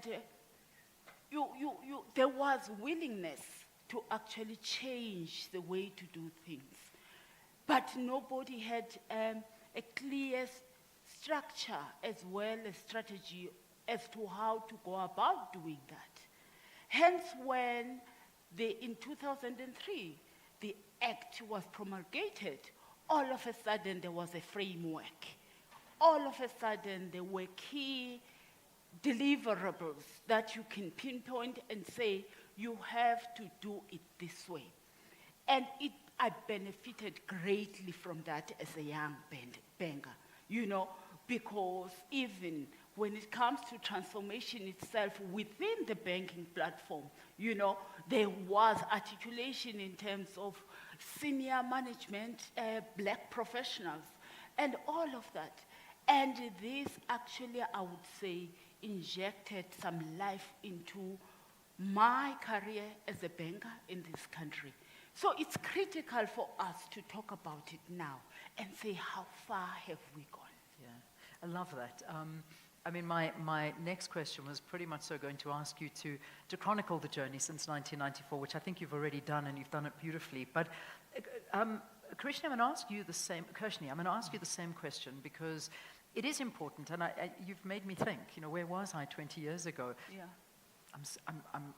there was willingness to actually change the way to do things. But nobody had a clear structure as well as strategy as to how to go about doing that. Hence, when in 2003, the Act was promulgated, all of a sudden there was a framework. All of a sudden there were key deliverables that you can pinpoint and say, you have to do it this way. And I benefited greatly from that as a young banker, because even when it comes to transformation itself within the banking platform, there was articulation in terms of senior management, black professionals, and all of that. And this actually, I would say, injected some life into my career as a banker in this country. So it's critical for us to talk about it now and say, how far have we gone? Yeah, I love that. My next question was pretty much so going to ask you to chronicle the journey since 1994, which I think you've already done, and you've done it beautifully. But Krishni, I'm going to ask you the same question, because it is important, and you've made me think. Where was I 20 years ago? Yeah.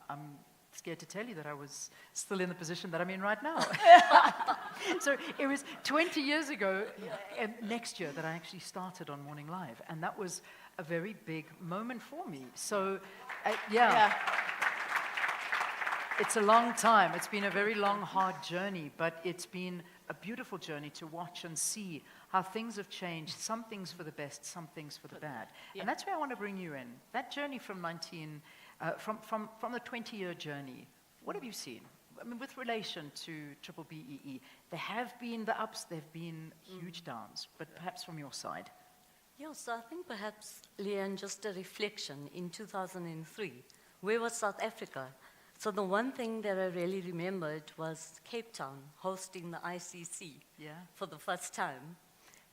I'm scared to tell you that I was still in the position that I'm in right now. So it was 20 years ago, next year, that I actually started on Morning Live, and that was a very big moment for me. So, yeah. It's a long time. It's been a very long, hard journey, but it's been a beautiful journey to watch and see how things have changed, some things for the best, some things for the bad. Yeah. And that's where I want to bring you in. That journey from from the 20-year journey, what have you seen? With relation to Triple BEE, there have been the ups, there have been huge downs, but perhaps from your side. Yeah, so I think perhaps, Leanne, just a reflection. In 2003, where was South Africa? So the one thing that I really remembered was Cape Town hosting the ICC for the first time.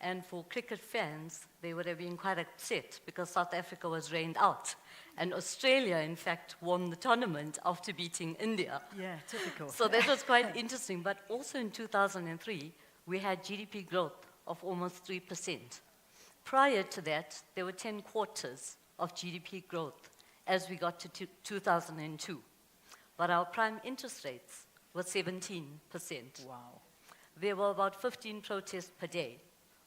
And for cricket fans, they would have been quite upset because South Africa was rained out. And Australia, in fact, won the tournament after beating India. Yeah, typical. So that was quite interesting. But also in 2003, we had GDP growth of almost 3%. Prior to that, there were 10 quarters of GDP growth as we got to 2002. But our prime interest rates were 17%. Wow. There were about 15 protests per day.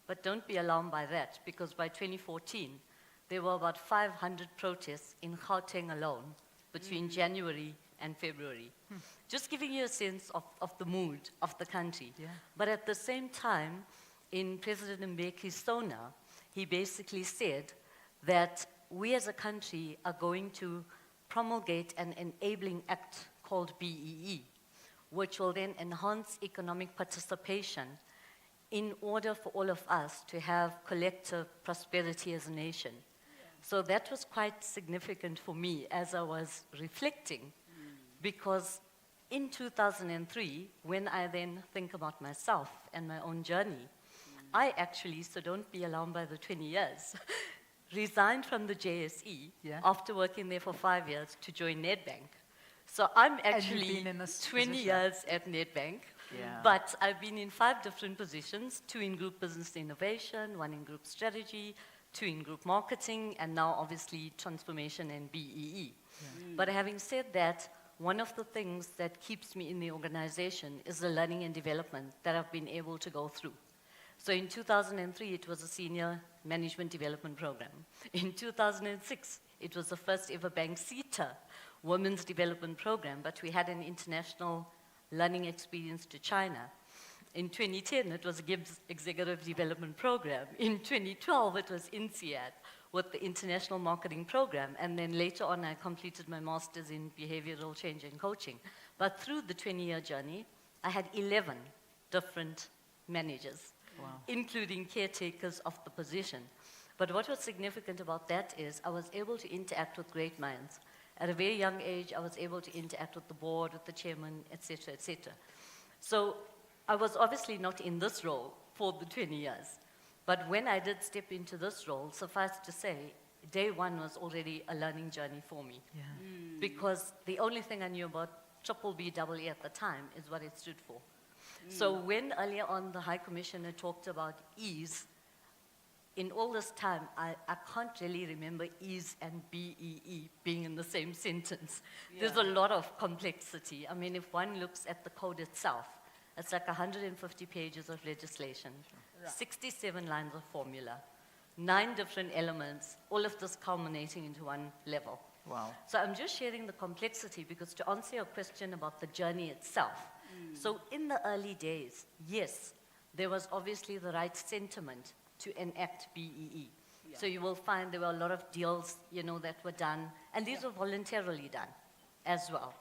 But don't be alarmed by that, because by 2014, there were about 500 protests in Gauteng alone between January and February. Just giving you a sense of the mood of the country. Yeah. But at the same time, in President Mbeki's Sona, he basically said that we as a country are going to promulgate an enabling act called BEE, which will then enhance economic participation in order for all of us to have collective prosperity as a nation. So that was quite significant for me as I was reflecting, because in 2003, when I then think about myself and my own journey, I actually, so don't be alarmed by the 20 years, resigned from the JSE after working there for 5 years to join Nedbank. So I'm actually been in this 20 position. years at Nedbank, Yeah. but I've been in 5 different positions, 2 in group business innovation, 1 in group strategy, 2 in group marketing, and now obviously transformation and BEE. But having said that, one of the things that keeps me in the organization is the learning and development that I've been able to go through. So in 2003, it was a senior management development program. In 2006, it was the first ever Bank CETA women's development program, but we had an international learning experience to China. In 2010, it was a GIBS executive development program. In 2012, it was INSEAD with the international marketing program. And then later on, I completed my master's in behavioral change and coaching. But through the 20-year journey, I had 11 different managers, including caretakers of the position. But what was significant about that is I was able to interact with great minds. At a very young age, I was able to interact with the board, with the chairman, et cetera, et cetera. So I was obviously not in this role for the 20 years. But when I did step into this role, suffice to say, day one was already a learning journey for me. Because the only thing I knew about BBBEE at the time is what it stood for. So when earlier on the High Commissioner talked about ease, in all this time, I can't really remember ease and BEE being in the same sentence. There's a lot of complexity. I mean, if one looks at the code itself, it's like 150 pages of legislation, 67 lines of formula, 9 different elements, all of this culminating into one level. Wow. So I'm just sharing the complexity because to answer your question about the journey itself. So in the early days, yes, there was obviously the right sentiment to enact BEE. So you will find there were a lot of deals, that were done, and these were voluntarily done as well.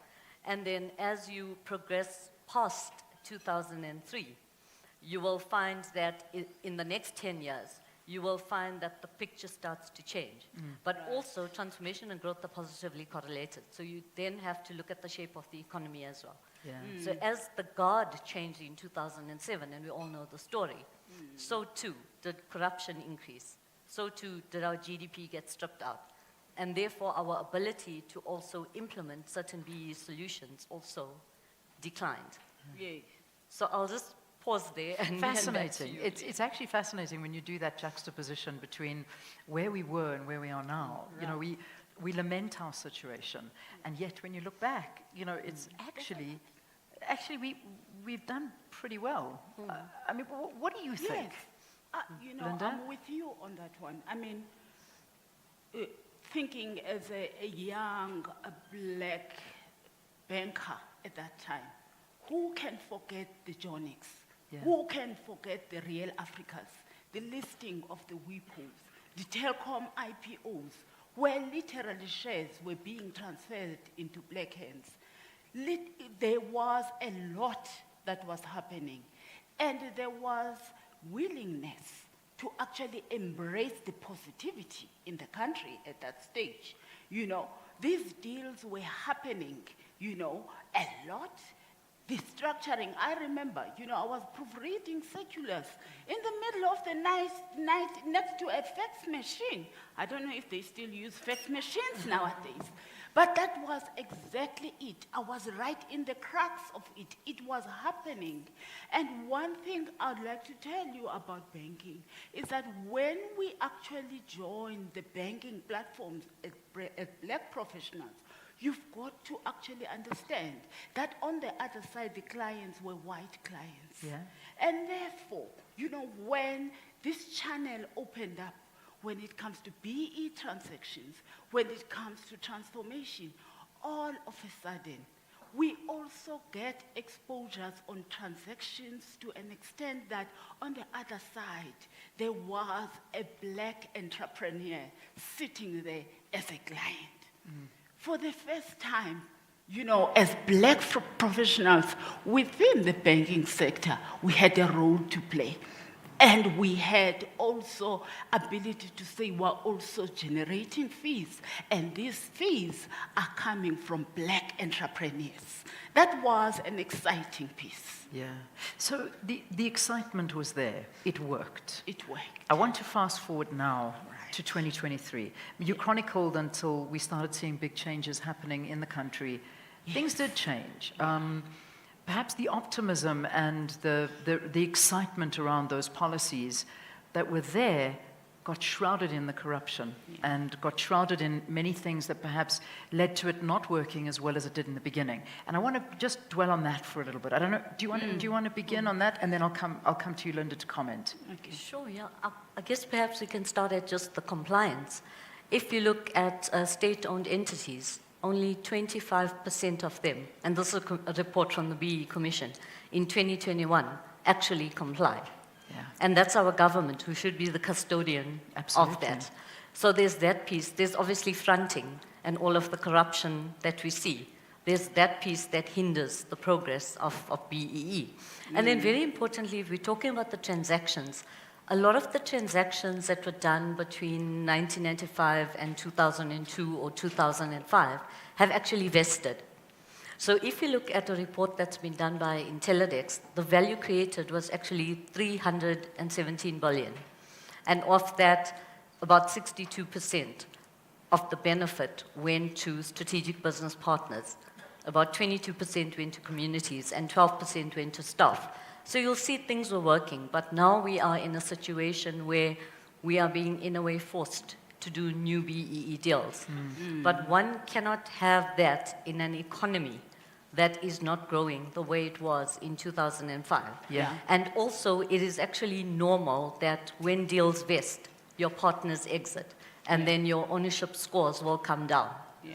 And then as you progress past 2003, you will find that in the next 10 years, you will find that the picture starts to change. But also, transformation and growth are positively correlated. So you then have to look at the shape of the economy as well. So as the guard changed in 2007, and we all know the story, so too did corruption increase. So too did our GDP get stripped out. And therefore, our ability to also implement certain BEE solutions also declined. So I'll just pause there and Fascinating. hand back to you. It's actually fascinating when you do that juxtaposition between where we were and where we are now. We lament our situation, and yet when you look back, it's actually we've done pretty well. I mean, what do you think? Linda? I'm with you on that one. I mean, thinking as a young black banker at that time, who can forget the Jonix? Who can forget the Real Africas, the listing of the WIPOs, the telecom IPOs, where literally shares were being transferred into black hands? There was a lot that was happening, and there was willingness to actually embrace the positivity in the country at that stage. These deals were happening, a lot. The structuring, I remember, I was proofreading circulars in the middle of the night next to a fax machine. I don't know if they still use fax machines nowadays, but that was exactly it. I was right in the cracks of it. It was happening. And one thing I'd like to tell you about banking is that when we actually joined the banking platforms as black professionals, you've got to actually understand that on the other side, the clients were white clients. And therefore, when this channel opened up, when it comes to BE transactions, when it comes to transformation, all of a sudden, we also get exposures on transactions to an extent that on the other side, there was a black entrepreneur sitting there as a client. For the first time, as black professionals within the banking sector, we had a role to play. And we had also ability to say we're also generating fees, and these fees are coming from black entrepreneurs. That was an exciting piece. Yeah. So the excitement was there. It worked. It worked. I want to fast forward now to 2023. You chronicled until we started seeing big changes happening in the country. Yes. Things did change. Perhaps the optimism and the excitement around those policies that were there got shrouded in the corruption and got shrouded in many things that perhaps led to it not working as well as it did in the beginning. And I want to just dwell on that for a little bit. I don't know, do you want to begin on that? And then I'll come to you, Linda, to comment. Okay. Sure, yeah. I guess perhaps we can start at just the compliance. If you look at state-owned entities, only 25% of them, and this is a report from the BEE Commission, in 2021 actually comply. Yeah. And that's our government, who should be the custodian of that. So there's that piece. There's obviously fronting and all of the corruption that we see. There's that piece that hinders the progress of BEE. And then very importantly, if we're talking about the transactions, a lot of the transactions that were done between 1995 and 2002 or 2005 have actually vested. So if you look at a report that's been done by Intellidex, the value created was actually 317 billion. And of that, about 62% of the benefit went to strategic business partners. About 22% went to communities and 12% went to staff. So you'll see things were working, but now we are in a situation where we are being, in a way, forced to do new BEE deals. But one cannot have that in an economy that is not growing the way it was in 2005. Yeah. And also, it is actually normal that when deals vest, your partners exit, and then your ownership scores will come down. Yeah.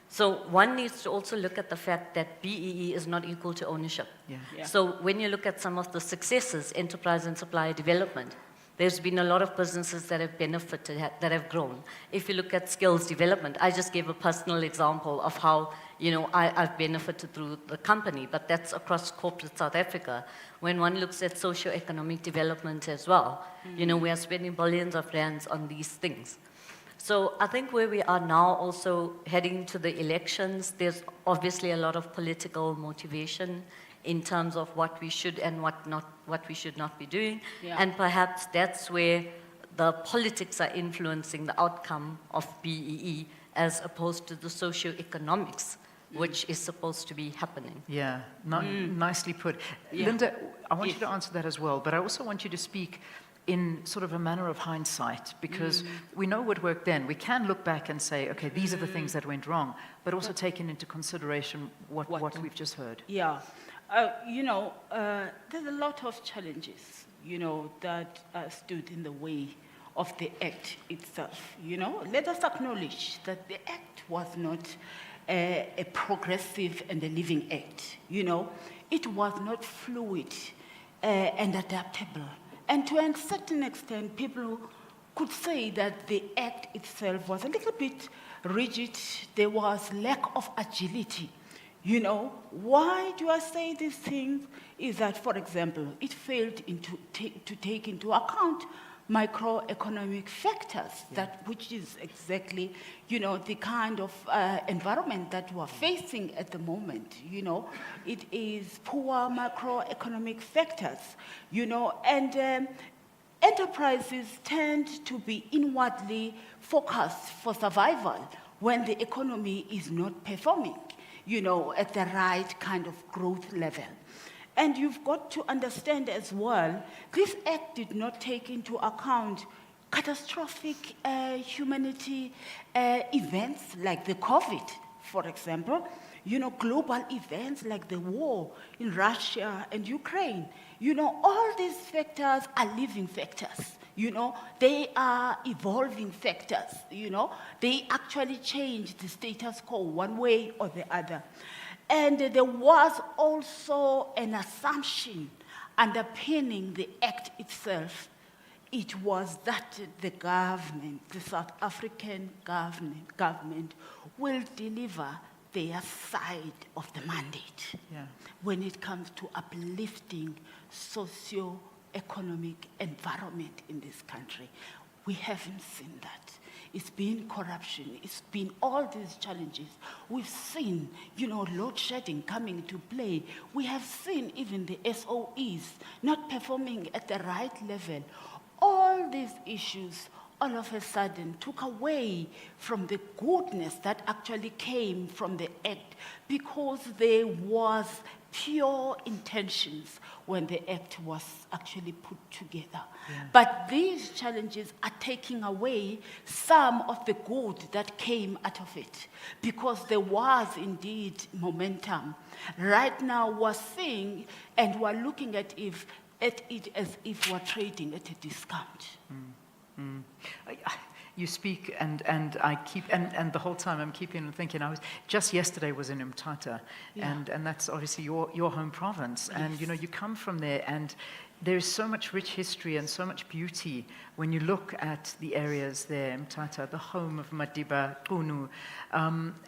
So one needs to also look at the fact that BEE is not equal to ownership. Yeah. Yeah. So when you look at some of the successes, enterprise and supplier development, there's been a lot of businesses that have benefited, that have grown. If you look at skills development, I just gave a personal example of how, I've benefited through the company, but that's across corporate South Africa. When one looks at socio-economic development as well, we are spending billions of rands on these things. So I think where we are now, also heading to the elections, there's obviously a lot of political motivation in terms of what we should and what we should not be doing. Yeah. And perhaps that's where the politics are influencing the outcome of BEE as opposed to the socio-economics, which is supposed to be happening. Yeah, nicely put. Yeah. Linda, I want you to answer that as well, but I also want you to speak in sort of a manner of hindsight, because we know what worked then. We can look back and say, okay, these are the things that went wrong, but also taking into consideration what we've just heard. Yeah. There's a lot of challenges, that stood in the way of the act itself. Let us acknowledge that the act was not a progressive and a living act. It was not fluid and adaptable. And to a certain extent, people could say that the act itself was a little bit rigid. There was lack of agility. Why do I say these things? Is that, for example, it failed to take into account microeconomic factors, which is exactly, the kind of environment that we're facing at the moment. It is poor macroeconomic factors, and enterprises tend to be inwardly focused for survival when the economy is not performing, at the right kind of growth level. And you've got to understand as well, this act did not take into account catastrophic humanity events like the COVID, for example, global events like the war in Russia and Ukraine. All these factors are living factors. They are evolving factors. They actually change the status quo one way or the other. And there was also an assumption underpinning the act itself. It was that the government, the South African government will deliver their side of the mandate when it comes to uplifting socio-economic environment in this country. We haven't seen that. It's been corruption. It's been all these challenges. We've seen, load shedding coming to play. We have seen even the SOEs not performing at the right level. All these issues all of a sudden took away from the goodness that actually came from the act, because there was pure intentions when the act was actually put together. But these challenges are taking away some of the good that came out of it, because there was indeed momentum. Right now we're seeing and we're looking at it as if we're trading at a discount. You speak, and I keep, and the whole time I'm keeping thinking. Just yesterday was in Mthatha, and that's obviously your home province, and you come from there, and there is so much rich history and so much beauty when you look at the areas there, Mthatha, the home of Madiba, Qunu,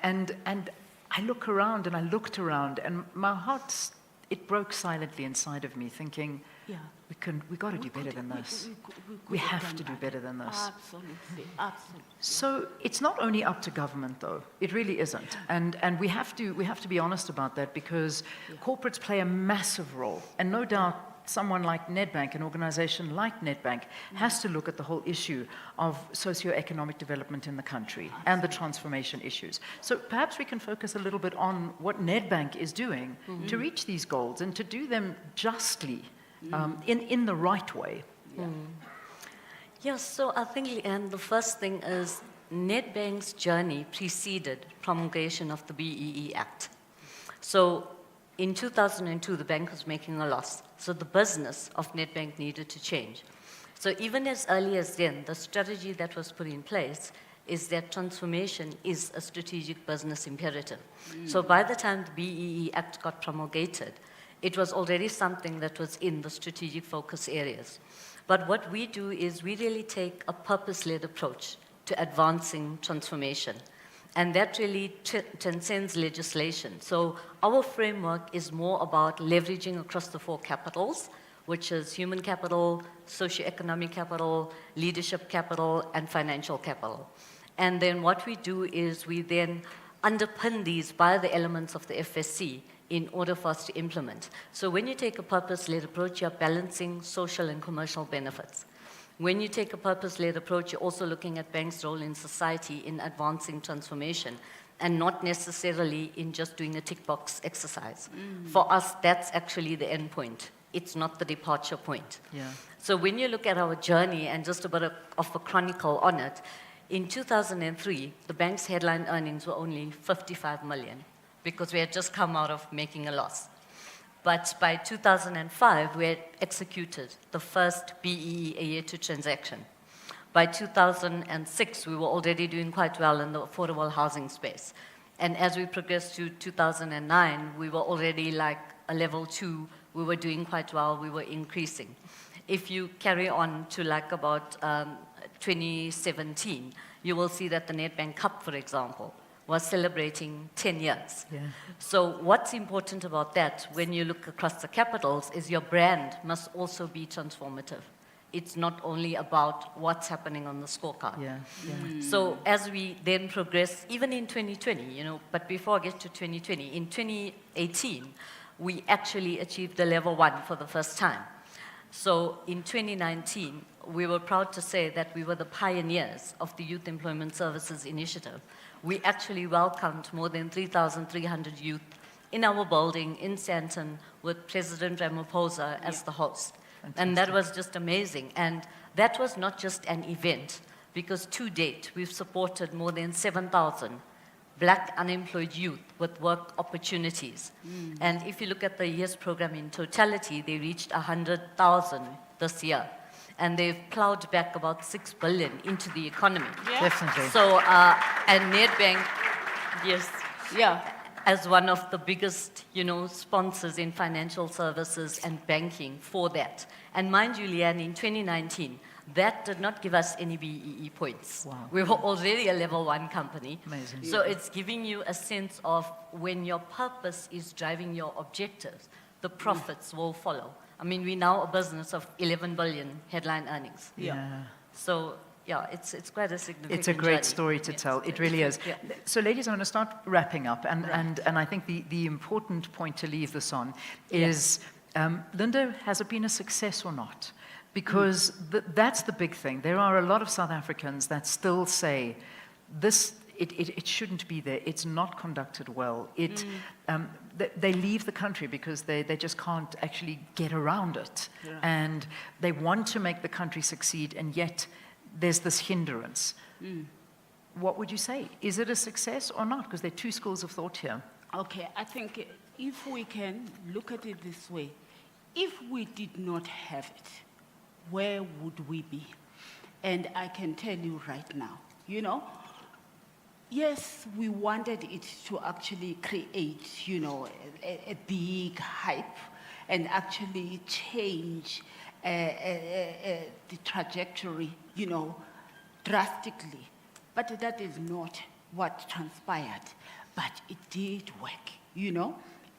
and I look around, and I looked around, and my heart, it broke silently inside of me, thinking, we got to do better than this. We have to do better than this. Absolutely. So it's not only up to government, though. It really isn't, and we have to be honest about that, because corporates play a massive role, and no doubt someone like Nedbank, an organization like Nedbank, has to look at the whole issue of socio-economic development in the country and the transformation issues. So perhaps we can focus a little bit on what Nedbank is doing to reach these goals and to do them justly, in the right way. Yes, so I think, Leanne, the first thing is Nedbank's journey preceded promulgation of the BEE Act. So in 2002, the bank was making a loss. So the business of Nedbank needed to change. So even as early as then, the strategy that was put in place is that transformation is a strategic business imperative. So by the time the BEE Act got promulgated, it was already something that was in the strategic focus areas. But what we do is we really take a purpose-led approach to advancing transformation. And that really transcends legislation. So our framework is more about leveraging across the 4 capitals, which is human capital, socioeconomic capital, leadership capital, and financial capital. And then what we do is we then underpin these by the elements of the FSC in order for us to implement. So when you take a purpose-led approach, you're balancing social and commercial benefits. When you take a purpose-led approach, you're also looking at banks' role in society in advancing transformation, and not necessarily in just doing a tick box exercise. For us, that's actually the end point. It's not the departure point. So when you look at our journey, and just a bit of a chronicle on it, in 2003, the bank's headline earnings were only 55 million, because we had just come out of making a loss. But by 2005, we had executed the first BEE a year 2 transaction. By 2006, we were already doing quite well in the affordable housing space. And as we progressed to 2009, we were already like a level 2. We were doing quite well. We were increasing. If you carry on to like about 2017, you will see that the Nedbank Cup, for example, was celebrating 10 years. So what's important about that when you look across the capitals is your brand must also be transformative. It's not only about what's happening on the scorecard. So as we then progress, even in 2020, but before I get to 2020, in 2018, we actually achieved the level 1 for the first time. So in 2019, we were proud to say that we were the pioneers of the Youth Employment Services Initiative. We actually welcomed more than 3,300 youth in our building in Sandton with President Ramaphosa as the host. And that was just amazing. And that was not just an event, because to date, we've supported more than 7,000 Black unemployed youth with work opportunities. And if you look at the year's program in totality, they reached 100,000 this year. And they've plowed back about 6 billion into the economy. Definitely. So, and Nedbank, yes. as one of the biggest, sponsors in financial services and banking for that. And mind you, Leanne, in 2019, that did not give us any BEE points. Wow. We were already a level 1 company. Amazing. So it's giving you a sense of when your purpose is driving your objectives, the profits will follow. I mean, we're now a business of 11 billion headline earnings. Yeah. So, yeah, it's quite a significant It's a great journey. story to Yes, tell. It really is. Yeah. So, ladies, I'm going to start wrapping up. And I think the important point to leave this on is, Linda, has it been a success or not? Because that's the big thing. There are a lot of South Africans that still say, it shouldn't be there. It's not conducted well. They leave the country because they just can't actually get around it. Yeah. And they want to make the country succeed, and yet there's this hindrance. What would you say? Is it a success or not? Because there are two schools of thought here. Okay, I think if we can look at it this way, if we did not have it, where would we be? And I can tell you right now, yes, we wanted it to actually create, a big hype and actually change the trajectory, drastically. But that is not what transpired. But it did work,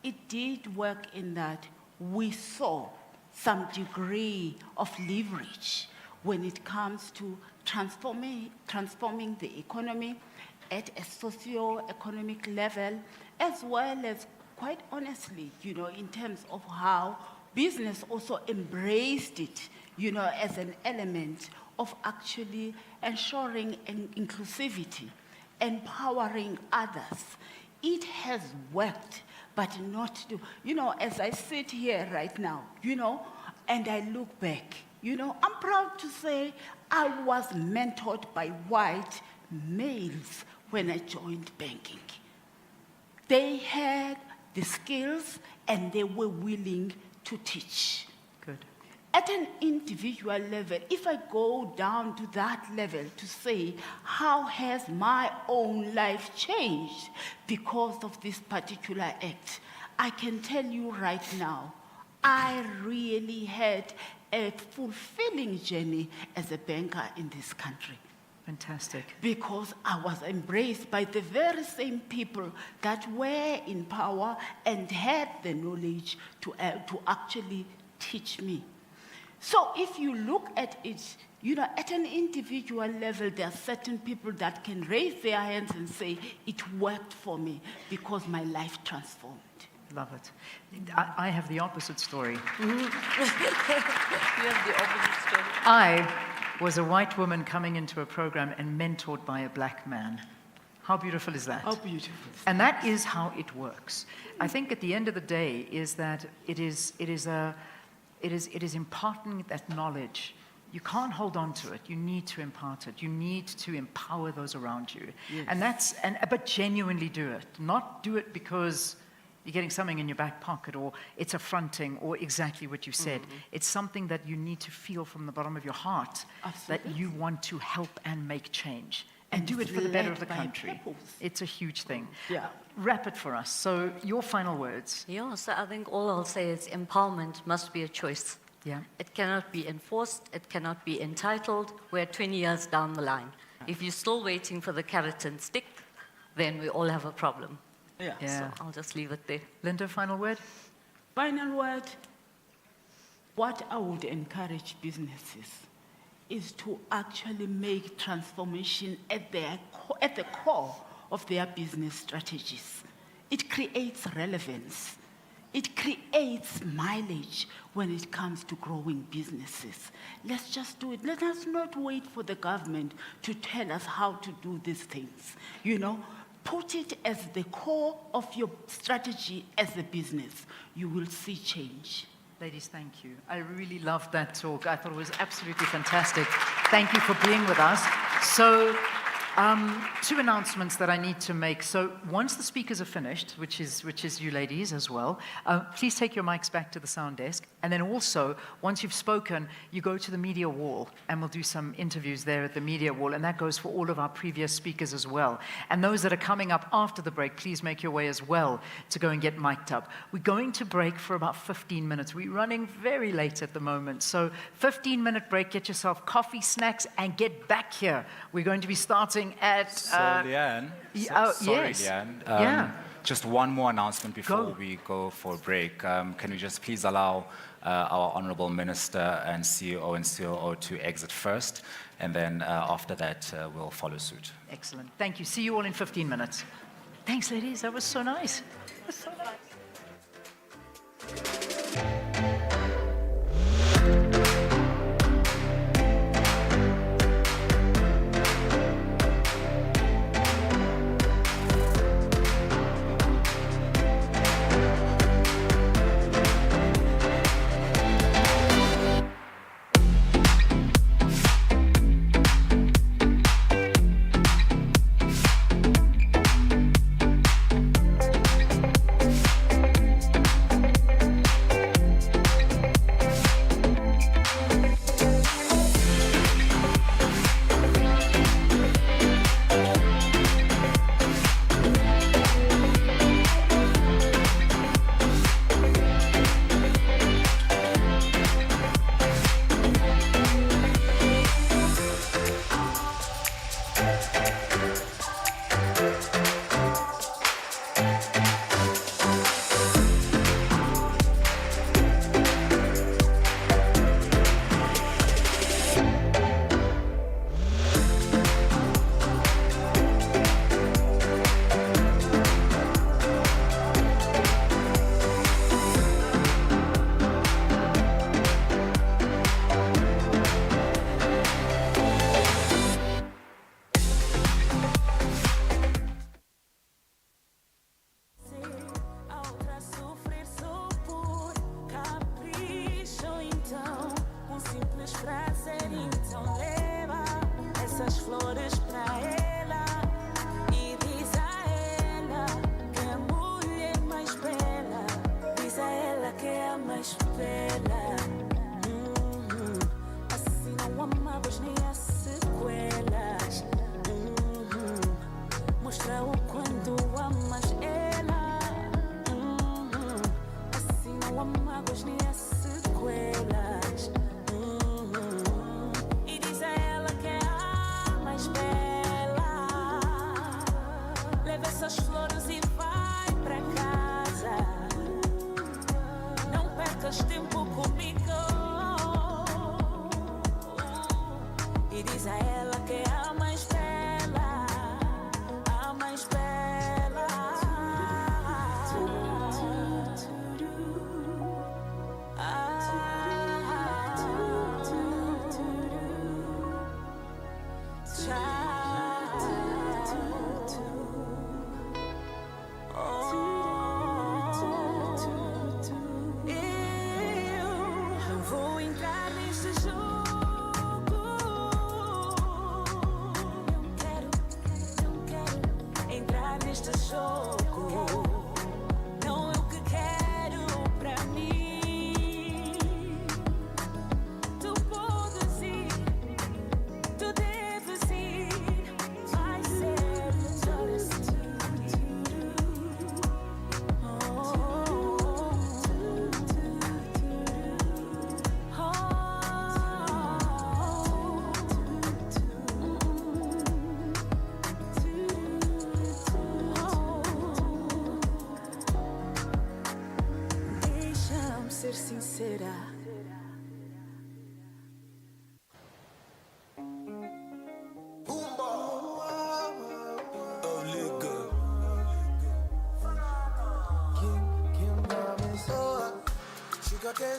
It did work in that we saw some degree of leverage when it comes to transforming the economy at a socio-economic level, as well as, quite honestly, in terms of how business also embraced it, as an element of actually ensuring inclusivity, empowering others. It has worked, but not to, as I sit here right now, and I look back, I'm proud to say I was mentored by white males when I joined banking. They had the skills and they were willing to teach. Good. At an individual level, if I go down to that level to say, how has my own life changed because of this particular act, I can tell you right now, I really had a fulfilling journey as a banker in this country. Fantastic. Because I was embraced by the very same people that were in power and had the knowledge to actually teach me. So if you look at it, at an individual level, there are certain people that can raise their hands and say, it worked for me because my life transformed. Love it. I have the opposite story. You have the opposite story. I was a white woman coming into a program and mentored by a black man. How beautiful is that? How beautiful. And that is how it works. I think at the end of the day is that it is imparting that knowledge. You can't hold on to it. You need to impart it. You need to empower those around you. Yes. But genuinely do it. Not do it because you're getting something in your back pocket or it's affronting or exactly what you said. It's something that you need to feel from the bottom of your heart. Absolutely. That you want to help and make change. And do it for the better of the country. It's a huge thing. Yeah. Wrap it for us. So your final words. Yeah, so I think all I'll say is empowerment must be a choice. Yeah. It cannot be enforced. It cannot be entitled. We're 20 years down the line. If you're still waiting for the carrot and stick, then we all have a problem. Yeah. So I'll just leave it there. Linda, final word? Final word, what I would encourage businesses is to actually make transformation at the core of their business strategies. It creates relevance. It creates mileage when it comes to growing businesses. Let's just do it. Let us not wait for the government to tell us how to do these things. Put it as the core of your strategy as a business. You will see change. Ladies, thank you. I really loved that talk. I thought it was absolutely fantastic. Thank you for being with us. So Two announcements that I need to make. So once the speakers are finished, which is you ladies as well, please take your mics back to the sound desk. And then also, once you've spoken, you go to the media wall, and we'll do some interviews there at the media wall. And that goes for all of our previous speakers as well. And those that are coming up after the break, please make your way as well to go and get mic'd up. We're going to break for about 15 minutes. We're running very late at the moment. So 15-minute break, get yourself coffee, snacks, and get back here. We're going to be starting at... Leanne, sorry, yes. Leanne. Just one more announcement before we go for a break. Can we just please allow our Honourable Minister and CEO and COO to exit first, and then after that we'll follow suit. Excellent. Thank you. See you all in 15 minutes. Thanks, ladies. That was so nice. That was so nice.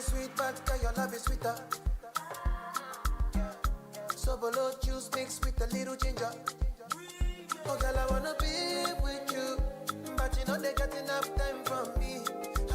Sweet, but your love is sweeter. So below juice mixed with a little ginger. Oh girl, I wanna be with you, but you know they got enough time from me.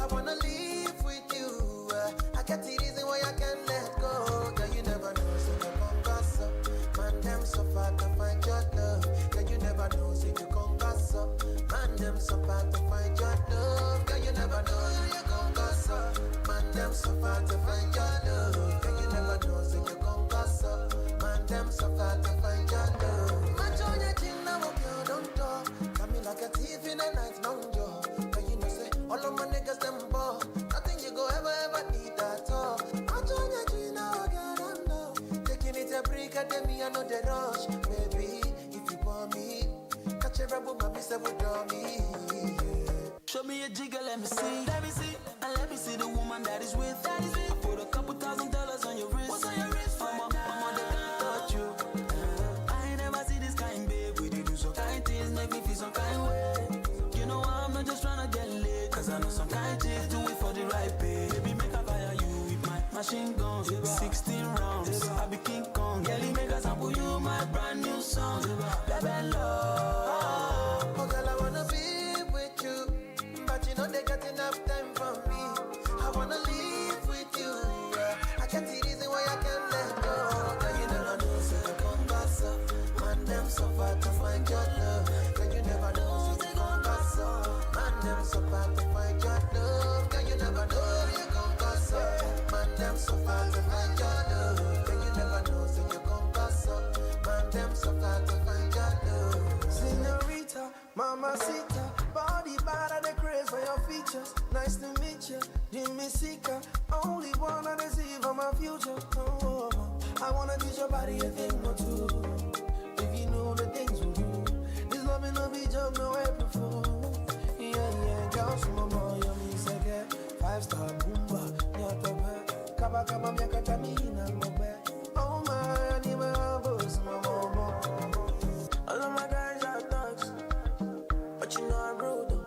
I wanna live with you. I get the reason why I can't let go. Girl, you never know, so you come gossip. Man, them so far to find your love. Girl, never know, say you come pass up. Man, them so far to find your love. Girl, you never know, you come pass up. Man, them so far to find your love. Girl, you never know, say you come pass up. Man, them so far to find your love. Match on your chin, now girl, don't talk. Got me like a thief in the night, long jaw. Girl, you know, say, all of my niggas, them ball. Nothing you go ever need at all. Match on your chin, now girl, don't know. Taking it a break, at me, I know the rush. Maybe, if you want me, catch a rebel, mommy, say, would me. Show me a jigger, let me see. Let me see. And let me see the woman that is with. That is with. I put a couple $1,000 on your wrist. What's on your wrist? Mama, they can't touch you. I ain't never see this kind, babe. We do some kind things, make me feel some kind way. You know I'm not just trying to get laid. Cause I know some kind chicks do it for the right pay. Baby, make a fire you with my machine guns. 16 rounds, I be King Kong. Girlie, make a sample you my brand new song. Baby, love. Oh, girl, I wanna be with you. But you know they got enough time for me. I wanna live with you, yeah. I can't see reason why I can't let go. Girl, you never know, so you come pass up. Man, them so far to find your love. Girl, you never know, so you come pass up. Man, them so far to find your love. Girl, you never know, you come pass up. Man, them so far to find your love. Girl, you never know, so you come pass up. Man, them so far to find your love. Señorita, mamacita, body bad and the craze for your features. Nice to meet you, Jimmy Seeker. Only wanna deceive on my future. Oh, I wanna teach your body a thing or two. If you know the things we do, this love ain't no be joke, no April Fool. Yeah, girls from my boy, you mean second. 5-star boomba, nyatobe. Kaba kaba miaka tamina mobe. Oh my, I need my boss, my mama. All of my guys are thugs, but you know I'm rude though.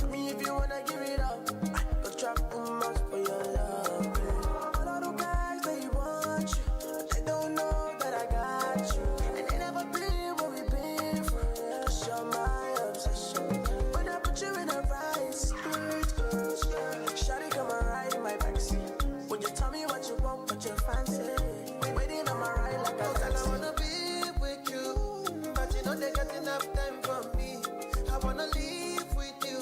I mean, if you wanna give it up, I go trap much for your love. All of the guys, they want you, they don't know that I got you. And they never been what we've been through. Cause you're my obsession. When I put you in a right spirit, shawty come and ride in my backseat. Would you tell me what you want, what you fancy? Waiting on my ride like a taxi. I wanna be with you, but you know they got enough time for me. I wanna live with you.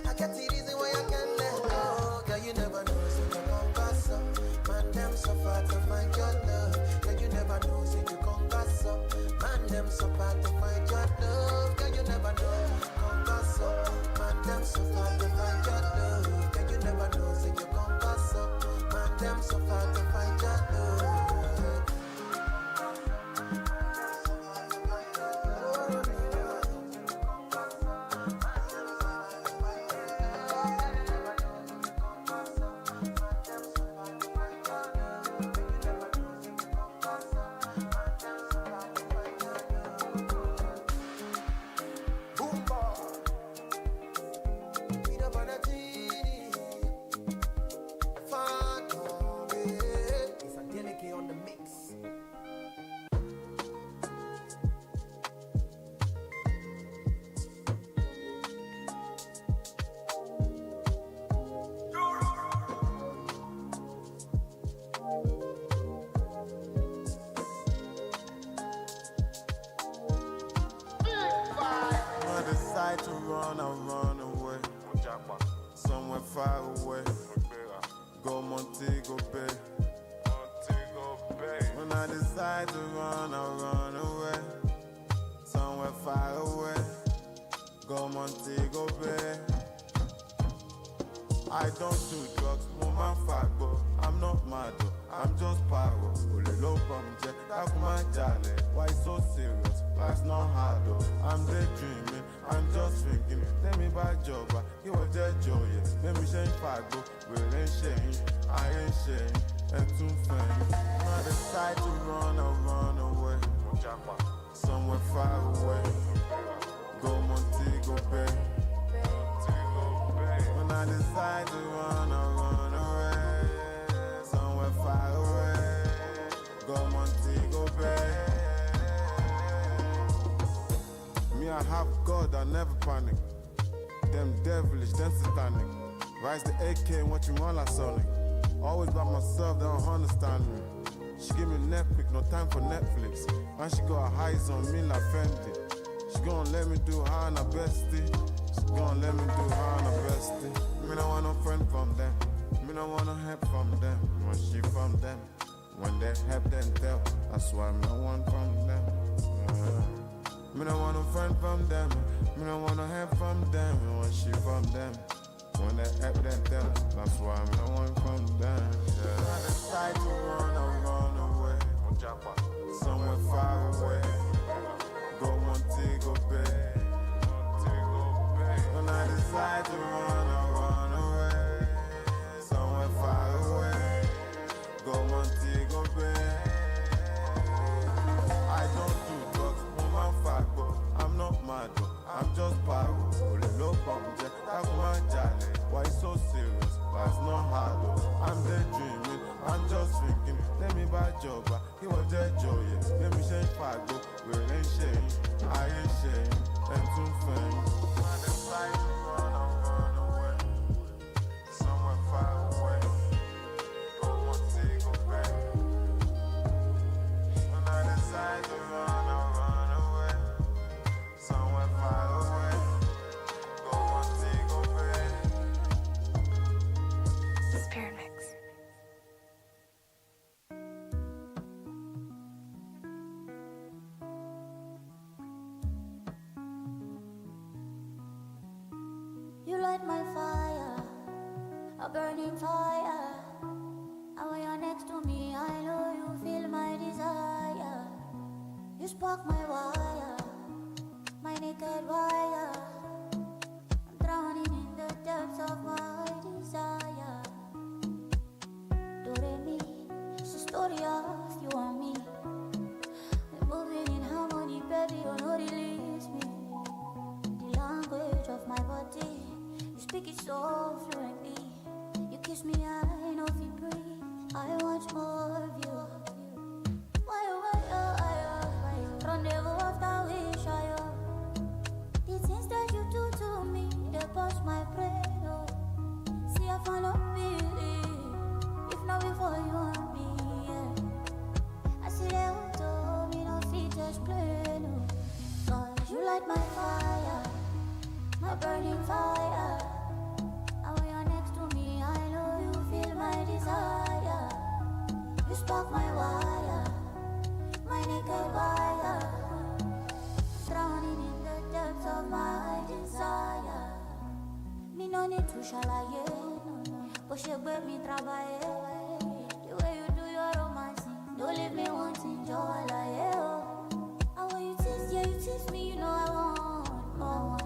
I can't see reason why I can't let go. Girl, you never know, so you come pass up. Man, them so far to find your love. Girl, you never know, so you come pass up. Man, them so far to find your love. Girl, you never know, come pass up. Man, them so far to find your love. Girl, you never know, so you come pass up. Man, them so far to find your love. Decide to run, I'll run away. Somewhere far away. Go Montego Bay. When I decide to run, I'll run away. Somewhere far away. Go Montego Bay. I don't do drugs, woman fat, but I'm not mad though. I'm just power. Only low from jet, that's my jolly. Why so serious? Life's not hard though. I'm daydreaming, I'm just thinking. Tell me about job, you were just joyous. Let me change fago, we ain't change, I ain't change, and too fine. When I decide to run, I'll run away. Somewhere far away. Go Montego Bay. When I decide to run, I'll run away. Somewhere far away. Go Montego Bay. Me, I have God, I never panic. Them devilish, them satanic. Rise the AK and watch me run like Sonic. Always by myself, they don't understand me. She give me Netflix, no time for Netflix. And she got her eyes on me like Fendi. She gon' let me do her and her bestie. She gon' let me do her and her bestie. Me no want no friend from them. Me no want no help from them. When she from them. When they help them tell. That's why me no want from them. Me no want no friend from them. Me no want no help from them. When she from them. When they help them tell. That's why me no want from them. I decide to run away. Somewhere far away. Go Montego Bay. When I decide to run away. Somewhere far away. Go Montego Bay. I don't do drugs, woman fat, but I'm not mad, but I'm just power. Only low pump, why so serious? Life's not hard, though. I'm daydreaming, I'm just thinking. Let me buy job, he was dead joy, yeah. Let me change five, but we ain't shame. I ain't shame, and too fame. I decide to run away. Somewhere far away. Go Montego Bay. When I decide to run away. Somewhere far away. Go Montego Bay. Spirit Mix. You light my fire, a burning fire. And when you're next to me, I know you feel my desire. You spark my wire, my naked wire. I'm drowning in the depths of my desire. Do-re-mi, it's the story of you and me. We're moving in harmony, baby, you know release me. The language of my body, you speak it so fluently. You kiss me, I know if you breathe. I want more of you. Why, rendezvous after wish, the things that you do to me, they bust my brain, oh. See, I follow believe, if not before you and me, yeah. I see they told me, no feet just plain, oh. Cause you light my fire, my burning fire. And when you're next to me, I know you feel my desire. You spark my wire, my naked wire. Drowning in the depths of my desire. Me no need to shalaye, but she bet me trabaye. The way you do your romancing, don't leave me wanting joy like oh. And when you tease, yeah, you tease me, you know I want more.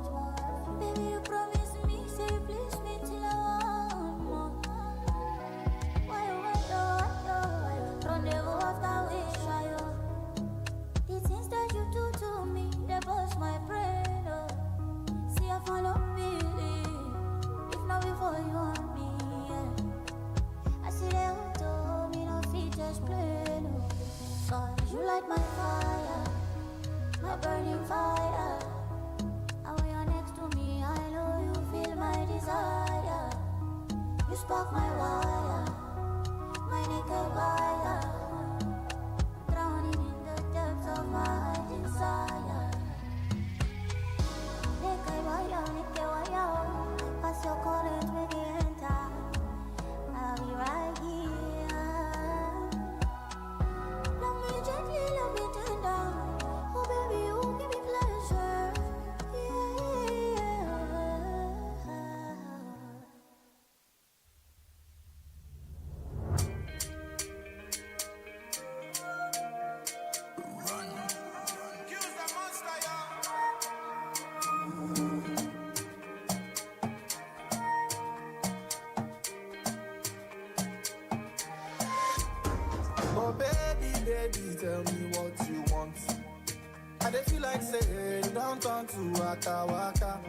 Baby, you promise me, say you please me till I want more. Why, rendezvous after wish, the things that you do to me, they bust my brain, oh. See, I follow believe, if not before you and me, yeah. I see they told me, no feet just plain, oh. Cause you light my fire, my burning fire. And when you're next to me, I know you feel my desire. You spark my wire, my naked wire. Drowning in the depths of my desire. Naked wire, pass your current, make it enter. I'll be right here. Love me gently, love me tender. Oh baby, you give me pleasure. Yeah. Oh baby, baby, tell me what you want. I dey feel like say you don't turn to waka waka.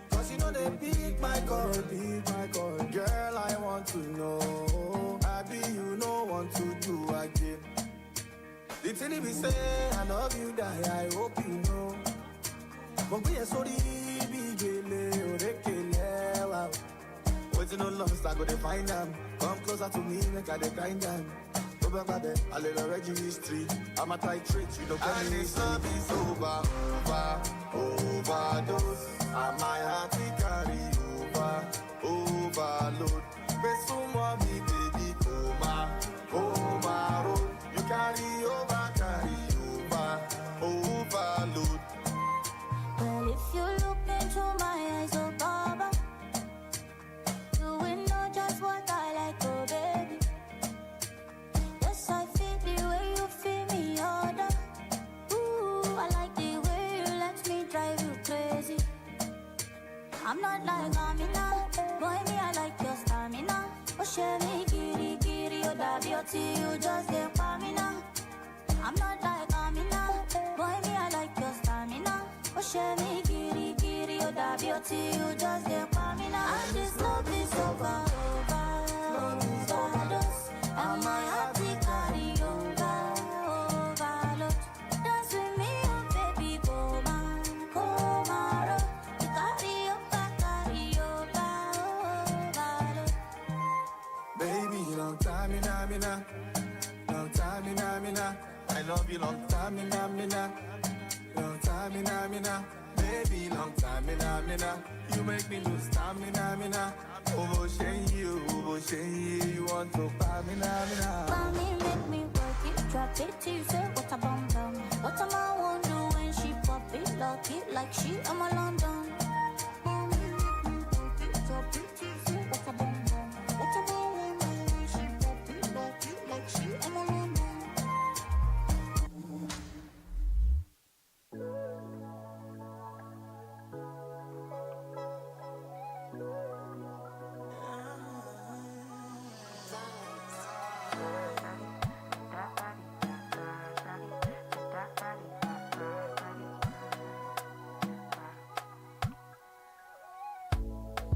Cause you know they pick my call. Girl, I want to know. Happy you no want to do again. The thing be say I love you, die, I hope you know. But we are sorry, bigele, orekele, wow. Waiting on lost, I go to find them. Come closer to me, make I the kind them. I live a registry. I'ma titrate, you don't get me. And this love is overdose. And my heart it carry overload. Besuma me baby, coma road. You carry overload. Well, if you look into my eyes, oh Baba, you will know just what I like, oh baby. Yes, I feel the way you feel me, other. Ooh, I like the way you let me drive you crazy. I'm not like Amina, boy me I like your stamina. Oh share me, kiri, oh da beauty, you just get pamina. I'm not like Amina, boy me I like your stamina. Oh share me, kiri, oh da beauty, you just get pamina. And this love is overdose, and my heart it carry overload. Dance with me, oh baby, coma road. You carry overload. Baby, long time mina. Long time mina. I love you long time mina. Long time mina. Baby, long time mina. You make me lose stamina mina. Over shame you want to buy mina. Mommy make me work it, drop it till you say what a bum bum. What am I want do when she pop it, lock it like she am a London. Mommy make me work it, drop it till you say what a bum bum. What am I want do when she pop it, lock it like she am a London.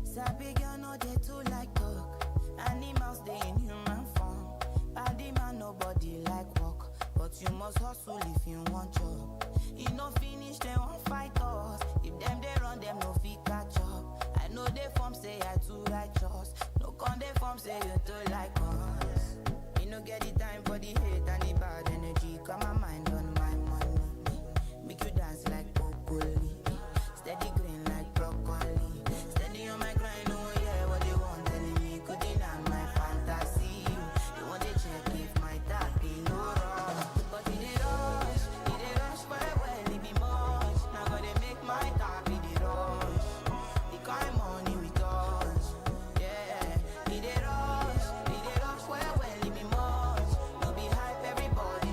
Sabi girl no dey too like talk. Animals dey in human form. Body man nobody like work, but you must hustle if you want job. You no finish they won't fight us. If them they run them no fit catch up. I know they form say I too righteous. No con they form say you too like us. You no get the time for the hate and the bad energy. Got my mind on my money. Make you dance like broccoli. Steady green like broccoli. Steady on my grind, oh yeah, what they want telling me. Could deny my fantasy. They want to check if my tap be no wrong. But it dey rush, well, it be much. Now gotta make my tap be the rush. The kind money we touch, yeah. It dey rush, well, it be much. No be hype, everybody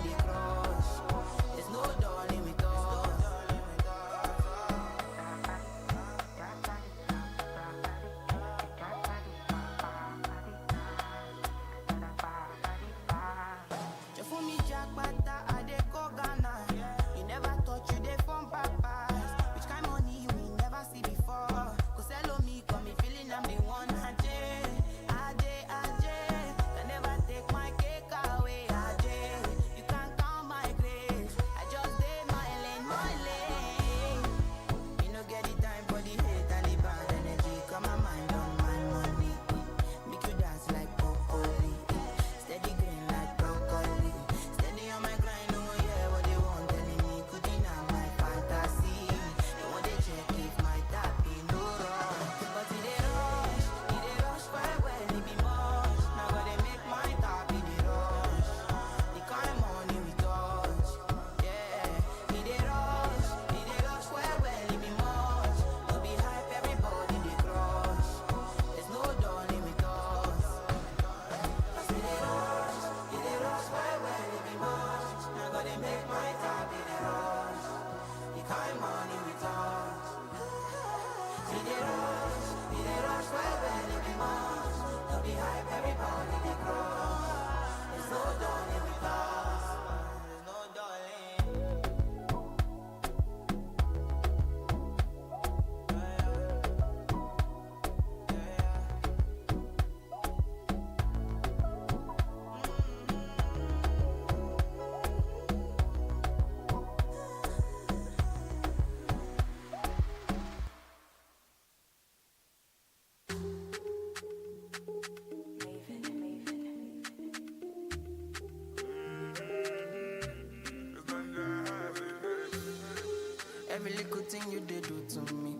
Every little thing you did do to me.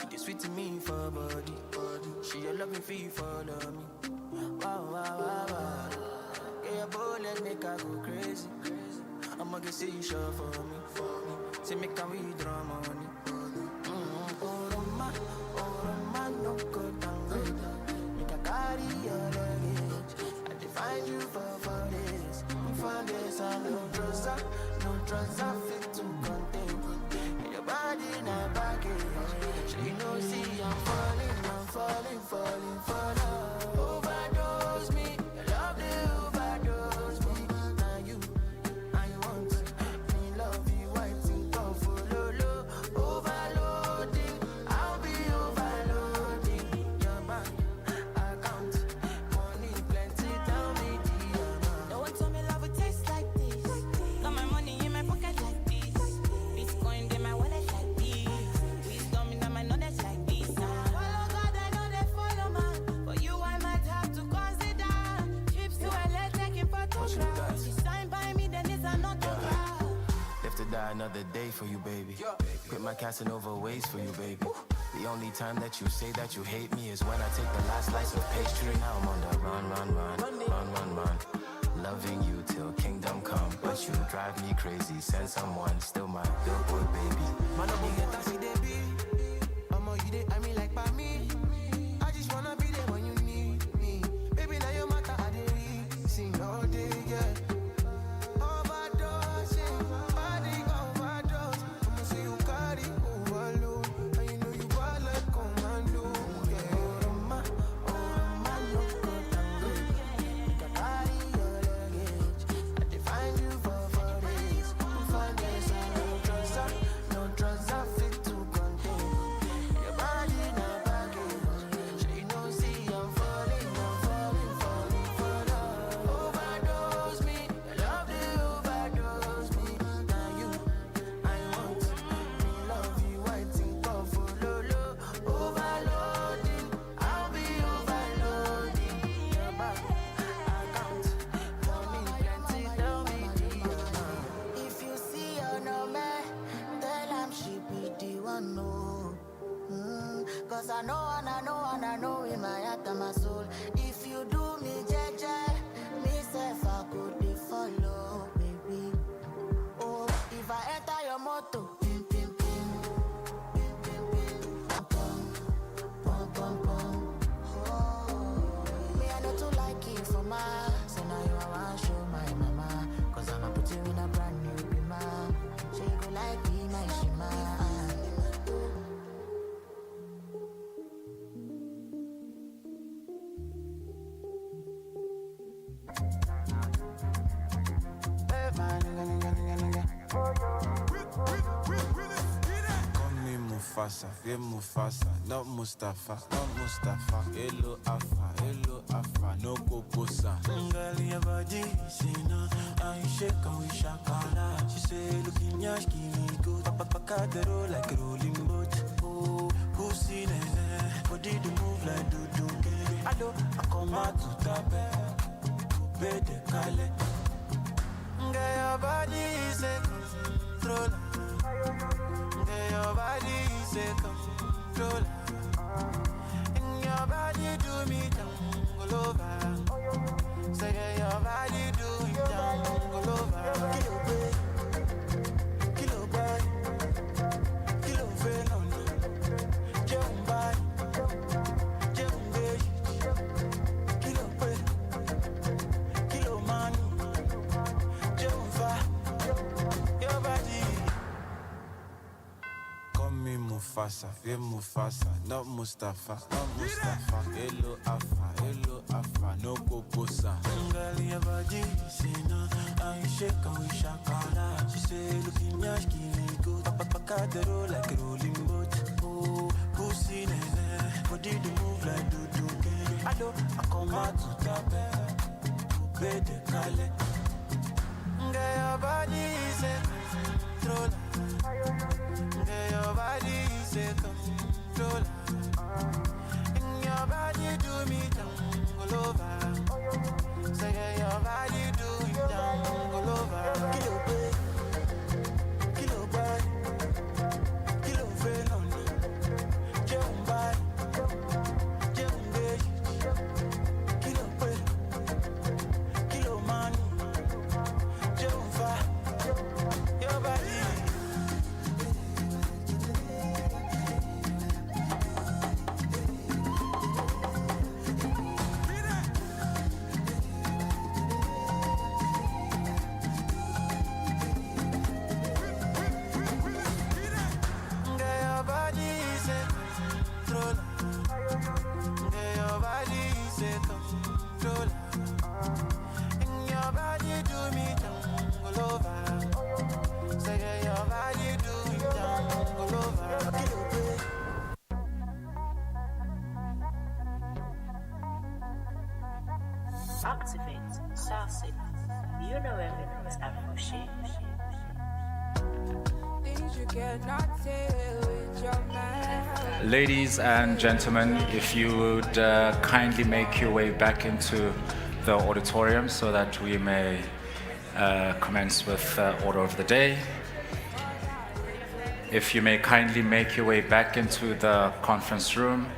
You did sweet to me for body. She your loving fee follow me. Wow, wow, wow, wow. Get your bullet, make her go crazy. I'ma get see you sure for me. Say make her withdraw money. Oh, Roma, no go down good. Make her carry your luggage. I define you for this. For this, I no drugs, I fit to contain. And your body in a baggage. So you know, see, I'm falling for love. Overdose me, love the overdose me. Now you, I want me love you, I think of follow. Overloading, I'll be overloading. Your bank account, money plenty, tell me the amount. No one told me love would taste like this. Got my money in my pocket like this. Bitcoin in my wallet like this. Wisdom in my knowledge like this. Follow God, I know they follow man. For you, I might have to consider trips to LA taking photographs. You sign by me, then it's an autograph. Live to die another day for you, baby. Quit my Casanova ways for you, baby. The only time that you say that you hate me is when I take the last slice of pastry. Now I'm on the run. Loving you till kingdom come, but you drive me crazy. Send someone, still my billboard baby. Man, I'm gonna taxi, they be. I'm all you dey, I mean like by me. I just wanna be there when you need me. Baby, now your matter, I dey read. Sing all day, yeah. Overdose, yeah. Body overdose. I'ma say you carry overload. And you know you bad like commando, yeah. Roma, no go down good. You can carry your luggage. I define you for this. For this, no drugs, I fit to contain. Your body in a baggage. So you know, see, I'm falling for love. Overdose me, love the overdose me. Now you, I want me love you, I think of follow. Overloading, I'll be overloading. Your bank account, money plenty, tell me the amount. If you see her no man, tell him she be the one, no. Cause I know in my heart and my soul. If you do me jeje, me self I could be follow, baby. Oh, if I enter your motor, pim pim pim, pum pum pum. Oh, me I know too like it for my. So now you I want show my mama. Cause I'ma put you in a brand new bima. She go like be my shima. Mufasa, not Mustafa, Hello Afa, no Kokosa. Girl, your body, see now, I shake and we shakala. She say, looking yash, give me good. Papa the roll like a rolling boat. Oh, pussy nene, body to move like do. Hello, I come out to tape, bed kale. Girl, your body is a controller. Girl, your body is a controller. And your body do me down all over. Say your body do me down all over. Kilo boy, kilo phenom. Jump by, jump bay. Kilo boy, kilo man. Jump far, your body. Call me Mufasa, not Mustafa, Hello Afa, no Kokosa. Girl, your body, see now, I shake and we shakala. She say, looking yash, give me good. Papa the roll like a rolling boat. Oh, pussy nene, body to move like do. Hello, I come out to tape, bed kale. Girl, your body is a controller. Girl, your body is a controller. And your body do me down all over. Say your body do it down all over. Kilo boy, Ladies and gentlemen, if you would kindly make your way back into the auditorium so that we may commence with order of the day. If you may kindly make your way back into the conference room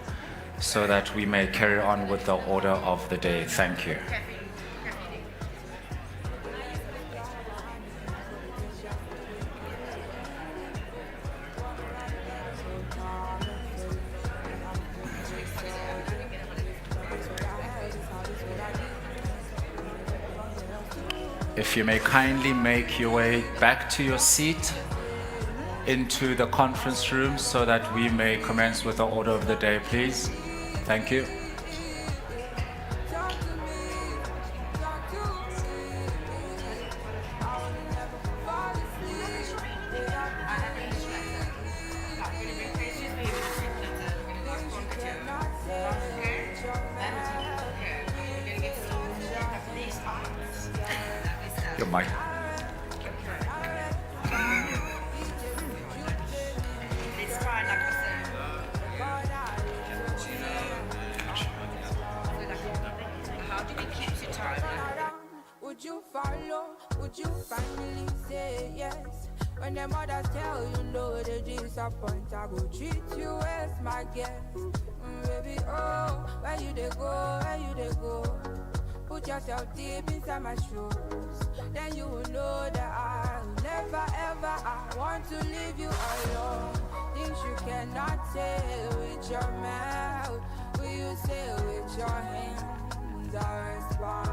so that we may carry on with the order of the day. Thank you. If you may kindly make your way back to your seat into the conference room so that we may commence with the order of the day, please. Thank you. Your mic. Would you follow? Would you finally say yes? When the mothers tell you no, they disappoint. I go treat you as my guest. Baby, oh, where you they go, where you they go? Put yourself deep inside my shoes. Then you will know that I'll never ever, I want to leave you alone. Things you cannot say with your mouth, will you say with your hands? I respond.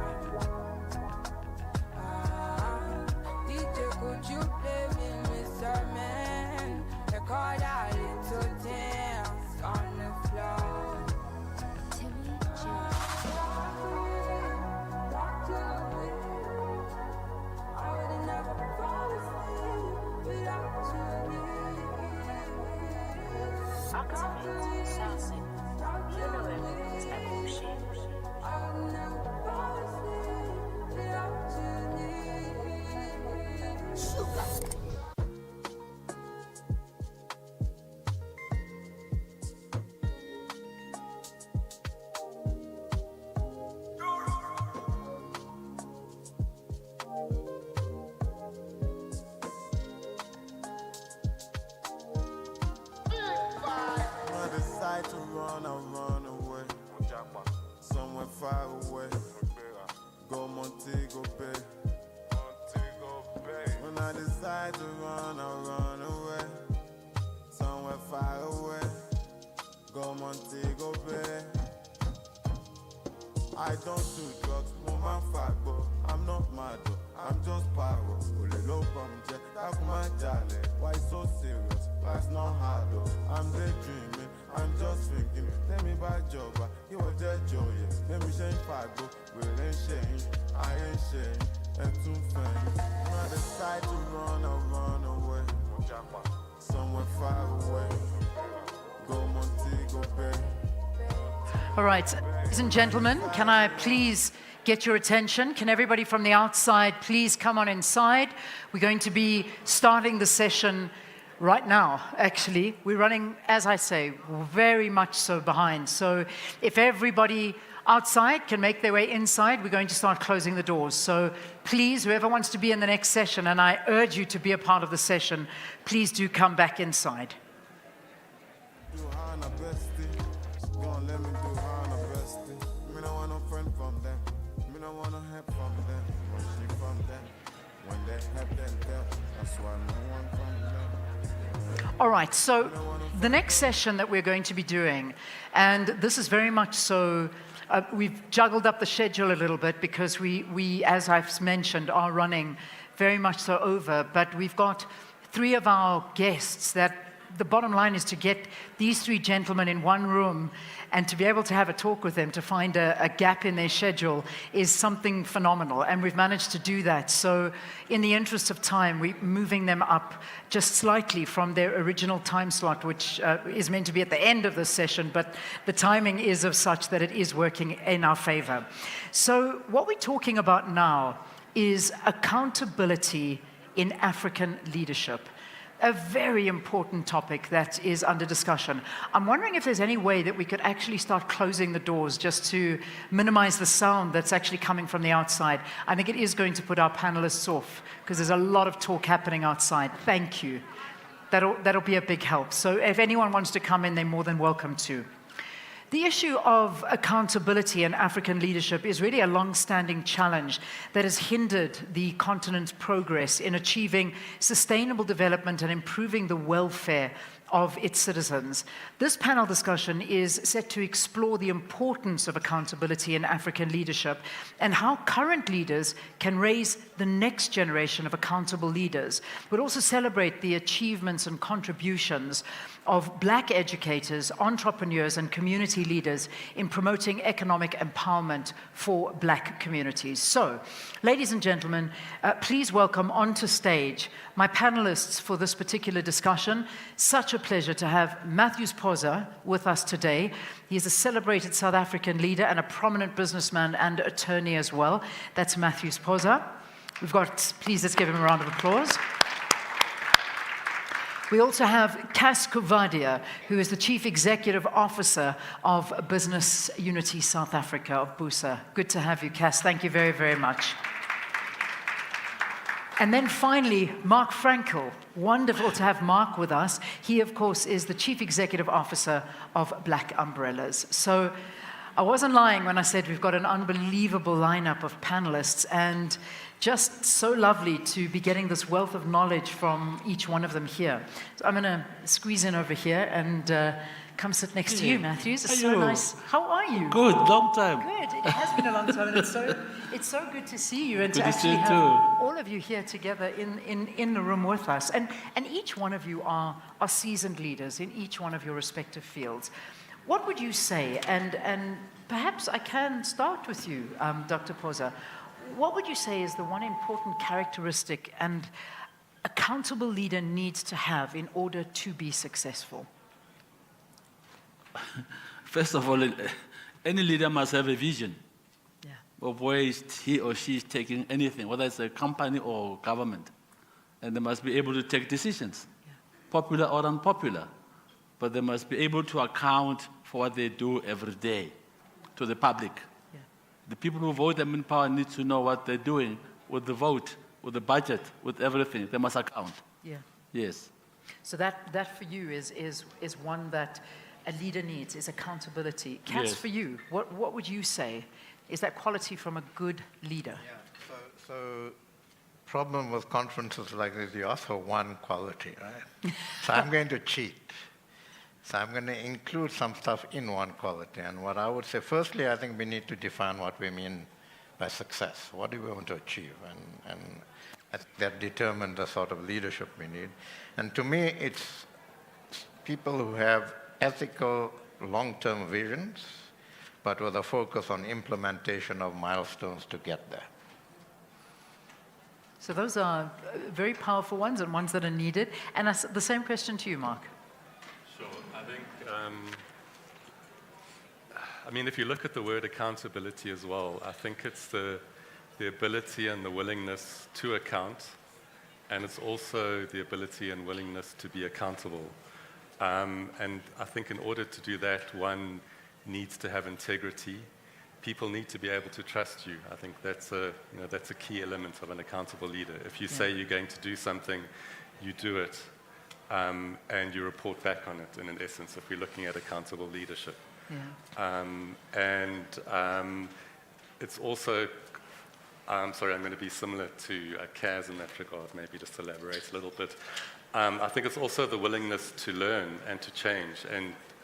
DJ, could you play me, Mr. Man? Record our little dance on the floor. To run, I'll run away. Somewhere far away. Go Montego Bay. When I decide to run, I'll run away. Somewhere far away. Go Montego Bay. I don't do drugs, woman fagbo. I'm not mad, I'm just power. Why so serious? Life's not hard though. I'm daydreaming, I'm just thinking. Tell me about job, you were just joy. Let me shame fagbo, we ain't shame. I ain't shame, and too funny. When I decide to run, I'll run away. Somewhere far away. Go Montego Bay. All right, ladies and gentlemen, can I please get your attention? Can everybody from the outside please come on inside? We're going to be starting the session right now, actually. We're running, as I say, very much so behind. So if everybody outside can make their way inside, we're going to start closing the doors. So please, whoever wants to be in the next session, and I urge you to be a part of the session, please do come back inside. All right, so the next session that we're going to be doing, and this is very much so, we've juggled up the schedule a little bit because we, as I've mentioned, are running very much so over, but we've got 3 of our guests that the bottom line is to get these 3 gentlemen in one room and to be able to have a talk with them to find a gap in their schedule is something phenomenal, and we've managed to do that. So in the interest of time, we're moving them up just slightly from their original time slot, which is meant to be at the end of this session, but the timing is of such that it is working in our favor. So what we're talking about now is accountability in African leadership. a very important topic that is under discussion. I'm wondering if there's any way that we could actually start closing the doors just to minimize the sound that's actually coming from the outside. I think it is going to put our panelists off because there's a lot of talk happening outside. Thank you. That'll be a big help. So if anyone wants to come in, they're more than welcome to. The issue of accountability in African leadership is really a long-standing challenge that has hindered the continent's progress in achieving sustainable development and improving the welfare of its citizens. This panel discussion is set to explore the importance of accountability in African leadership and how current leaders can raise the next generation of accountable leaders. We'll also celebrate the achievements and contributions of Black educators, entrepreneurs, and community leaders in promoting economic empowerment for Black communities. So, ladies and gentlemen, please welcome onto stage my panelists for this particular discussion. Such a pleasure to have Matthews Poza with us today. He is a celebrated South African leader and a prominent businessman and attorney as well. That's Matthews Poza. We've got, please let's give him a round of applause. We also have Cass Kuvadia, who is the Chief Executive Officer of Business Unity South Africa, of BUSA. Good to have you, Cass. Thank you very, very much. And then finally, Mark Frankel. Wonderful to have Mark with us. He, of course, is the Chief Executive Officer of Black Umbrellas. So I wasn't lying when I said we've got an unbelievable lineup of panelists, and just so lovely to be getting this wealth of knowledge from each one of them here. So I'm going to squeeze in over here and come sit next to you, Matthews. It's so nice. How are you? Good, long time. Good. It has been a long time, and it's so good to see you and Good to to actually see you have too. all of you here together in the room with us. And each one of you are seasoned leaders in each one of your respective fields. What would you say, and perhaps I can start with you, Dr. Poza. What would you say is the one important characteristic and accountable leader needs to have in order to be successful? First of all, any leader must have a vision of where he or she is taking anything, whether it's a company or government. And they must be able to take decisions, popular or unpopular. But they must be able to account for what they do every day to the public. The people who vote them in power need to know what they're doing with the vote, with the budget, with everything. They must account. Yeah. Yes. So that for you is one that a leader needs, is accountability. Cass, Yes. for you, what would you say is that quality from a good leader? Yeah. So problem with conferences like this, you ask for one quality, right? So I'm going to cheat. So I'm going to include some stuff in one quality. And what I would say, firstly, I think we need to define what we mean by success. What do we want to achieve? And I think that determines the sort of leadership we need. And to me, it's people who have ethical, long-term visions, but with a focus on implementation of milestones to get there. So those are very powerful ones and ones that are needed. And the same question to you, Mark. Sure. I think, I mean, if you look at the word accountability as well, I think it's the ability and the willingness to account, and it's also the ability and willingness to be accountable. And I think in order to do that, one needs to have integrity. People need to be able to trust you. I think that's a key element of an accountable leader. If you say you're going to do something, you do it. And you report back on it, in essence, if we're looking at accountable leadership. It's also, sorry, I'm going to be similar to Kaz in that regard, maybe just elaborate a little bit. I think it's also the willingness to learn and to change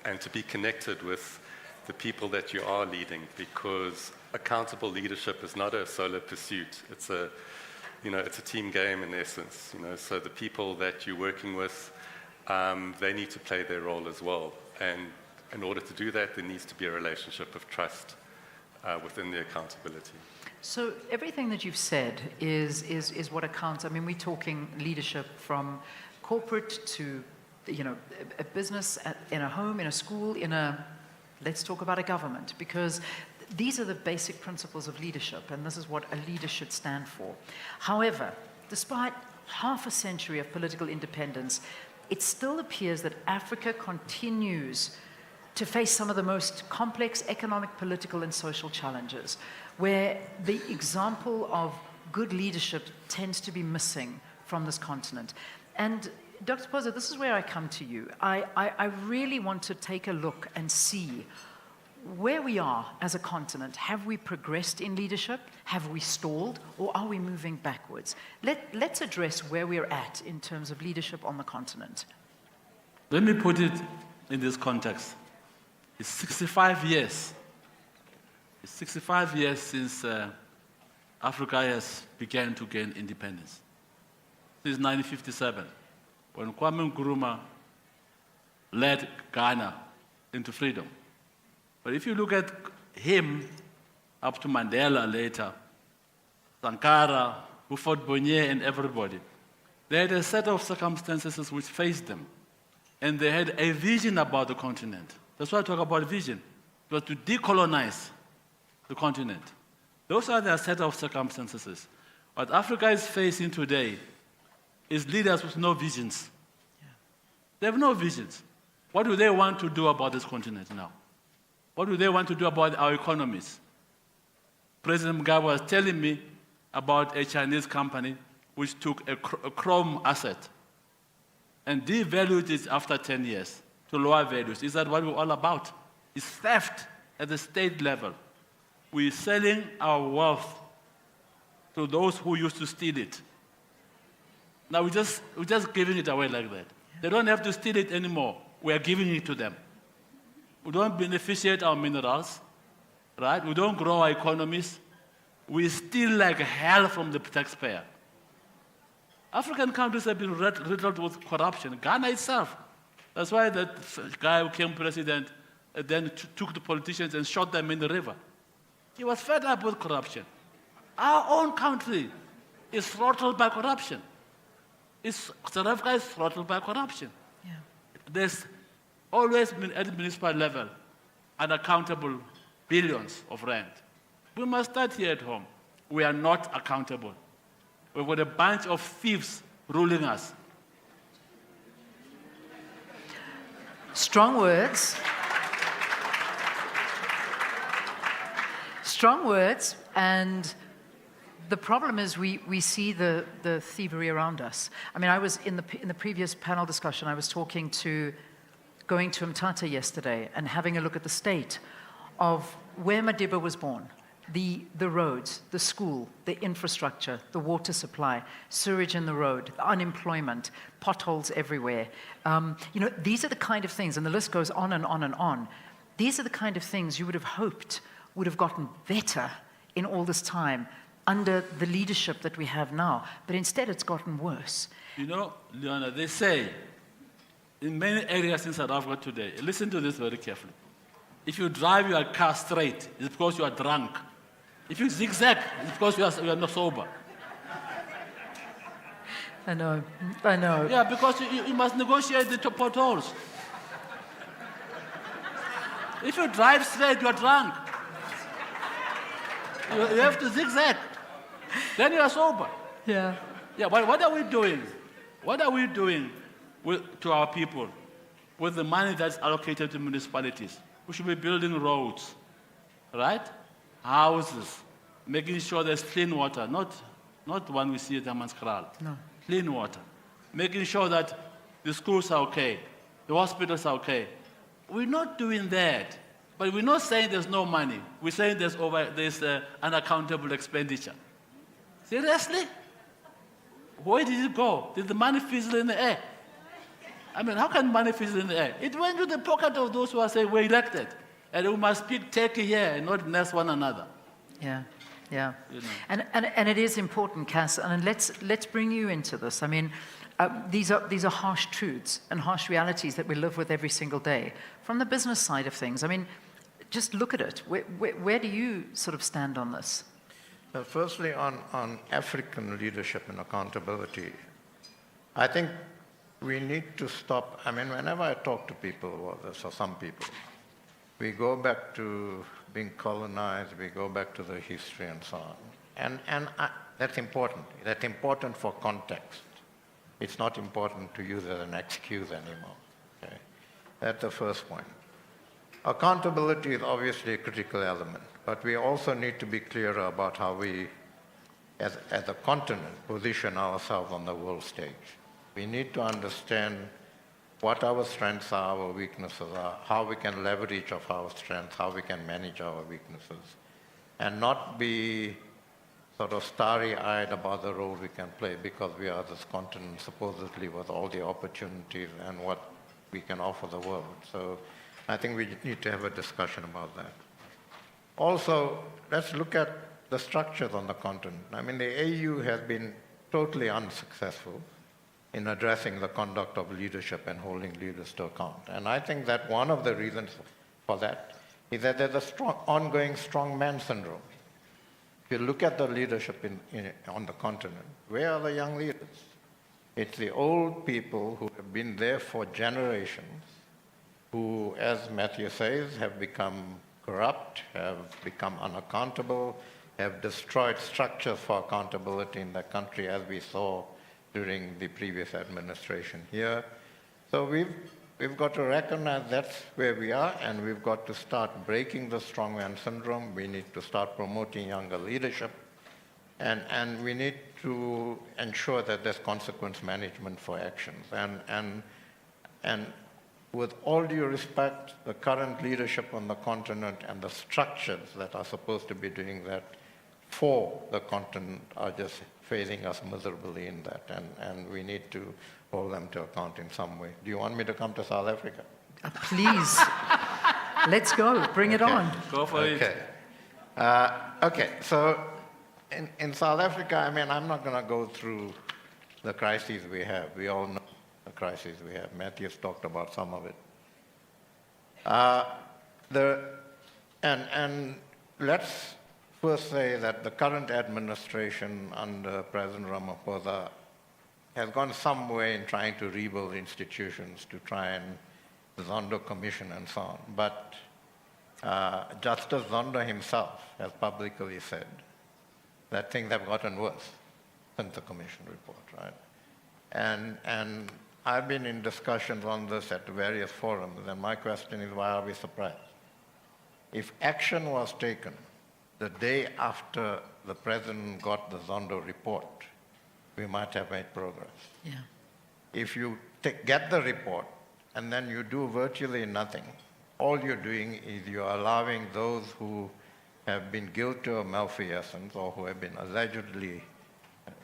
and to be connected with the people that you are leading, because accountable leadership is not a solo pursuit. It's a team game in essence. So the people that you're working with, they need to play their role as well. And in order to do that, there needs to be a relationship of trust within the accountability. So everything that you've said is what accounts. I mean, we're talking leadership from corporate to, a business, in a home, in a school, let's talk about a government, because these are the basic principles of leadership, and this is what a leader should stand for. However, despite half a century of political independence, it still appears that Africa continues to face some of the most complex economic, political, and social challenges, where the example of good leadership tends to be missing from this continent. And Dr. Pozo, this is where I come to you. I really want to take a look and see where we are as a continent. Have we progressed in leadership? Have we stalled? Or are we moving backwards? Let's address where we're at in terms of leadership on the continent. Let me put it in this context. It's 65 years. It's 65 years since Africa has begun to gain independence. Since 1957, when Kwame Nkrumah led Ghana into freedom. But if you look at him, up to Mandela later, Sankara, Buford Bonnier, and everybody, they had a set of circumstances which faced them. And they had a vision about the continent. That's why I talk about vision. It was to decolonize the continent. Those are the set of circumstances. What Africa is facing today is leaders with no visions. Yeah. They have no visions. What do they want to do about this continent now? What do they want to do about our economies? President Mugabe was telling me about a Chinese company which took a chrome asset and devalued it after 10 years to lower values. Is that what we're all about? It's theft at the state level. We're selling our wealth to those who used to steal it. Now we're just giving it away like that. They don't have to steal it anymore. We are giving it to them. We don't beneficiate our minerals, right? We don't grow our economies. We steal like hell from the taxpayer. African countries have been riddled with corruption. Ghana itself. That's why that guy who became president then took the politicians and shot them in the river. He was fed up with corruption. Our own country is throttled by corruption. South Africa is throttled by corruption. Yeah. There's always been at the municipal level unaccountable billions of rand. We must start here at home. We are not accountable. We've got a bunch of thieves ruling us. Strong words. Strong words, and the problem is we see the thievery around us. I mean, I was in the previous panel discussion, I was going to Mthatha yesterday and having a look at the state of where Madiba was born. The roads, the school, the infrastructure, the water supply, sewage in the road, unemployment, potholes everywhere. These are the kind of things, and the list goes on and on and on. These are the kind of things you would have hoped would have gotten better in all this time under the leadership that we have now. But instead, it's gotten worse. You know, Leona, they say in many areas in South Africa today, listen to this very carefully. If you drive your car straight, it's because you are drunk. If you zigzag, it's because you are not sober. I know. Yeah, because you must negotiate the potholes. If you drive straight, you are drunk. You have to zigzag. Then you are sober. Yeah. Yeah, but what are we doing? What are we doing to our people with the money that's allocated to municipalities? We should be building roads, right? Houses, making sure there's clean water, not one we see at Hammanskraal. No. Clean water. Making sure that the schools are okay, the hospitals are okay. We're not doing that. But we're not saying there's no money. We're saying there's unaccountable expenditure. Seriously? Where did it go? Did the money fizzle in the air? I mean, how can money fizzle in the air? It went to the pocket of those who are saying we're elected. And we must speak Turkey here and not nest one another. Yeah. You know. And it is important, Cass, and let's bring you into this. I mean, these are harsh truths and harsh realities that we live with every single day. From the business side of things, I mean, just look at it. Where do you sort of stand on this? Well, firstly, on African leadership and accountability, I think we need to stop. I mean, whenever I talk to people, or some people, we go back to being colonized, we go back to the history and so on. And that's important. That's important for context. it's not important to use it as an excuse anymore. Okay? That's the first point. Accountability is obviously a critical element, but we also need to be clearer about how we, as a continent, position ourselves on the world stage. We need to understand what our strengths are, our weaknesses are, how we can leverage of our strengths, how we can manage our weaknesses, and not be sort of starry-eyed about the role we can play because we are this continent supposedly with all the opportunities and what we can offer the world. So I think we need to have a discussion about that. Also, let's look at the structures on the continent. I mean, the AU has been totally unsuccessful in addressing the conduct of leadership and holding leaders to account. And I think that one of the reasons for that is that there's a ongoing strong man syndrome. If you look at the leadership on the continent, where are the young leaders? It's the old people who have been there for generations, who, as Matthew says, have become corrupt, have become unaccountable, have destroyed structures for accountability in the country, as we saw during the previous administration here. So we've got to recognize that's where we are, and we've got to start breaking the strongman syndrome. We need to start promoting younger leadership, and we need to ensure that there's consequence management for actions. And with all due respect, the current leadership on the continent and the structures that are supposed to be doing that for the continent are just failing us miserably in that, and we need to hold them to account in some way. Do you want me to come to South Africa? Please. Let's go. Bring it on. Go for it. Okay, so in South Africa, I mean, I'm not going to go through the crises we have. We all know the crises we have. Matthew's talked about some of it. And let's first say that the current administration under President Ramaphosa has gone some way in trying to rebuild institutions to try and the Zondo Commission and so on. But Justice Zondo himself has publicly said that things have gotten worse since the commission report, right? And I've been in discussions on this at various forums, and my question is, why are we surprised? If action was taken the day after the president got the Zondo report, we might have made progress. Yeah. If you get the report and then you do virtually nothing, all you're doing is you're allowing those who have been guilty of malfeasance or who have been allegedly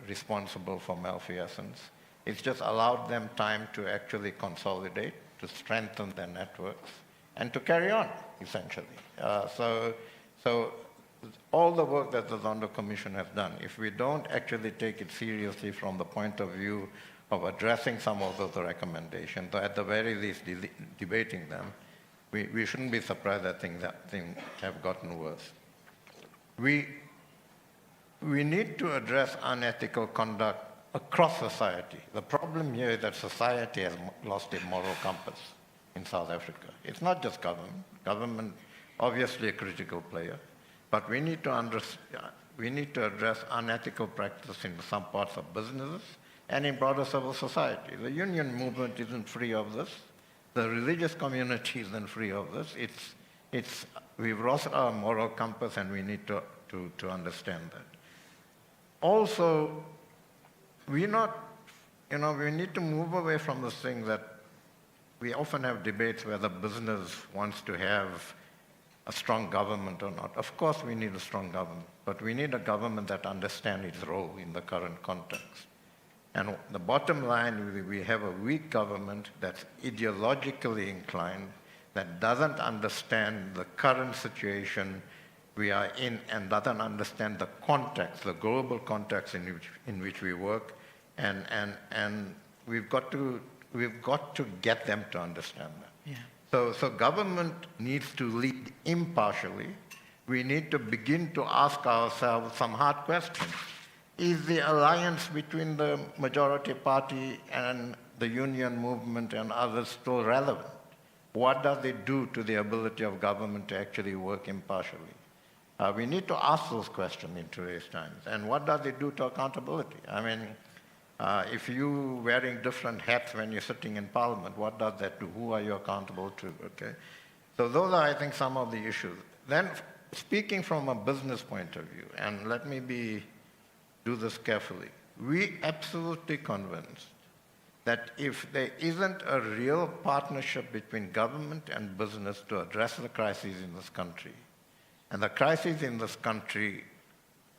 responsible for malfeasance, it's just allowed them time to actually consolidate, to strengthen their networks, and to carry on, essentially. So all the work that the Zondo Commission has done, if we don't actually take it seriously from the point of view of addressing some of those recommendations, or at the very least debating them, we shouldn't be surprised that things have gotten worse. We need to address unethical conduct across society. The problem here is that society has lost a moral compass in South Africa. It's not just government. Government, obviously a critical player, but we need to address unethical practice in some parts of businesses and in broader civil society. The union movement isn't free of this. The religious community isn't free of this. We've lost our moral compass, and we need to understand that. Also, we need to move away from this thing that we often have debates whether business wants to have a strong government or not. Of course we need a strong government, but we need a government that understands its role in the current context. And the bottom line is we have a weak government that's ideologically inclined, that doesn't understand the current situation we are in and doesn't understand the context, the global context in which we work, and we've got to get them to understand that. Yeah. So government needs to lead impartially. We need to begin to ask ourselves some hard questions. Is the alliance between the majority party and the union movement and others still relevant? What does it do to the ability of government to actually work impartially? We need to ask those questions in today's times. And what does it do to accountability? I mean, If you wearing different hats when you're sitting in Parliament, what does that do? Who are you accountable to? Okay, so those are, I think, some of the issues. Then, speaking from a business point of view, and let me do this carefully, we absolutely convinced that if there isn't a real partnership between government and business to address the crises in this country, and the crises in this country,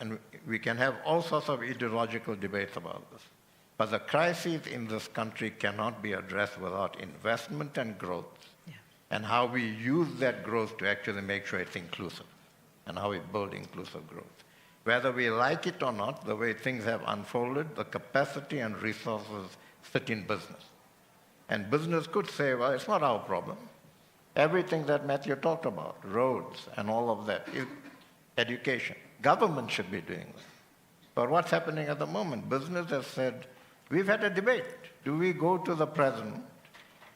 and we can have all sorts of ideological debates about this, but the crises in this country cannot be addressed without investment and growth, and how we use that growth to actually make sure it's inclusive, and how we build inclusive growth. Whether we like it or not, the way things have unfolded, the capacity and resources sit in business. And business could say, well, it's not our problem. Everything that Matthew talked about, roads and all of that, education, government should be doing that. But what's happening at the moment? Business has said, we've had a debate. Do we go to the president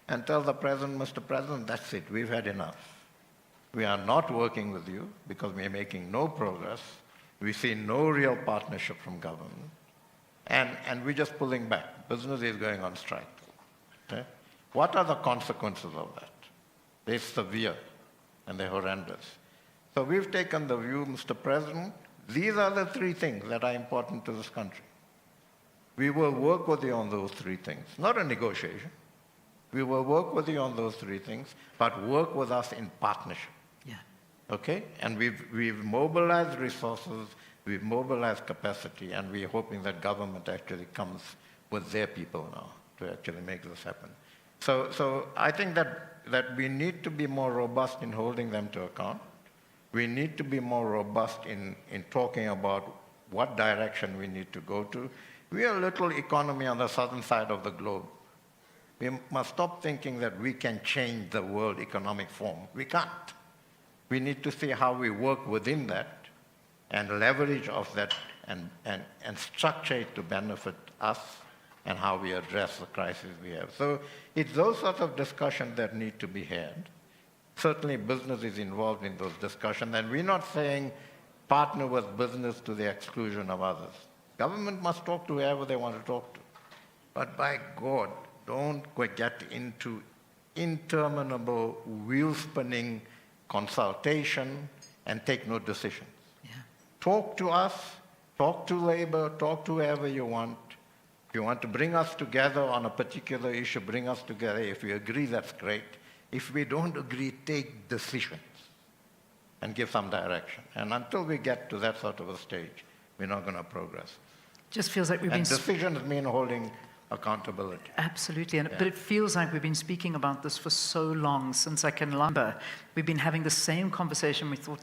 and tell the president, Mr. President, that's it, we've had enough. We are not working with you because we are making no progress. We see no real partnership from government. And we're just pulling back. Business is going on strike. Okay? What are the consequences of that? They're severe and they're horrendous. So we've taken the view, Mr. President, these are the three things that are important to this country. We will work with you on those three things. Not a negotiation. We will work with you on those three things, but work with us in partnership. Yeah. Okay? And we've mobilized resources, we've mobilized capacity, and we're hoping that government actually comes with their people now to actually make this happen. So I think that we need to be more robust in holding them to account. We need to be more robust in talking about what direction we need to go to. We are a little economy on the southern side of the globe. We must stop thinking that we can change the world economic form. We can't. We need to see how we work within that and leverage of that and structure it to benefit us and how we address the crisis we have. So it's those sorts of discussions that need to be had. Certainly business is involved in those discussions, and we're not saying partner with business to the exclusion of others. Government must talk to whoever they want to talk to. But by God, don't get into interminable wheel-spinning consultation and take no decisions. Yeah. Talk to us, talk to labor, talk to whoever you want. If you want to bring us together on a particular issue, bring us together. If we agree, that's great. If we don't agree, take decisions and give some direction. And until we get to that sort of a stage, we're not going to progress. Just feels like we've been... And decisions mean holding accountability. Absolutely, but it feels like we've been speaking about this for so long, since I can remember. We've been having the same conversation. We thought